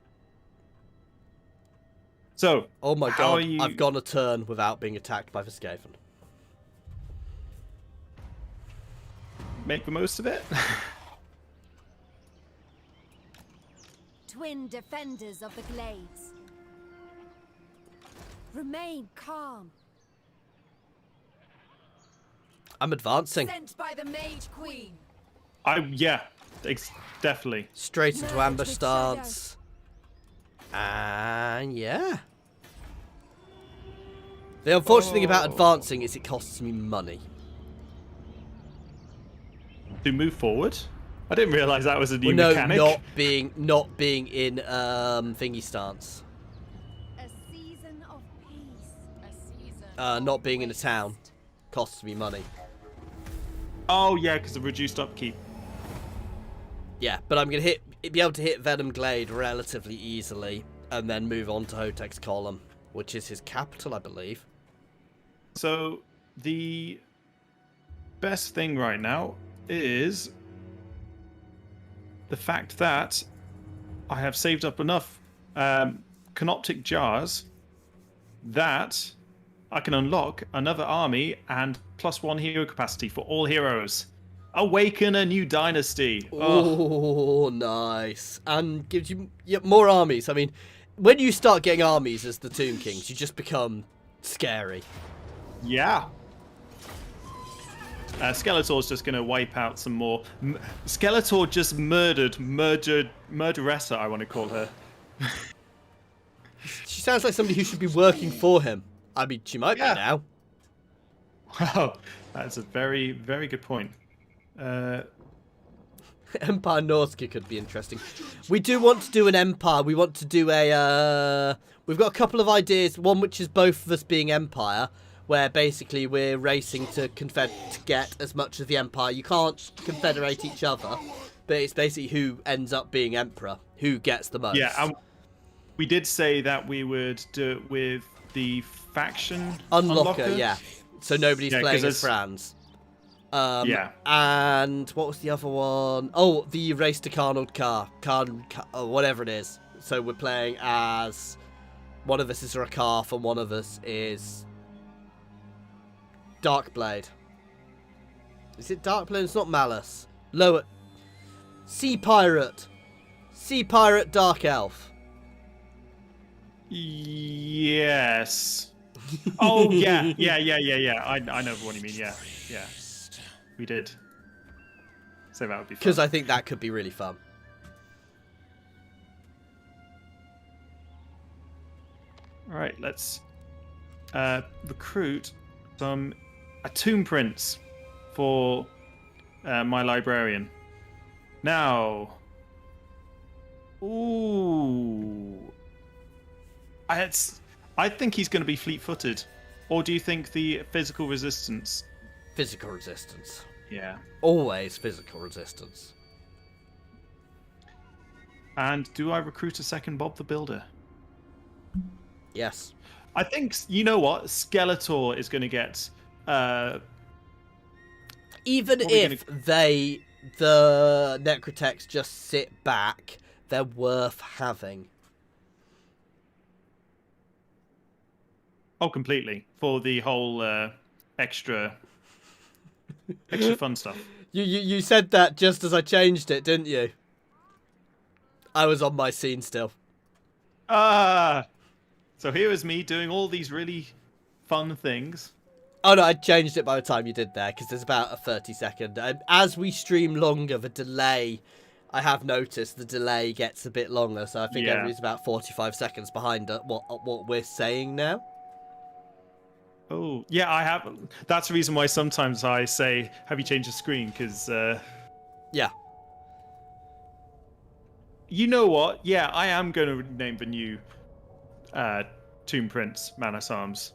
So, Oh my how god, are you... I've gone a turn without being attacked by the Skaven. Make the most of it? twin defenders of the glades. Remain calm. I'm advancing. Sent by the Mage Queen. Yeah, definitely. Straight into Merge ambush with stance. And yeah. The unfortunate thing about advancing is it costs me money. To move forward? I didn't realize that was a new Well, no, mechanic. not being in thingy stance. A season of peace. A season. Not being in a town costs me money. Oh yeah, because of reduced upkeep. Yeah, but I'm gonna be able to hit Venom Glade relatively easily, and then move on to Hotek's Column, which is his capital, I believe. So the best thing right now is the fact that I have saved up enough canoptic jars that I can unlock another army and +1 hero capacity for all heroes. Awaken a new dynasty. Oh, nice. And gives you more armies. I mean, when you start getting armies as the Tomb Kings, you just become scary. Yeah. Skeletor's just going to wipe out some more. Skeletor just murderessa, I want to call her. She sounds like somebody who should be working for him. I mean, she might be now. Wow, that's a very, very good point. Empire Norska could be interesting. We do want to do an Empire. We want to do a... we've got a couple of ideas. One which is both of us being Empire, where basically we're racing to get as much of the Empire. You can't confederate each other, but it's basically who ends up being Emperor, who gets the most. Yeah, we did say that we would do it with the faction Unlocker, yeah. So nobody's playing as Franz. Yeah. And what was the other one? Oh, the race to Carnold Car. Whatever it is. So we're playing as... one of us is Rakarth and one of us is... Darkblade. Is it Darkblade? It's not Malice. Lower... Sea Pirate. Sea Pirate Dark Elf. Yes. Oh, yeah. I know what you mean. Yeah. We did. So that would be fun. Because I think that could be really fun. All right, let's recruit a tomb prince for my librarian. Now, ooh, I think he's going to be fleet-footed, or do you think the physical resistance? Physical resistance. Yeah. Always physical resistance. And do I recruit a second Bob the Builder? Yes. I think, you know what? Skeletor is going to get... Even if the Necrotechs just sit back, they're worth having. Oh, completely. For the whole extra fun stuff. You said that just as I changed it, didn't you? I was on my scene still. So here is me doing all these really fun things. Oh no, I changed it by the time you did there, because there's about a 30-second. As we stream longer, the delay, I have noticed the delay gets a bit longer, so I think everybody's about 45 seconds behind what we're saying now. Oh, yeah, I have. That's the reason why sometimes I say, have you changed the screen? Because, yeah. You know what? Yeah, I am going to name the new Tomb Prince Man at Arms.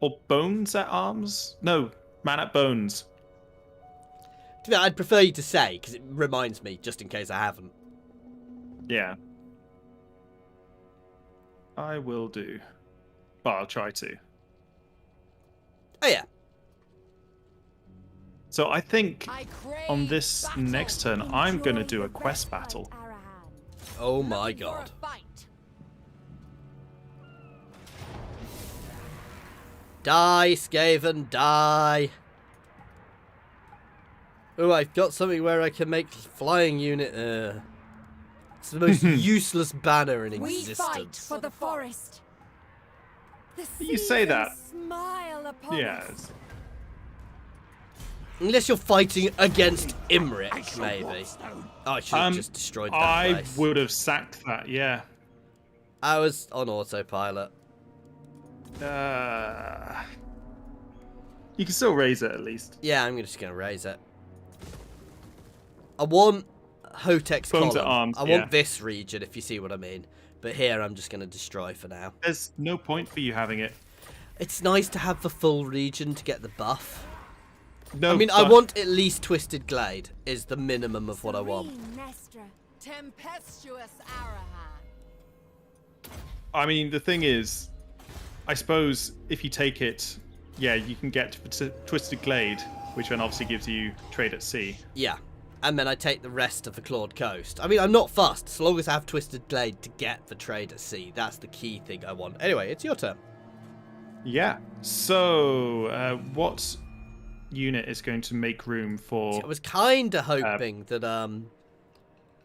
Or Bones at Arms? No, Man at Bones. I'd prefer you to say, because it reminds me, just in case I haven't. Yeah. I will do. Well, I'll try to. Oh, yeah. So I think I crave on this battle. next turn, I'm going to Enjoy do a the quest respite, battle. Arahan. Oh my Ready for a god. fight. Die, Skaven, die. Oh, I've got something where I can make flying unit. It's the most useless banner in We existence. fight For the forest. The You say that. seasons Smile upon Yeah. us. Unless you're fighting against Imric, maybe. Oh, I should have just destroyed that I place. would have sacked that, yeah. I was on autopilot. You can still raise it at least. Yeah, I'm just going to raise it. I want Hotek's Bones column. at arms, I yeah. want this region, if you see what I mean. But here, I'm just going to destroy for now. There's no point for you having it. It's nice to have the full region to get the buff. No, I mean, I but- want at least Twisted Glade is the minimum of what I want. Serene Nestra. Tempestuous Arahan. I mean, the thing is, I suppose if you take it, yeah, you can get Twisted Glade, which then obviously gives you trade at sea. Yeah. and then I take the rest of the Clawed Coast. I mean, I'm not fussed, as long as I have Twisted Blade to get the trade at sea. That's the key thing I want. Anyway, it's your turn. Yeah. So, what unit is going to make room for... I was kind of hoping that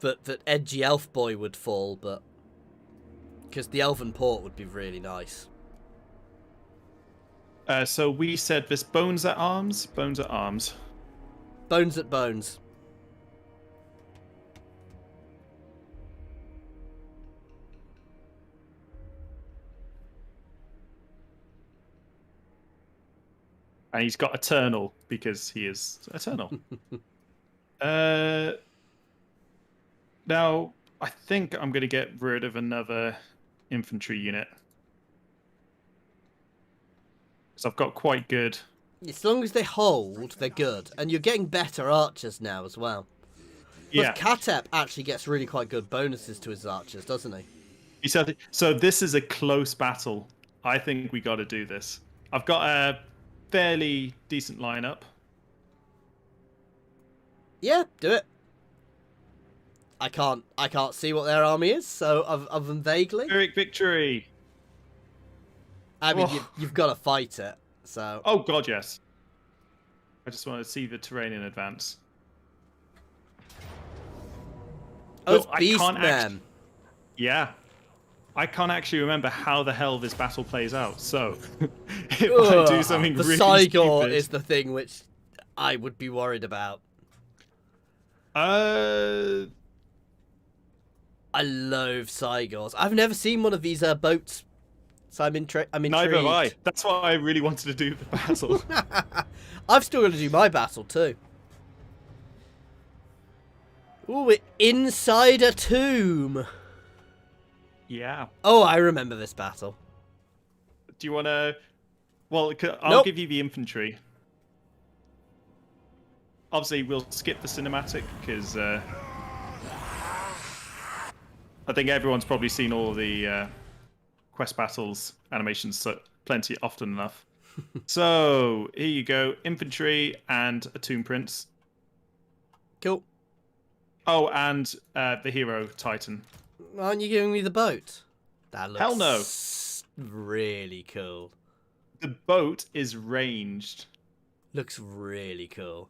that edgy elf boy would fall, but because the elven port would be really nice. So we said this bones at arms. Bones at arms. Bones at bones. And he's got Eternal because he is Eternal. Now, I think I'm going to get rid of another infantry unit. Because I've got quite good... As long as they hold, they're good. And you're getting better archers now as well. Yeah. But Khatep actually gets really quite good bonuses to his archers, doesn't he? He said, so this is a close battle. I think we got to do this. I've got a fairly decent lineup. Yeah, do it. I can't see what their army is, so other than vaguely. Pyrrhic victory. I mean, Oh. you've got to fight it. So. Oh god, yes. I just want to see the terrain in advance. Oh, it's Look, I can't Beastman. Yeah. I can't actually remember how the hell this battle plays out, so if I do something the really Cygor stupid... is the thing which I would be worried about. Uh... I loathe Cygors. I've never seen one of these boats, so I'm intrigued. Neither have I. That's why I really wanted to do the battle. I've still got to do my battle too. Ooh, we're inside a tomb. Yeah. Oh, I remember this battle. Do you want to... Well, I'll Nope. give you the infantry. Obviously, we'll skip the cinematic, because I think everyone's probably seen all the quest battles animations plenty often enough. So, here you go. Infantry and a Tomb Prince. Cool. Oh, and the hero, Titan. Aren't you giving me the boat? That looks Hell no. Really cool. The boat is ranged. Looks really cool.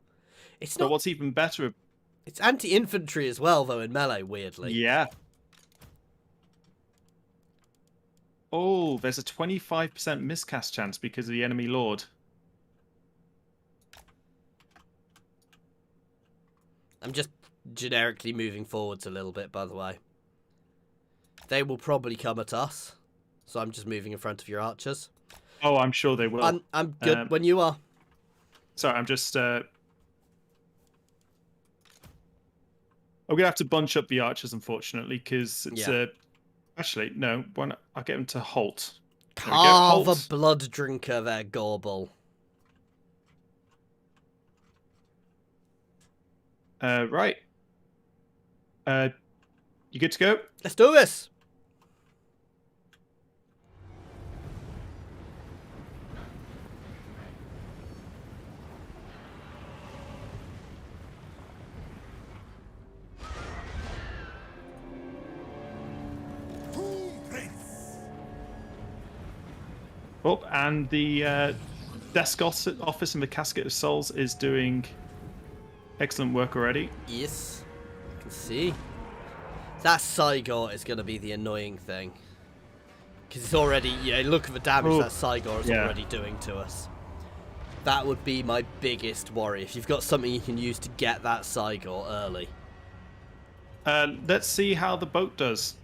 It's But not. what's even better... It's anti-infantry as well, though, in melee. Weirdly. Yeah. Oh, there's a 25% miscast chance because of the enemy lord. I'm just generically moving forwards a little bit, by the way. They will probably come at us, so I'm just moving in front of your archers. Oh, I'm sure they will. I'm good when you are. Sorry, I'm just... I'm going to have to bunch up the archers, unfortunately, because it's Yeah. Actually, no. I'll get them to halt. There we go, Carve halt. a blood drinker there, Gorble. Right. You good to go? Let's do this. Oh, and the desk office in the Casket of Souls is doing excellent work already. Yes, I can see. That Cygor is going to be the annoying thing. Because it's already, look at the damage that Cygor is already doing to us. That would be my biggest worry. If you've got something you can use to get that Cygor early. Let's see how the boat does.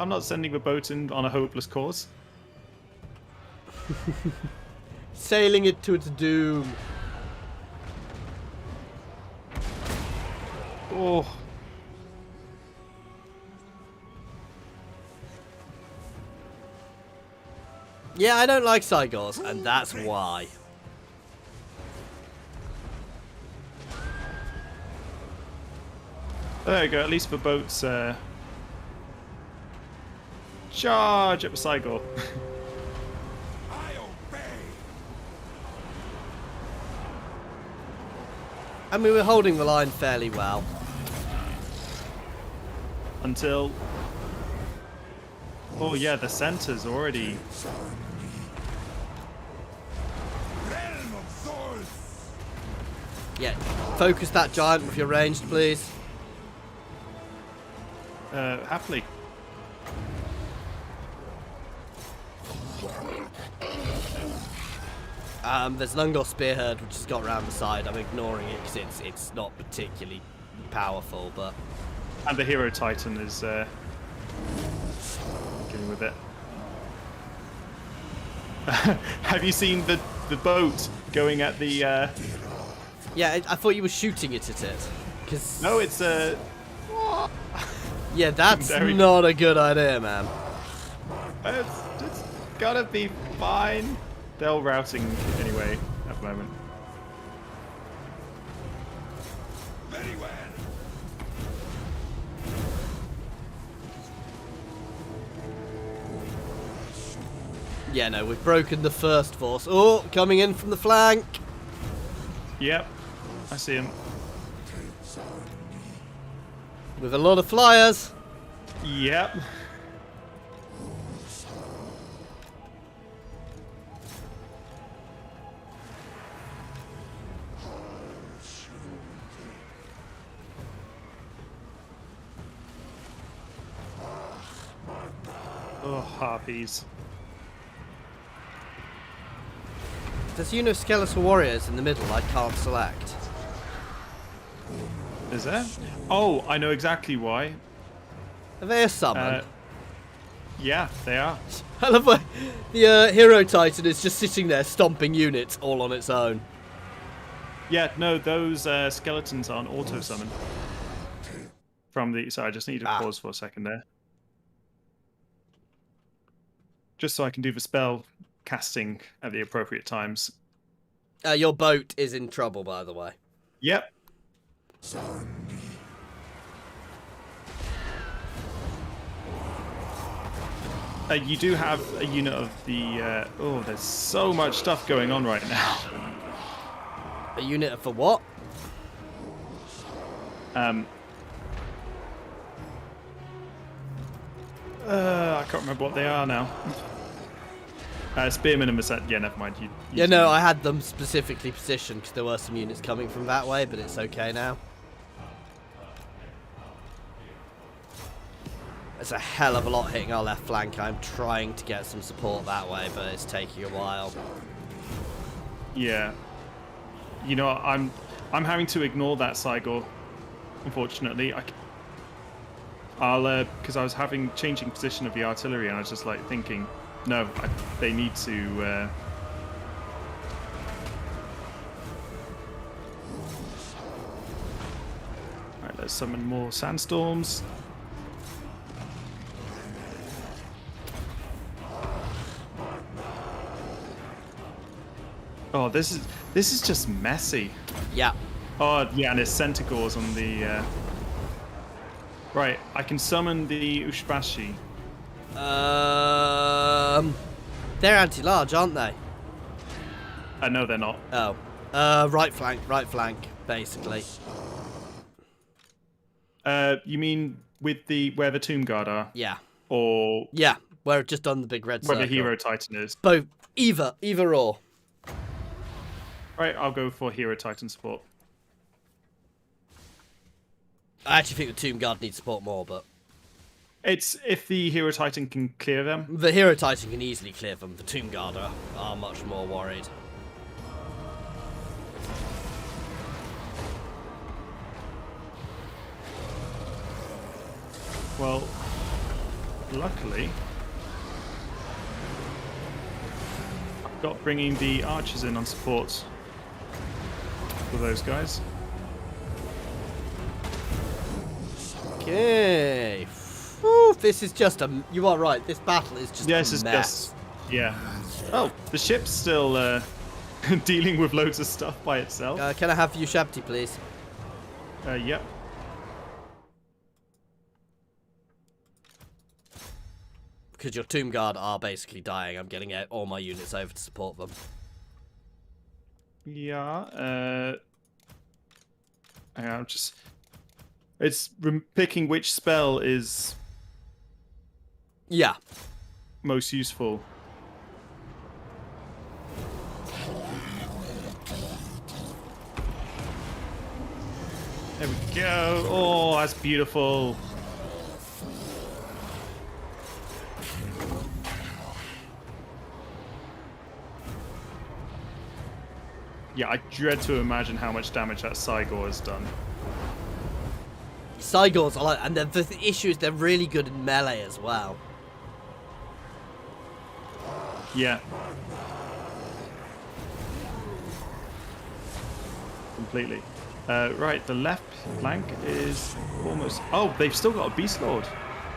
I'm not sending the boat in on a hopeless cause. Sailing it to its doom. Oh. Yeah, I don't like Cygors, and that's why. There you go, at least the boat's charge at the Cygor. I obey. I mean, we're holding the line fairly well. Until... Oh yeah, the center's already... Realm of souls. Yeah, focus that giant with your ranged, please. Happily. There's an Ungor Spearhead which has got around the side. I'm ignoring it because it's not particularly powerful, but... And the Hero Titan is dealing with it. Have you seen the boat going at the... Yeah, I thought you were shooting it at it. Cause... No, it's Yeah, that's not a good idea, man. It's gotta be fine. They're all routing anyway at the moment. Very well. Yeah, no, we've broken the first force. Oh, coming in from the flank. Yep, I see him. With a lot of flyers. Yep. Oh, harpies. There's unit of skeletal warriors in the middle I can't select. Is there? Oh, I know exactly why. Are they a summon? Yeah, they are. I love why the Hero Titan is just sitting there stomping units all on its own. Yeah, no, those skeletons are an auto summon. From the... Sorry, I just need to pause for a second there. Just so I can do the spell casting at the appropriate times. Your boat is in trouble, by the way. Yep. You do have a unit of the... oh, there's so much stuff going on right now. A unit for what? I can't remember what they are now. Spearmen and Merced... Yeah, never mind. Yeah, no, I had them specifically positioned because there were some units coming from that way, but it's okay now. There's a hell of a lot hitting our left flank. I'm trying to get some support that way, but it's taking a while. Yeah. You know, I'm having to ignore that Cygor, unfortunately. I'll because I was changing position of the artillery, and I was just like thinking, no, they need to. Alright, let's summon more sandstorms. Oh, this is just messy. Yeah. Oh, yeah, and there's Centaurs on the... Right, I can summon the Ushbashi. They're anti-large, aren't they? No, they're not. Oh. Right flank, basically. You mean with where the Tomb Guard are? Yeah. Or... Yeah, we're just on the big red circle. Where the Hero Titan is. Both. Either or. Right, I'll go for Hero Titan support. I actually think the Tomb Guard needs support more, but... It's if the Hero Titan can clear them. The Hero Titan can easily clear them. The Tomb Guard are much more worried. Well, luckily... I've got bringing the archers in on support for those guys. Okay. Whew, this is just a... You are right. This battle is just a mess. Just... Yeah. Oh, the ship's still dealing with loads of stuff by itself. Can I have Ushabti, please? Yep. Because your Tomb Guard are basically dying. I'm getting all my units over to support them. Yeah. I'm just... It's picking which spell is Yeah. most useful. There we go. Oh, that's beautiful. Yeah, I dread to imagine how much damage that Cygor has done. Cygors are like, and the issue is they're really good in melee as well. Yeah. Completely. Right, the left flank is almost... Oh, they've still got a Beast Lord.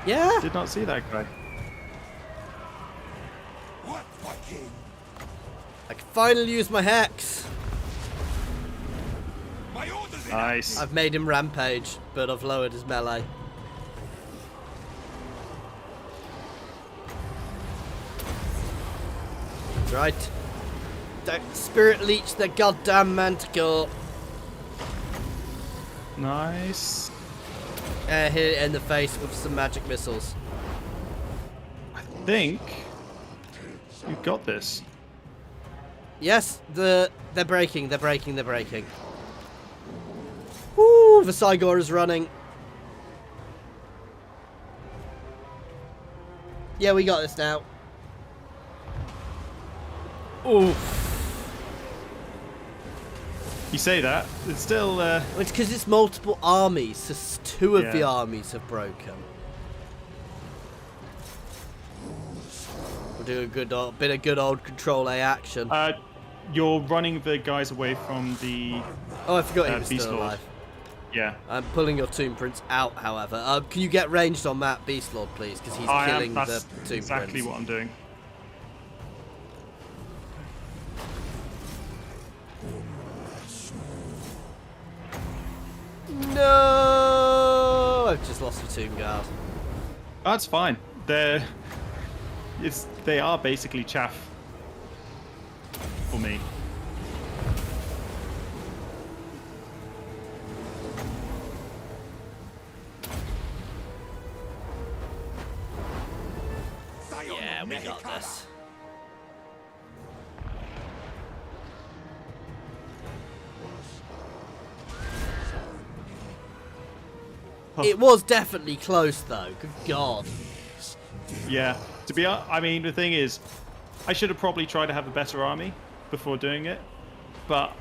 Yeah. Did not see that guy. What fucking? I can finally use my hex. My orders. Nice. I've made him rampage, but I've lowered his melee. Right. Don't spirit leech the goddamn manticore. Nice. Hit it in the face with some magic missiles. I think you've got this. Yes, they're breaking, they're breaking, they're breaking. Woo, the Cygor is running. Yeah, we got this now. Ooh. You say that. It's still... It's because it's multiple armies, so two of the Yeah. armies have broken. We'll do a good old, bit of good old Control A action. you're running the guys away from the... Oh, I forgot he was Beast still Lord. alive. Yeah. I'm pulling your Tomb Prince out, however. Can you get ranged on that Beast Lord, please? Because he's killing the That's Tomb exactly Prince. what I'm doing. No! I've just lost the Tomb Guard. That's fine. They are basically chaff for me. Yeah, we got this. It was definitely close, though. Good God. Yeah. To be honest, I mean, the thing is, I should have probably tried to have a better army before doing it, but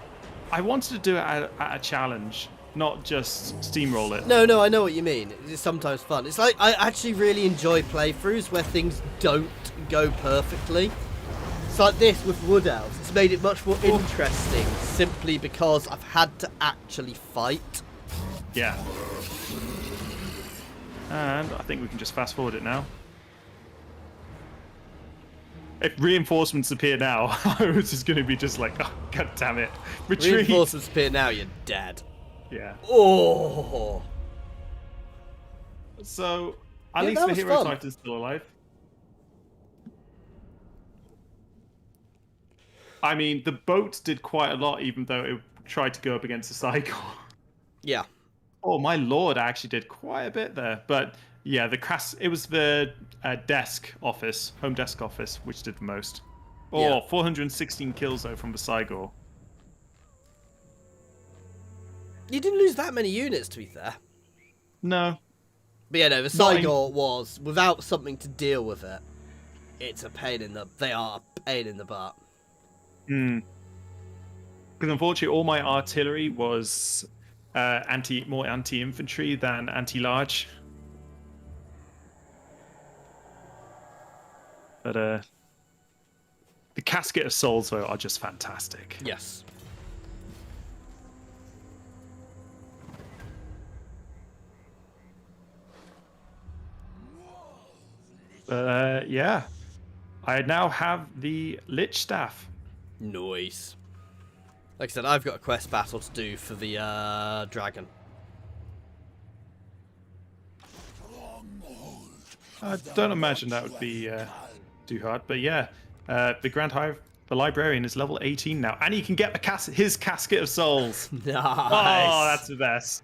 I wanted to do it at a challenge, not just steamroll it. No, I know what you mean. It's sometimes fun. It's like, I actually really enjoy playthroughs where things don't go perfectly. It's like this with Wood Elves. It's made it much more interesting simply because I've had to actually fight. Yeah. And I think we can just fast forward it now. If reinforcements appear now, I was just going to be just like, oh, god damn it. Retreat. Reinforcements appear now, you're dead. Yeah. Oh. So, at Yeah, least that the was Hero fun. Titan's still alive. I mean, the boat did quite a lot, even though it tried to go up against the cycle. Yeah. Oh, my lord, I actually did quite a bit there. But yeah, it was the desk office, home desk office, which did the most. Oh, Yeah. 416 kills though from the Cygor. You didn't lose that many units, to be fair. No. But yeah, no, the Not in- Cygor was, without something to deal with it, it's a pain in the... They are a pain in the butt. Because unfortunately, all my artillery was more anti-infantry than anti-large. But the Casket of Souls, though, are just fantastic. Yes. Yeah. I now have the Lich Staff. Nice. Like I said, I've got a quest battle to do for the dragon. I don't imagine that would be too hard, but yeah, the Grand The librarian is level 18 now, and he can get his casket of souls. Nice. Oh, that's the best.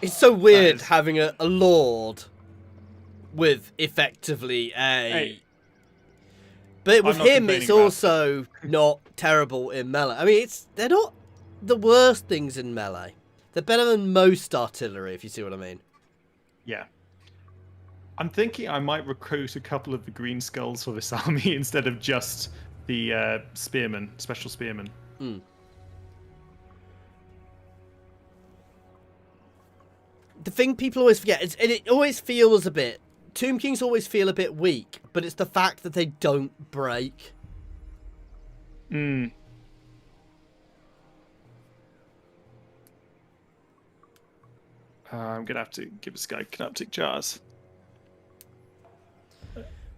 It's so weird having a lord with effectively a... Hey, but with I'm not him, it's complaining about also not terrible in melee. I mean, they're not the worst things in melee. They're better than most artillery, if you see what I mean. Yeah. I'm thinking I might recruit a couple of the green skulls for this army instead of just the spearmen, special spearmen. Mm. The thing people always forget is, and it always feels a bit... Tomb Kings always feel a bit weak, but it's the fact that they don't break. Mm. I'm going to have to give this guy Canoptic Jars.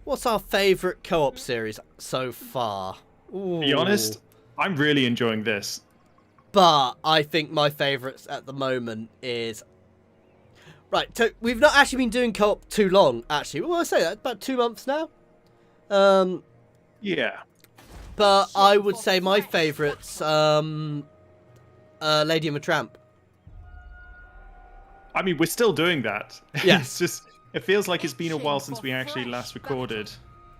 What's our favourite co-op series so far? Ooh. To be honest, I'm really enjoying this. But I think my favourites at the moment is... Right, so we've not actually been doing co-op too long, actually. Well, I say that, about 2 months now. Yeah. But I would say my favourites, Lady and the Tramp. I mean, we're still doing that. Yeah. It's just, it feels like it's been a while since we actually last recorded.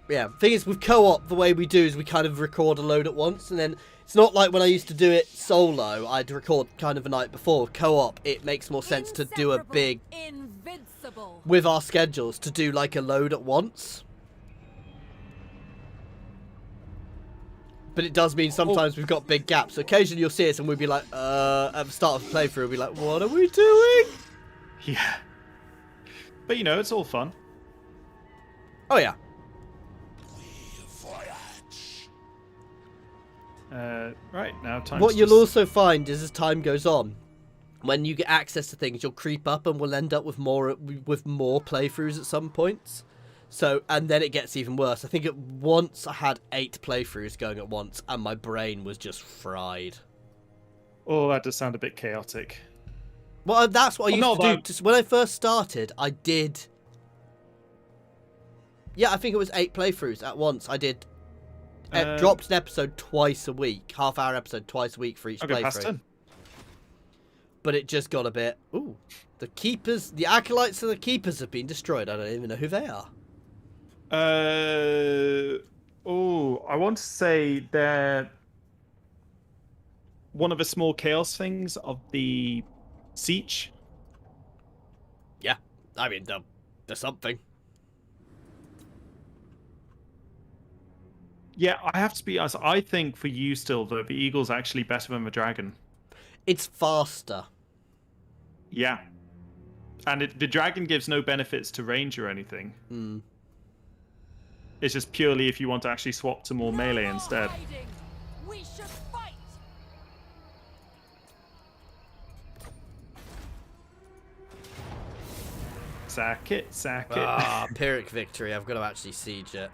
Yeah, the thing is, with co-op, the way we do is we kind of record a load at once, and then it's not like when I used to do it solo, I'd record kind of a night before. Co-op, it makes more sense to do a big... Invincible. With our schedules, to do like a load at once. But it does mean sometimes we've got big gaps. So occasionally you'll see us and we'll be like, at the start of the playthrough, we'll be like, what are we doing? Yeah. But you know, it's all fun. Oh, yeah. Right, now time What to you'll just... also find is as time goes on, when you get access to things, you'll creep up and we'll end up with more playthroughs at some points. So, and then it gets even worse. I think at once I had 8 playthroughs going at once and my brain was just fried. Oh, that does sound a bit chaotic. Well, that's what I used to do. That... Just when I first started, I did... Yeah, I think it was 8 playthroughs at once. I did... dropped an episode twice a week. Half-hour episode twice a week for each playthrough. But it just got a bit... Ooh. The keepers... The acolytes and the keepers have been destroyed. I don't even know who they are. Oh, I want to say they're one of the small chaos things of the siege. Yeah. I mean, they're something. Yeah, I have to be honest. I think for you still, though, the eagle's actually better than the dragon. It's faster. Yeah. And the dragon gives no benefits to range or anything. Hmm. It's just purely if you want to actually swap to more melee instead. We should fight. Sack it, sack it. Ah, Pyrrhic victory. I've got to actually siege it.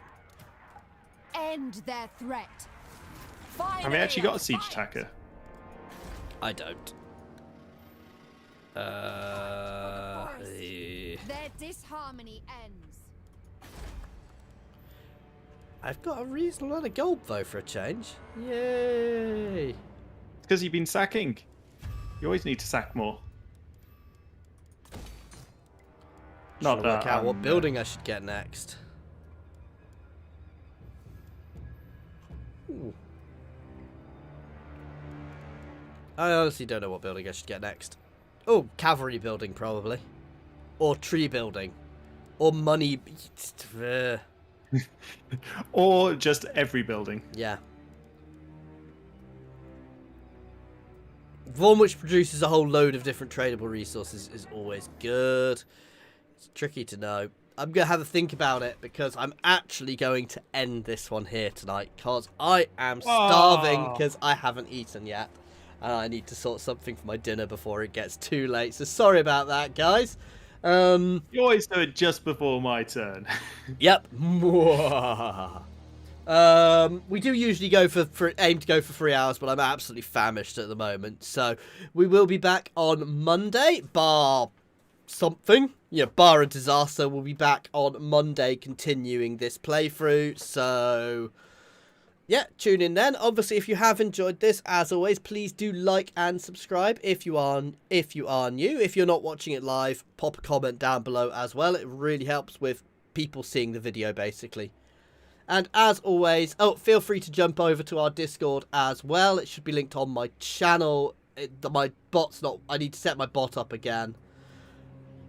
End their threat. Have we actually got a siege attacker? I don't. Their disharmony ends. I've got a reasonable amount of gold, though, for a change. Yay! It's because you've been sacking. You always need to sack more. Not Work out what building I should get next. Ooh. I honestly don't know what building I should get next. Oh, cavalry building, probably. Or tree building. Or money... Or just every building. Yeah. One which produces a whole load of different tradable resources is always good. It's tricky to know. I'm going to have a think about it because I'm actually going to end this one here tonight because I am starving because I haven't eaten yet. And I need to sort something for my dinner before it gets too late. So sorry about that, guys. You always do it just before my turn. Yep. We do usually go aim to go for 3 hours, but I'm absolutely famished at the moment. So we will be back on Monday, bar something. Yeah, bar a disaster. We'll be back on Monday continuing this playthrough. So yeah, tune in then. Obviously, if you have enjoyed this, as always, please do like and subscribe if you are new. If you're not watching it live, pop a comment down below as well. It really helps with people seeing the video, basically. And as always, feel free to jump over to our Discord as well. It should be linked on my channel. My bot's not... I need to set my bot up again.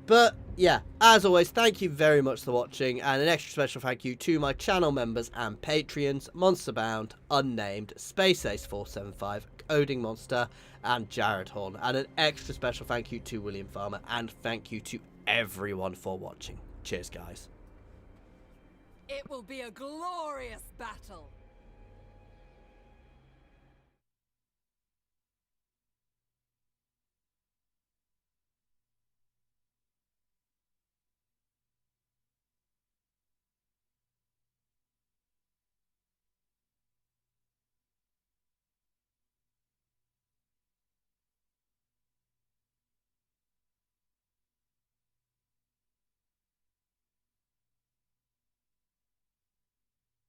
But, yeah, as always, thank you very much for watching. And an extra special thank you to my channel members and Patreons, Monsterbound, Unnamed, Space Ace 475, Oding Monster, and Jared Horn. And an extra special thank you to William Farmer. And thank you to everyone for watching. Cheers, guys. It will be a glorious battle.